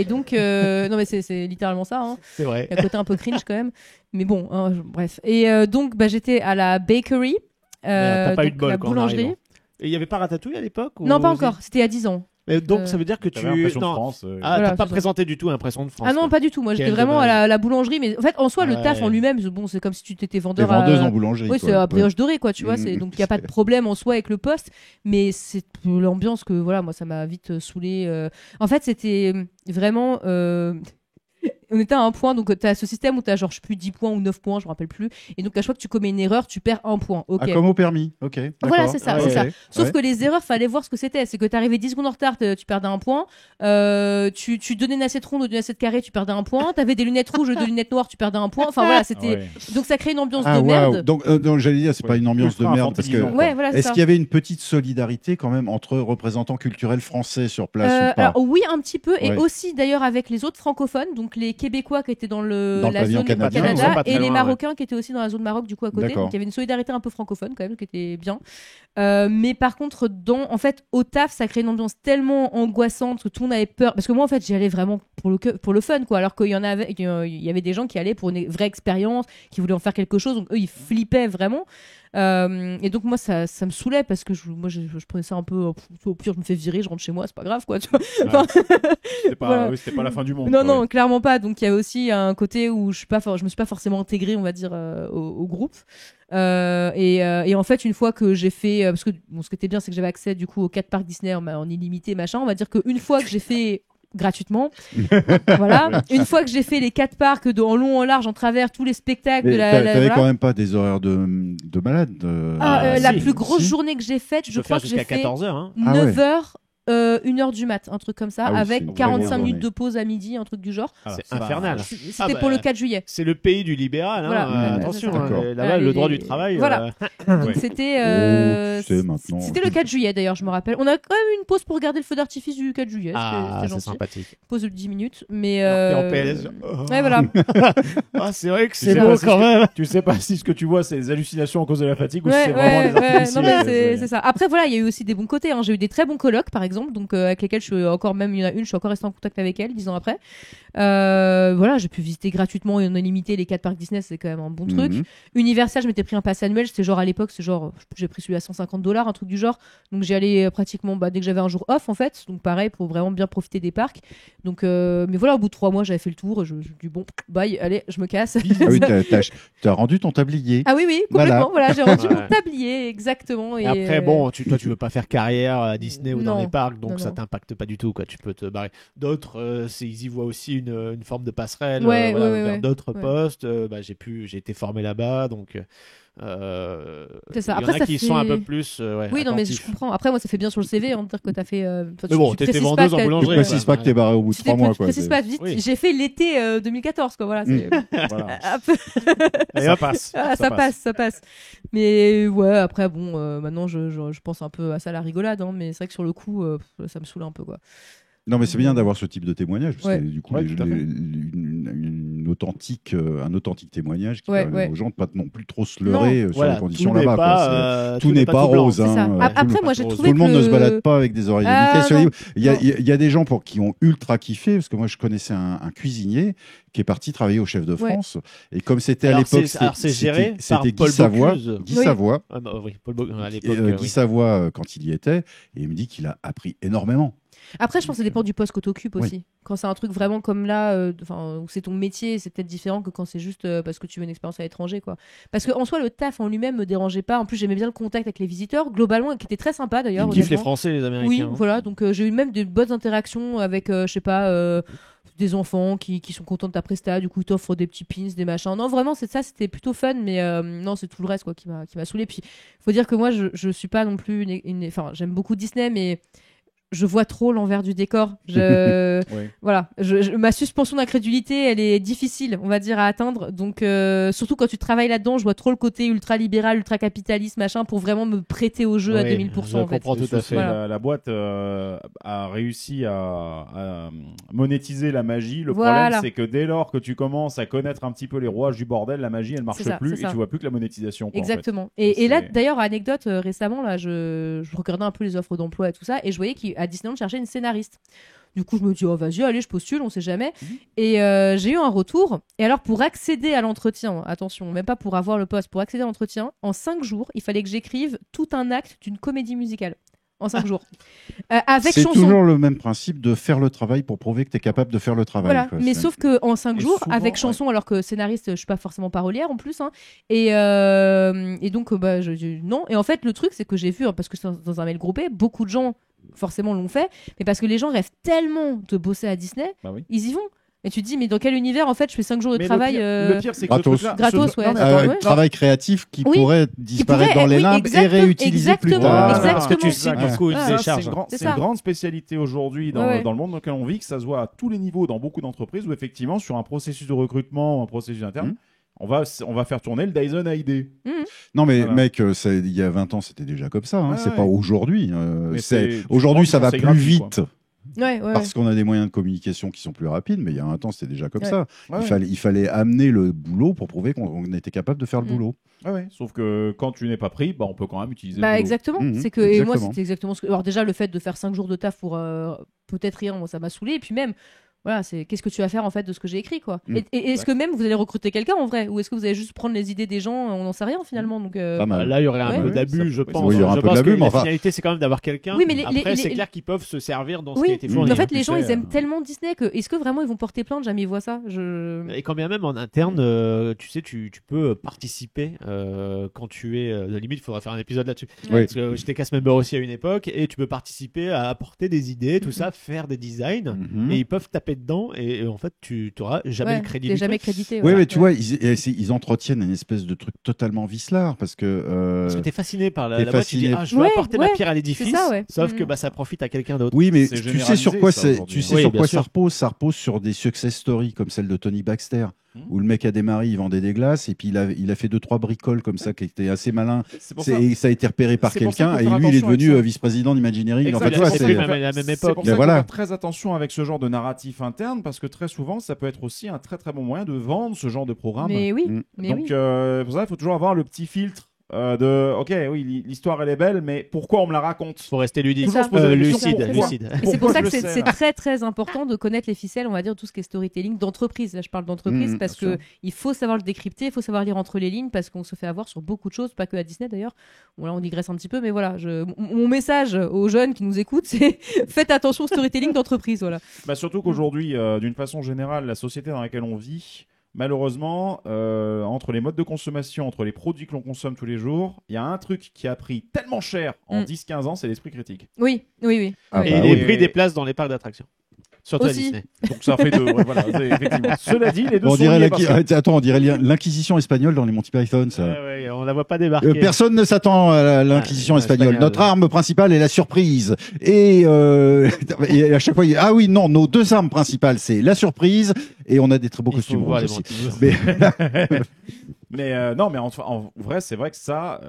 D: donc, non mais c'est littéralement ça. Hein.
B: C'est vrai.
D: Il y a un côté un peu cringe quand même. Mais bon, hein, bref. Et donc, j'étais à la bakery.
B: T'as pas eu de
D: donc
B: bol
D: la
B: quoi, en
D: boulangerie.
B: arrivant. Et il n'y avait pas Ratatouille à l'époque
D: Non,
B: ou-
D: pas encore. C'était il y a 10 ans.
B: Mais donc,
D: Euh,
B: ça veut dire que tu.
C: T'avais l'impression de
B: Non.
C: France.
B: Ah,
D: Voilà,
B: t'as pas
D: c'est ça.
B: présenté du tout l'impression de France.
D: Ah non,
B: quoi.
D: pas du tout. Moi, j'étais
B: Quel
D: vraiment à
B: dommage.
D: la boulangerie. Mais en fait, en soi, le
B: Ouais.
D: taf en lui-même, bon, c'est comme si tu t'étais
E: T'es
D: vendeur
E: vendeuse
D: à...
E: en boulangerie.
D: Oui,
E: quoi.
D: c'est à brioche dorée, quoi, tu vois.
E: Mm.
D: Donc, il n'y a pas de problème en soi avec le poste. Mais c'est l'ambiance que, voilà, moi, ça m'a vite saoulée. En fait, c'était vraiment... On était à 1 point, donc t'as ce système où t'as genre, je sais plus, 10 points ou 9 points, je me rappelle plus. Et donc, à chaque fois que tu commets une erreur, tu perds 1 point. Ok.
E: Ah, comme au permis. Ok.
D: Voilà, c'est ça.
E: Ouais.
D: Ça. Sauf
E: Ouais.
D: que les erreurs, fallait voir ce que c'était. C'est que t'arrivais 10 secondes en retard, tu perdais 1 point. Tu donnais une assiette ronde ou une assiette carrée, tu perdais 1 point. T'avais des lunettes rouges ou des lunettes noires, tu perdais 1 point. Enfin voilà, c'était.
C: Ouais.
D: Donc ça crée une ambiance
E: Ah,
D: de
E: waouh.
D: merde.
E: Donc j'allais dire, c'est pas une ambiance de
C: Ultra
E: merde parce que.
C: infantilisant.
D: Ouais, voilà, c'est
E: Est-ce
D: ça.
E: qu'il y avait une petite solidarité quand même entre représentants culturels français sur place ou pas?
D: Alors oui, un petit peu, et
E: Ouais.
D: aussi d'ailleurs avec les autres francophones, donc les Québécois qui étaient dans
E: Dans le
D: la
E: pavillon
D: zone
E: canadien,
C: ils sont pas très
D: et les
C: loin,
D: Marocains qui étaient aussi dans la zone Maroc du coup à côté.
E: D'accord.
D: Donc il y avait une solidarité un peu francophone quand même qui était bien. Mais par contre, en fait, au taf, ça crée une ambiance tellement angoissante que tout le monde avait peur. Parce que moi, en fait, j'y allais vraiment pour le fun, quoi. Alors qu'il y avait des gens qui allaient pour une vraie expérience, qui voulaient en faire quelque chose. Donc eux, ils flippaient vraiment. Et donc moi, ça me saoulait parce que je prenais ça un peu. Au pire, je me fais virer, je rentre chez moi, c'est pas grave, quoi. Tu vois. Enfin,
C: C'était pas,
D: Voilà.
C: oui, c'était pas la fin du monde.
D: non,
C: quoi,
D: non,
C: ouais.
D: clairement pas. Donc il y a aussi un côté où je me suis pas forcément intégrée, on va dire, au groupe. Et en fait, une fois que j'ai fait, parce que bon, ce qui était bien, c'est que j'avais accès du coup aux 4 parcs Disney en illimité, machin. On va dire qu'une fois que j'ai fait gratuitement, voilà, une fois que j'ai fait les 4 parcs en long, en large, en travers, tous les spectacles
E: Mais
D: de
E: t'avais
D: voilà.
E: quand même pas des horaires de malade.
D: La
B: si,
D: plus grosse
E: si.
D: journée que j'ai faite,
B: Tu
D: je
B: peux
D: crois
B: faire
D: que j'ai
B: jusqu'à
D: fait
B: 14h. Hein.
E: Ah ouais.
D: 9h. 1h du mat, un truc comme ça,
E: Ah oui, c'est
D: avec
E: une vraie
D: 45
E: grosse
D: minutes
E: journée.
D: de pause à midi, un truc du genre.
C: Ah,
B: C'est
C: ça va.
B: infernal.
D: C'était
B: Ah bah,
D: pour le 4 juillet.
B: C'est le pays du libéral. Hein.
D: Voilà.
B: Attention,
D: Ouais,
E: c'est ça.
B: hein, là-bas,
D: Les-
B: le droit du travail.
D: Voilà.
C: Ouais.
D: Donc c'était
E: Oh, tu sais, maintenant.
D: c'était le 4 juillet d'ailleurs, je me rappelle. On a quand même eu une pause pour regarder le feu d'artifice du 4 juillet.
B: Ah,
D: c'était
B: c'est
D: gentil.
B: sympathique.
D: Pause de 10 minutes, mais
B: Et en PLS.
D: ouais, voilà.
B: Ah, c'est vrai que
C: Tu
B: c'est
C: sais
B: beau
C: pas si
B: quand
C: ce que-
B: même.
C: Tu sais pas si ce que tu vois, c'est des hallucinations à cause de la fatigue ou si
D: Ouais,
C: c'est vraiment
D: ouais,
C: des
D: ouais.
C: artifices.
D: Non, mais c'est ça. Après, voilà, il y a eu aussi des bons côtés. Hein. J'ai eu des très bons colocs, par exemple, donc avec lesquels je suis encore même, il y en a une, je suis encore restée en contact avec elle 10 ans après. Voilà, j'ai pu visiter gratuitement et en illimité les 4 parcs Disney, c'est quand même un bon truc.
E: Mhm.
D: Universal, je m'étais pris un pass annuel, c'était genre à l'époque, c'est genre, j'ai pris celui à $150, un truc du genre. Donc j'y allais pratiquement dès que j'avais un jour off en fait. Donc pareil, pour vraiment bien profiter des parcs. Donc, mais voilà, au bout de 3 mois, j'avais fait le tour. Je dis bon, bye, allez, je me casse.
E: Ah oui, t'as rendu ton tablier.
D: Ah oui, complètement. Voilà, j'ai rendu mon
B: Ouais.
D: tablier, exactement.
B: Et après, bon, toi, tu veux pas faire carrière à Disney ou dans
D: Non.
B: les parcs, donc
D: Non,
B: ça
D: non.
B: t'impacte pas du tout, quoi. Tu peux te barrer. D'autres, ils y voient aussi une forme de passerelle
D: Ouais,
B: voilà,
D: ouais,
B: vers
D: ouais.
B: d'autres
D: Ouais.
B: postes. J'ai été formé là-bas, donc.
D: C'est ça.
B: Il y
D: Après,
B: en a
D: ça
B: qui
D: fait-
B: sont un peu plus. Ouais,
D: Oui, non, mais je
B: attentifs.
D: comprends. Après, moi, ça fait bien sur le CV, hein, de dire que t'as fait.
B: Mais bon,
D: tu
B: t'étais
D: précises
B: vendeuse
D: pas
B: en
D: que t'as-
E: Tu
B: boulangerie.
E: précises pas que t'es barré au bout de
D: Tu
E: 3 mois.
D: tu
E: Quoi.
D: précises pas, vite.
B: Oui.
D: J'ai fait l'été 2014, quoi. Voilà. c'est-
C: Voilà.
B: Et
C: Ça
B: hop.
C: passe.
D: Voilà, ça passe. Mais ouais, après, bon, maintenant, je pense un peu à ça, la rigolade, hein, mais c'est vrai que sur le coup, ça me saoule un peu, quoi.
E: Non, mais c'est bien d'avoir ce type de témoignage, parce
D: Ouais.
E: que du coup,
C: Ouais, tout à fait.
E: un authentique témoignage qui
D: Ouais,
E: permet
D: ouais.
E: aux gens de pas non plus trop se leurrer sur
B: Voilà,
E: les conditions
B: tout n'est
E: là-bas.
B: pas,
E: quoi. Tout n'est pas
B: tout blanc.
E: rose.
D: C'est ça.
E: hein,
D: Après,
E: tout le-
D: moi, j'ai
B: tout
D: trouvé
E: tout le monde
D: que
E: ne se balade pas avec des oreilles
D: Ah,
E: d'éducation
D: non.
E: libre. Il y a-
D: Non.
E: il y a des gens qui ont ultra kiffé, parce que moi, je connaissais un cuisinier qui est parti travailler au Chef de
D: Ouais.
E: France. Et comme c'était à
B: Alors,
E: l'époque,
B: c'est géré par
E: c'était Guy
B: Paul
E: Savoie.
B: Bocuse.
E: Guy
D: Oui.
E: Savoie.
B: Ah bah oui, Paul Bocuse, à
E: Et,
B: l'époque.
E: Guy
B: oui.
E: Savoie, quand il y était, et il me dit qu'il a appris énormément.
D: Après, je pense que ça dépend du poste que tu occupes
E: Oui.
D: aussi. Quand c'est un truc vraiment comme là, où c'est ton métier, c'est peut-être différent que quand c'est juste parce que tu veux une expérience à l'étranger, quoi. Parce qu'en soi, le taf en lui-même me dérangeait pas. En plus, j'aimais bien le contact avec les visiteurs, globalement, qui était très sympa d'ailleurs.
B: Ils kiffent les
D: honnêtement.
B: Français, les Américains.
D: Oui,
B: hein.
D: voilà. Donc j'ai eu même de bonnes interactions avec, je sais pas, des enfants qui sont contents de ta presta. Du coup, ils t'offrent des petits pins, des machins. Non, vraiment, c'était plutôt fun. Mais non, c'est tout le reste quoi qui m'a saoulé. Puis, faut dire que moi, je suis pas non plus enfin, j'aime beaucoup Disney, mais je vois trop l'envers du décor.
C: Ouais.
D: Voilà, ma suspension d'incrédulité, elle est difficile, on va dire, à atteindre. Donc, surtout quand tu travailles là-dedans, je vois trop le côté ultra libéral, ultra capitaliste, machin, pour vraiment me prêter au jeu à
B: Ouais,
D: 2000%.
B: je
D: En fait.
B: comprends tout à fait.
D: Voilà.
C: La boîte a réussi à monétiser la magie. Le
D: Voilà.
C: problème, c'est que dès lors que tu commences à connaître un petit peu les rouages du bordel, la magie, elle marche
D: C'est ça,
C: plus
D: c'est
C: et
D: ça.
C: tu vois plus que la monétisation. Quoi, en fait.
D: Exactement. Et là,
C: C'est-
D: d'ailleurs, anecdote, récemment, là, je regardais un peu les offres d'emploi et tout ça, et je voyais qu'à Disneyland cherchait une scénariste. Du coup, je me dis, oh, vas-y, allez, je postule, on sait jamais. Et j'ai eu un retour. Et alors, pour accéder à l'entretien, attention, même pas pour avoir le poste, pour accéder à l'entretien, en 5 jours, il fallait que j'écrive tout un acte d'une comédie musicale. En 5 jours. Avec
E: C'est
D: chanson.
E: toujours le même principe de faire le travail pour prouver que tu es capable de faire le travail.
D: Voilà,
E: quoi.
D: mais
E: C'est-
D: sauf que en 5
C: Et
D: jours,
C: souvent,
D: avec
C: ouais.
D: chanson, alors que scénariste, je suis pas forcément parolière en plus, hein, et donc je dis non. Et en fait, le truc, c'est que j'ai vu, hein, parce que c'est dans un mail groupé, beaucoup de gens forcément l'ont fait, mais parce que les gens rêvent tellement de bosser à Disney,
C: Bah oui.
D: ils y vont. Et tu te dis, mais dans quel univers, en fait, je fais 5 jours de travail
C: le pire, c'est que
E: gratos.
C: ce truc-là-
D: Gratos,
C: ce-
D: ouais.
C: non, mais attends,
D: ouais.
E: Travail créatif qui
D: Oui.
E: pourrait disparaître
D: pourrait,
E: dans les
D: oui,
E: limbes et
D: exactement,
E: réutilisé plus
D: exactement,
E: tard.
D: exactement.
B: Parce que tu sais
C: Exactement.
B: du coup une
D: Ah,
C: Ça,
B: décharge.
D: C'est
C: c'est
D: ça.
C: une grande spécialité aujourd'hui dans,
D: Ouais.
C: dans le monde dans lequel on vit, que ça se voit à tous les niveaux dans beaucoup d'entreprises où effectivement sur un processus de recrutement ou un processus interne, on va faire tourner le Dyson ID.
E: Non mais
C: Voilà.
E: mec, il y a 20 ans c'était déjà comme ça, hein.
C: Ouais,
E: c'est
C: ouais.
E: pas aujourd'hui.
C: Mais
E: Aujourd'hui ça va
C: c'est
E: plus
C: gratuit,
E: vite
D: Ouais, ouais.
E: parce qu'on a des moyens de communication qui sont plus rapides, mais il y a 20 ans c'était déjà comme
D: Ouais.
E: ça.
C: Ouais,
E: Il fallait amener le boulot pour prouver qu'on était capable de faire le boulot.
C: ouais. Sauf que quand tu n'es pas pris, on peut quand même utiliser le
D: Bah
C: boulot.
D: exactement.
E: Mhm,
D: C'est que et moi
E: exactement.
D: c'était exactement ce que. Alors déjà le fait de faire 5 jours de taf pour peut-être rien, moi ça m'a saoulé. Et puis même. Voilà, c'est qu'est-ce que tu vas faire en fait de ce que j'ai écrit quoi. Et est-ce que même vous allez recruter quelqu'un en vrai ou est-ce que vous allez juste prendre les idées des gens, on n'en sait rien finalement donc
E: Pas mal.
B: Là, il y aurait un
D: Ouais.
B: peu
C: Oui,
B: d'abus,
C: ça-
B: je
C: oui,
B: pense.
E: oui, il y aura un
B: Je
E: peu
B: pense
E: d'abus,
B: que
E: mais
B: la
E: enfin-
B: finalité, c'est quand même d'avoir quelqu'un.
D: Oui, mais
B: Après, c'est
D: les-
B: clair qu'ils peuvent se servir dans ce
D: Oui.
B: qui a été
D: Mais
B: fourni.
D: en fait les
C: Tu
D: gens
C: sais,
D: ils aiment tellement Disney que est-ce que vraiment ils vont porter plainte jamais ils voient ça
B: Et quand bien même en interne, tu sais, tu peux participer quand tu es. De limite, il faudra faire un épisode là-dessus.
E: Oui.
B: Parce que j'étais cast member aussi à une époque et tu peux participer à apporter des idées, tout ça, faire des designs.
E: Mhm.
B: Et ils peuvent taper dedans et en fait, tu n'auras jamais
D: Ouais,
B: le crédit.
D: t'es
B: du
D: jamais
B: truc.
D: crédité.
E: Oui,
D: ouais.
E: mais tu vois, ils entretiennent une espèce de truc totalement vicelard parce que.
B: Parce que t'es fasciné par
E: t'es
B: la boîte, tu dis
E: fasciné.
B: je veux
D: Ouais,
B: apporter ma
D: ouais,
B: pierre à l'édifice,
D: c'est ça, ouais.
B: sauf que
D: Mhm.
B: ça profite à quelqu'un d'autre.
E: Oui, mais
C: C'est
E: tu sais sur quoi
C: généralisé, ça,
E: tu sais
B: Oui,
E: sur
B: bien
E: quoi
B: sûr.
E: ça repose. Ça repose sur des success stories comme celle de Tony Baxter, où le mec a démarré, il vendait des glaces et puis il a fait 2-3 bricoles comme ça qui étaient assez malins.
C: C'est pour ça.
E: Et ça a été repéré par
C: C'est pour ça
E: quelqu'un
C: qu'il
E: et
C: faut
E: lui
C: faire
E: il est
C: attention avec
E: devenu
C: ça.
E: vice-président d'Imagineering. En fait,
C: Exact.
E: tu vois,
B: C'est
E: c'est
B: même à la même
C: C'est
B: époque.
C: pour
E: Mais
C: ça
E: voilà.
C: qu'il faut faire très attention avec ce genre de narratif interne parce que très souvent ça peut être aussi un très très bon moyen de vendre ce genre de programme.
D: Mais oui,
E: Mm.
D: mais
C: Donc
D: oui.
C: pour ça il faut toujours avoir le petit filtre de ok oui l'histoire elle est belle mais pourquoi on me la raconte.
B: Faut rester ludique.
D: Toujours se
C: poser la question,
B: Lucide,
C: pourquoi
B: lucide.
D: Et c'est
C: Pourquoi
D: pour ça
C: je
D: que
C: le
D: c'est
C: sais, là
D: très très important de connaître les ficelles, on va dire tout ce qui est storytelling d'entreprise. Là, je parle d'entreprise parce
E: bien
D: que il faut savoir le décrypter, il faut savoir lire entre les lignes parce qu'on se fait avoir sur beaucoup de choses, pas que à Disney d'ailleurs. Bon là on digresse un petit peu, mais voilà, mon message aux jeunes qui nous écoutent, c'est faites attention au storytelling d'entreprise, voilà.
C: Bah, surtout qu'aujourd'hui d'une façon générale la société dans laquelle on vit malheureusement entre les modes de consommation, entre les produits que l'on consomme tous les jours, il y a un truc qui a pris tellement cher en 10-15 ans, c'est l'esprit critique.
D: Oui, oui, oui.
E: Ah
B: Et
E: bah
B: les
E: oui.
B: prix des places dans les parcs d'attractions. Surtout à
D: Aussi.
B: Disney.
C: Donc ça fait deux. Ouais, voilà, c'est- effectivement. Cela dit, les deux
E: On
C: sont
E: dirait
C: liés parce que-
E: attends, on dirait l'Inquisition espagnole dans les Monty Python. Ça.
B: Ouais, on la voit pas débarquer.
E: Personne ne s'attend à l'Inquisition
B: Ah,
E: espagnole.
B: espagnole.
E: Notre arme principale est la surprise. Et à chaque fois, ah oui, non, nos deux armes principales, c'est la surprise et on a des très beaux
B: Il faut
E: costumes
B: voir
E: rouges
B: les
E: aussi.
B: Monty.
C: Mais non, mais en vrai, c'est vrai que ça,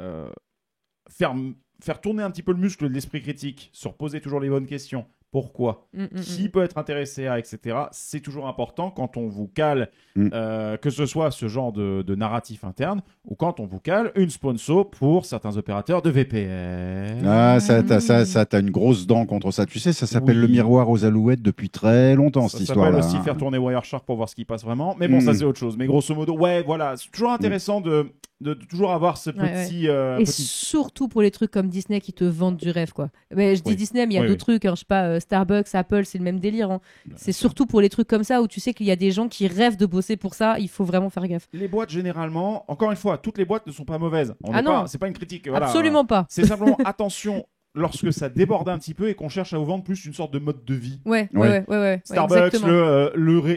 C: faire tourner un petit peu le muscle de l'esprit critique, se reposer toujours les bonnes questions. Pourquoi Qui peut être intéressé à, etc. C'est toujours important quand on vous cale, que ce soit ce genre de narratif interne ou quand on vous cale une sponsor pour certains opérateurs de VPN.
E: Ah, ça, t'as une grosse dent contre ça. Tu sais, ça s'appelle
C: Oui.
E: le miroir aux alouettes depuis très longtemps,
C: Ça
E: cette
C: s'appelle
E: histoire-là.
C: aussi faire tourner Wireshark pour voir ce qui passe vraiment. Mais bon, ça c'est autre chose. Mais grosso modo, ouais, voilà. C'est toujours intéressant de toujours avoir ce petit...
D: Et surtout pour les trucs comme Disney qui te vendent du rêve, quoi. Mais je dis
C: Oui.
D: Disney, mais il y a
C: Oui,
D: d'autres trucs, hein, je sais pas, Starbucks, Apple, c'est le même délire. Hein. C'est surtout pour les trucs comme ça où tu sais qu'il y a des gens qui rêvent de bosser pour ça, il faut vraiment faire gaffe.
C: Les boîtes, généralement, encore une fois, toutes les boîtes ne sont pas mauvaises.
D: Ah non.
C: C'est pas une critique. Voilà.
D: Absolument pas.
C: C'est simplement attention lorsque ça déborde un petit peu et qu'on cherche à vous vendre plus une sorte de mode de vie.
D: Ouais.
C: Starbucks,
D: exactement.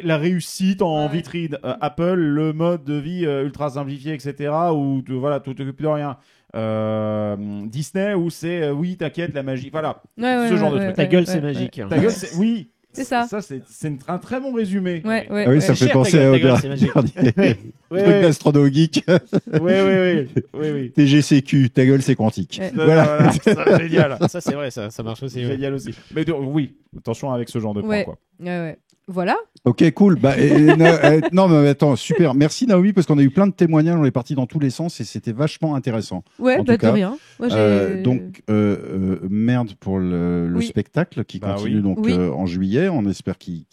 C: la réussite en
D: Ouais.
C: vitrine. Apple, le mode de vie ultra simplifié, etc. Où voilà, tout t'occupe de rien. Disney, où c'est oui, t'inquiète, la magie. Voilà. Ce genre de truc.
B: Ta gueule, c'est magique.
C: Ta gueule, c'est... Oui.
D: C'est ça.
C: C'est un très bon résumé.
D: Ouais, ouais,
E: Ah oui,
D: ouais.
E: ça fait
B: Cher,
E: penser
B: ta
E: au
B: gueule, c'est magique.
E: dernier
C: Ouais,
E: truc d'Astrono Geek.
C: oui.
E: TGCQ, ta gueule, c'est quantique.
D: Ouais.
E: Voilà.
C: Ça, génial.
B: Ça, c'est vrai, ça marche aussi. ouais.
C: Génial aussi. Mais oui, attention avec ce genre de points.
D: Ouais.
C: Quoi.
D: Ouais. Voilà.
E: Ok, cool. Bah, non, mais attends, super. Merci Naomi, parce qu'on a eu plein de témoignages, on est parti dans tous les sens et c'était vachement intéressant.
D: Ouais,
E: En
D: bah
E: tout cas,
D: de rien. Moi,
E: donc, merde pour le
D: Oui.
E: spectacle qui
C: Bah
E: continue
C: oui.
E: donc
D: Oui.
E: en juillet. On espère qu'il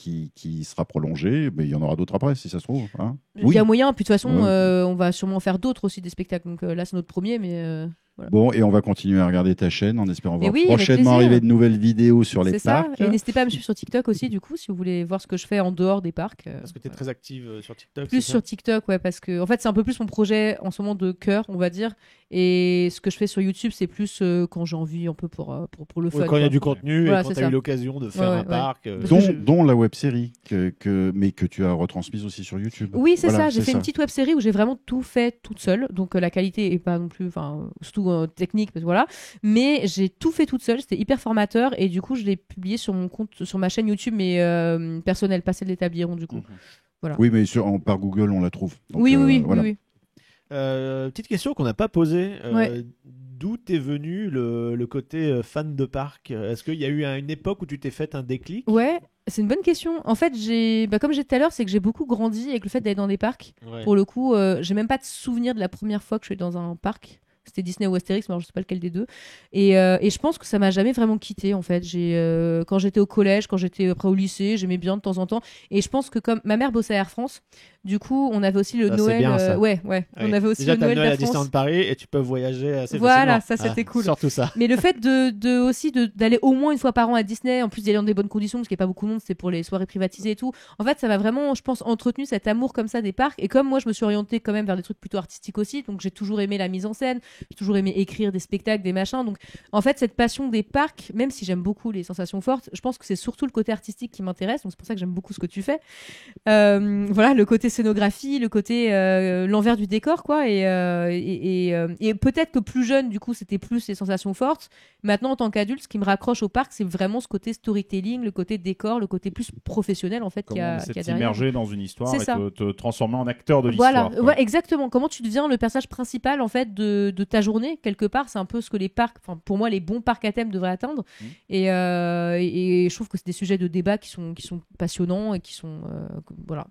E: sera prolongé, mais il y en aura d'autres après, si ça se trouve. Hein.
D: il y a moyen, puis de toute façon,
E: Ouais.
D: on va sûrement faire d'autres aussi des spectacles. Donc là, c'est notre premier, mais voilà.
E: Bon, et on va continuer à regarder ta chaîne en espérant
D: Mais
E: voir
D: oui, avec
E: prochainement
D: plaisir.
E: arriver de nouvelles vidéos sur les
D: C'est ça.
E: parcs.
D: Et n'hésitez pas à me suivre sur TikTok aussi, du coup, si vous voulez voir ce que je fais en dehors des parcs.
B: Parce que tu es très active sur TikTok.
D: Plus
B: c'est ça
D: sur TikTok, ouais, parce que en fait, c'est un peu plus mon projet en ce moment de cœur, on va dire. Et ce que je fais sur YouTube, c'est plus quand j'ai envie, un peu pour le fun.
B: Quand il y a du contenu,
D: voilà,
B: et quand tu as eu l'occasion de faire un parc.
E: Dont la web-série, mais que tu as retransmise aussi sur YouTube.
D: Oui, c'est ça. J'ai fait une petite web-série où j'ai vraiment tout fait toute seule. Donc la qualité est pas non plus, surtout technique, parce que voilà. Mais j'ai tout fait toute seule. C'était hyper formateur. Et du coup, je l'ai publié sur mon compte, sur ma chaîne YouTube, mais personnelle, pas celle des Tabliérons, du coup. Voilà.
E: Oui, mais par Google, on la trouve. Donc,
D: oui.
B: Petite question qu'on n'a pas posée. D'où t'es venu le côté fan de parc? Est-ce qu'il y a eu une époque où tu t'es fait un déclic?
D: Ouais, c'est une bonne question. En fait, comme j'ai dit tout à l'heure, c'est que j'ai beaucoup grandi avec le fait d'aller dans des parcs.
B: Ouais.
D: Pour le coup, j'ai même pas de souvenir de la première fois que je suis dans un parc. C'était Disney ou Astérix, mais alors je sais pas lequel des deux. Et je pense que ça m'a jamais vraiment quitté en fait. Quand j'étais au collège, quand j'étais après au lycée, j'aimais bien de temps en temps. Et je pense que comme ma mère bossait à Air France, du coup, on avait aussi le Noël.
B: Bien, ça.
D: Ouais. On avait aussi
B: déjà,
D: le Noël
B: à
D: d'Air
B: Disneyland
D: France.
B: Paris et tu peux voyager assez
D: Voilà,
B: facilement.
D: ça c'était cool.
B: Surtout ça.
D: Mais le fait aussi d'aller au moins une fois par an à Disney, en plus d'y aller dans des bonnes conditions, parce qu'il n'y a pas beaucoup de monde, c'était pour les soirées privatisées et tout. En fait, ça m'a vraiment, je pense, entretenu cet amour comme ça des parcs. Et comme moi, je me suis orientée quand même vers des trucs plutôt artistiques aussi, donc j'ai toujours aimé la mise en scène, j'ai toujours aimé écrire des spectacles, des machins. Donc, en fait, cette passion des parcs, même si j'aime beaucoup les sensations fortes, je pense que c'est surtout le côté artistique qui m'intéresse. Donc, c'est pour ça que j'aime beaucoup ce que tu fais. Voilà, le côté scénographie, le côté l'envers du décor, quoi. Et peut-être que plus jeune, du coup, c'était plus les sensations fortes. Maintenant, en tant qu'adulte, ce qui me raccroche au parc, c'est vraiment ce côté storytelling, le côté décor, le côté plus professionnel, en fait, qu'il y a derrière.
C: S'immerger dans une histoire
D: et
C: te transformer en acteur de l'histoire.
D: Voilà, ouais, exactement. Comment tu deviens le personnage principal, en fait, de ta journée, quelque part. C'est un peu ce que les parcs, pour moi, les bons parcs à thème devraient atteindre. Et je trouve que c'est des sujets de débat qui sont passionnants et qui sont voilà.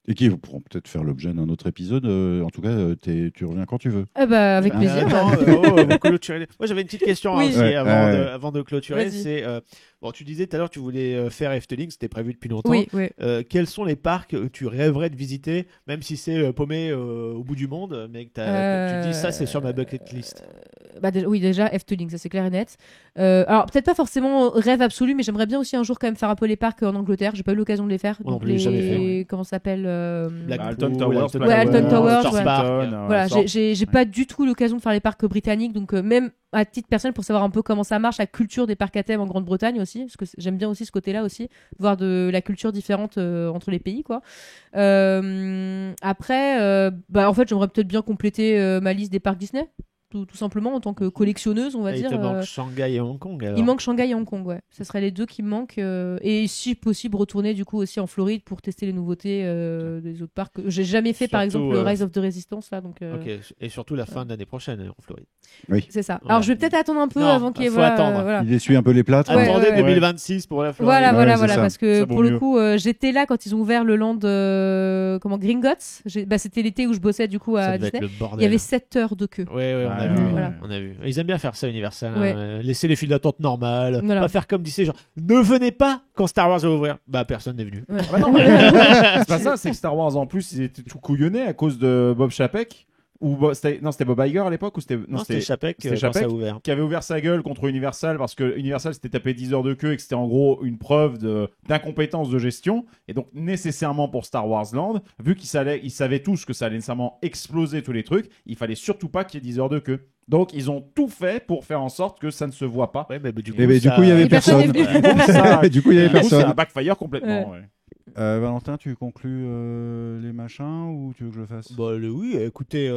E: Et qui pourront peut-être faire l'objet d'un autre épisode. En tout cas, tu reviens quand tu veux.
D: Avec plaisir.
B: Moi, j'avais une petite question aussi avant de clôturer.
D: Vas-y.
B: C'est tu disais tout à l'heure tu voulais faire Efteling, c'était prévu depuis longtemps.
D: Oui.
B: Quels sont les parcs que tu rêverais de visiter, même si c'est paumé au bout du monde, mais que tu dis ça, c'est sur ma bucket list.
D: Déjà Efteling, ça c'est clair et net. Alors peut-être pas forcément rêve absolu, mais j'aimerais bien aussi un jour quand même faire un peu les parcs en Angleterre. J'ai pas eu l'occasion de les faire.
B: Non plus, jamais fait.
D: Comment ça s'appelle
C: Alton Towers.
D: Alton Towers.
B: Voilà,
D: j'ai pas du tout eu l'occasion de faire les parcs britanniques, donc même à titre personnel pour savoir un peu comment ça marche, la culture des parcs à thème en Grande-Bretagne aussi, parce que j'aime bien aussi ce côté-là aussi, voir de la culture différente entre les pays, quoi. Après, en fait, j'aimerais peut-être bien compléter ma liste des parcs Disney. Tout simplement en tant que collectionneuse, on va dire.
B: Il te manque Shanghai et Hong Kong, alors.
D: Il manque Shanghai et Hong Kong, ouais. Ça serait les deux qui me manquent. Et si possible, retourner du coup aussi en Floride pour tester les nouveautés des autres parcs. J'ai jamais fait, par exemple, le Rise of the Resistance, là. Donc,
B: Ok. Et surtout la fin de l'année prochaine en Floride.
E: Oui.
D: C'est ça.
B: Ouais.
D: Alors, je vais peut-être attendre un peu avant qu'il y ait...
B: faut attendre.
D: Voilà.
E: Il essuie un peu les plâtres.
D: Ouais,
B: Attendez
D: ouais.
B: 2026 pour la Floride.
D: Voilà,
E: c'est ça.
D: parce que
C: Ça vaut
D: pour le
C: mieux.
D: coup, j'étais là quand ils ont ouvert le land Gringotts. C'était l'été où je bossais du coup
B: Ça
D: à
B: devait être
D: Disney.
B: le bordel.
D: Il y avait 7 heures de queue.
B: Ouais, on a
C: Ouais,
B: vu.
D: voilà.
B: On a vu. Ils aiment bien faire ça, Universal.
D: Ouais.
B: Laisser les files d'attente normales.
D: Voilà.
B: Pas faire comme disait genre, ne venez pas quand Star Wars va ouvrir. Bah, personne n'est venu.
D: Ouais.
C: Ah bah non, c'est pas ça, c'est que Star Wars en plus, ils étaient tout couillonnés à cause de Bob Chapek. C'était Bob Iger à l'époque ou
B: Non, c'était Chapek
C: c'était
B: quand
C: Chapek
B: ça a ouvert.
C: qui avait ouvert sa gueule contre Universal parce que Universal s'était tapé 10 heures de queue et que c'était en gros une preuve d'incompétence de gestion. Et donc, nécessairement pour Star Wars Land, vu qu'ils savaient tous que ça allait nécessairement exploser tous les trucs, il fallait surtout pas qu'il y ait 10 heures de queue. Donc, ils ont tout fait pour faire en sorte que ça ne se voit pas.
B: Ouais, mais du coup,
E: Mais du coup, il y avait
D: Et personne
E: personne.
D: n'est venu.
C: Ça,
E: Du coup, il y avait
C: du coup, ça a
E: personne.
C: backfire complètement. Ouais.
E: Valentin, tu conclus les machins ou tu veux que je le fasse?
B: Oui, écoutez,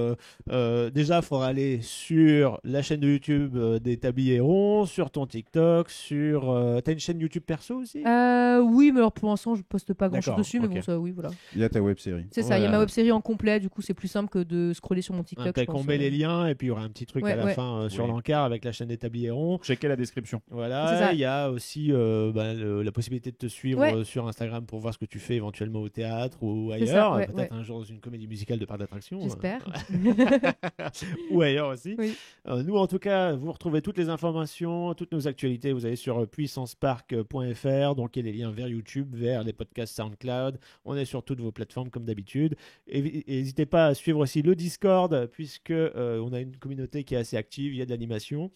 B: déjà, il faudra aller sur la chaîne de YouTube des Tabliérons, sur ton TikTok, t'as une chaîne YouTube perso aussi?
D: Oui, mais alors pour l'instant, je poste pas grand chose
B: D'accord,
D: dessus, mais
B: ok.
D: bon, ça, oui, voilà.
E: Il y a ta web série.
D: C'est ça, il y a
B: Voilà.
D: ma web série en complet, du coup, c'est plus simple que de scroller sur mon TikTok. je
B: On
D: pense,
B: met les liens et puis il y aura un petit truc
D: Ouais,
B: à la
D: ouais.
B: fin sur
C: Oui.
B: l'encart avec la chaîne des Tabliérons.
C: Checkez la description.
D: C'est
B: Voilà,
D: ça.
B: il y a aussi la possibilité de te suivre
D: Ouais.
B: sur Instagram pour voir ce que tu fais éventuellement au théâtre ou
D: C'est ça,
B: ailleurs.
D: ouais,
B: Peut-être
D: ouais.
B: un jour dans une comédie musicale de parc d'attraction.
D: J'espère.
B: Ou ailleurs aussi.
D: Oui.
B: Nous, en tout cas, vous retrouvez toutes les informations, toutes nos actualités. Vous allez sur puissancepark.fr. Donc, il y a les liens vers YouTube, vers les podcasts SoundCloud. On est sur toutes vos plateformes comme d'habitude. Et n'hésitez pas à suivre aussi le Discord, puisque on a une communauté qui est assez active. Il y a de l'animation.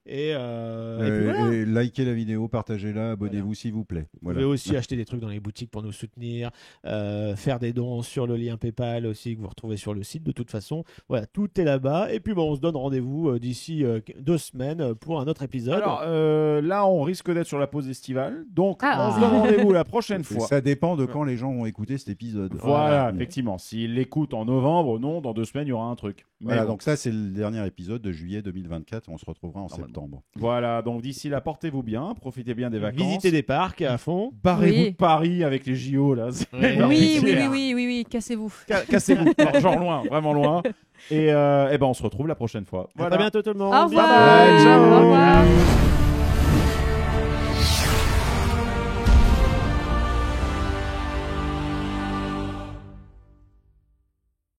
B: Et puis voilà.
E: Et likez la vidéo, partagez-la, abonnez-vous s'il vous plaît.
B: Vous pouvez aussi acheter des trucs dans les boutiques pour nous soutenir, faire des dons sur le lien PayPal aussi que vous retrouvez sur le site de toute façon. Voilà, tout est là-bas. Et puis on se donne rendez-vous d'ici 2 semaines pour un autre épisode.
C: Alors là, on risque d'être sur la pause estivale, donc on se donne rendez-vous la prochaine fois.
E: Ça dépend de quand les gens vont écouter cet épisode.
C: Voilà, effectivement. S'ils l'écoutent en novembre, non, dans 2 semaines, il y aura un truc.
E: Voilà, donc ça, c'est le dernier épisode de juillet 2024. On se retrouvera en septembre.
C: Voilà, donc d'ici là, portez-vous bien, profitez bien des vacances.
B: Visitez des parcs à fond.
C: Barrez-vous de Paris avec les JO, là.
D: Oui, cassez-vous.
C: Cassez-vous, genre loin, vraiment loin. Et on se retrouve la prochaine fois.
B: Voilà. À bientôt tout le monde.
D: Au revoir.
C: Bye bye, ciao.
D: Au revoir.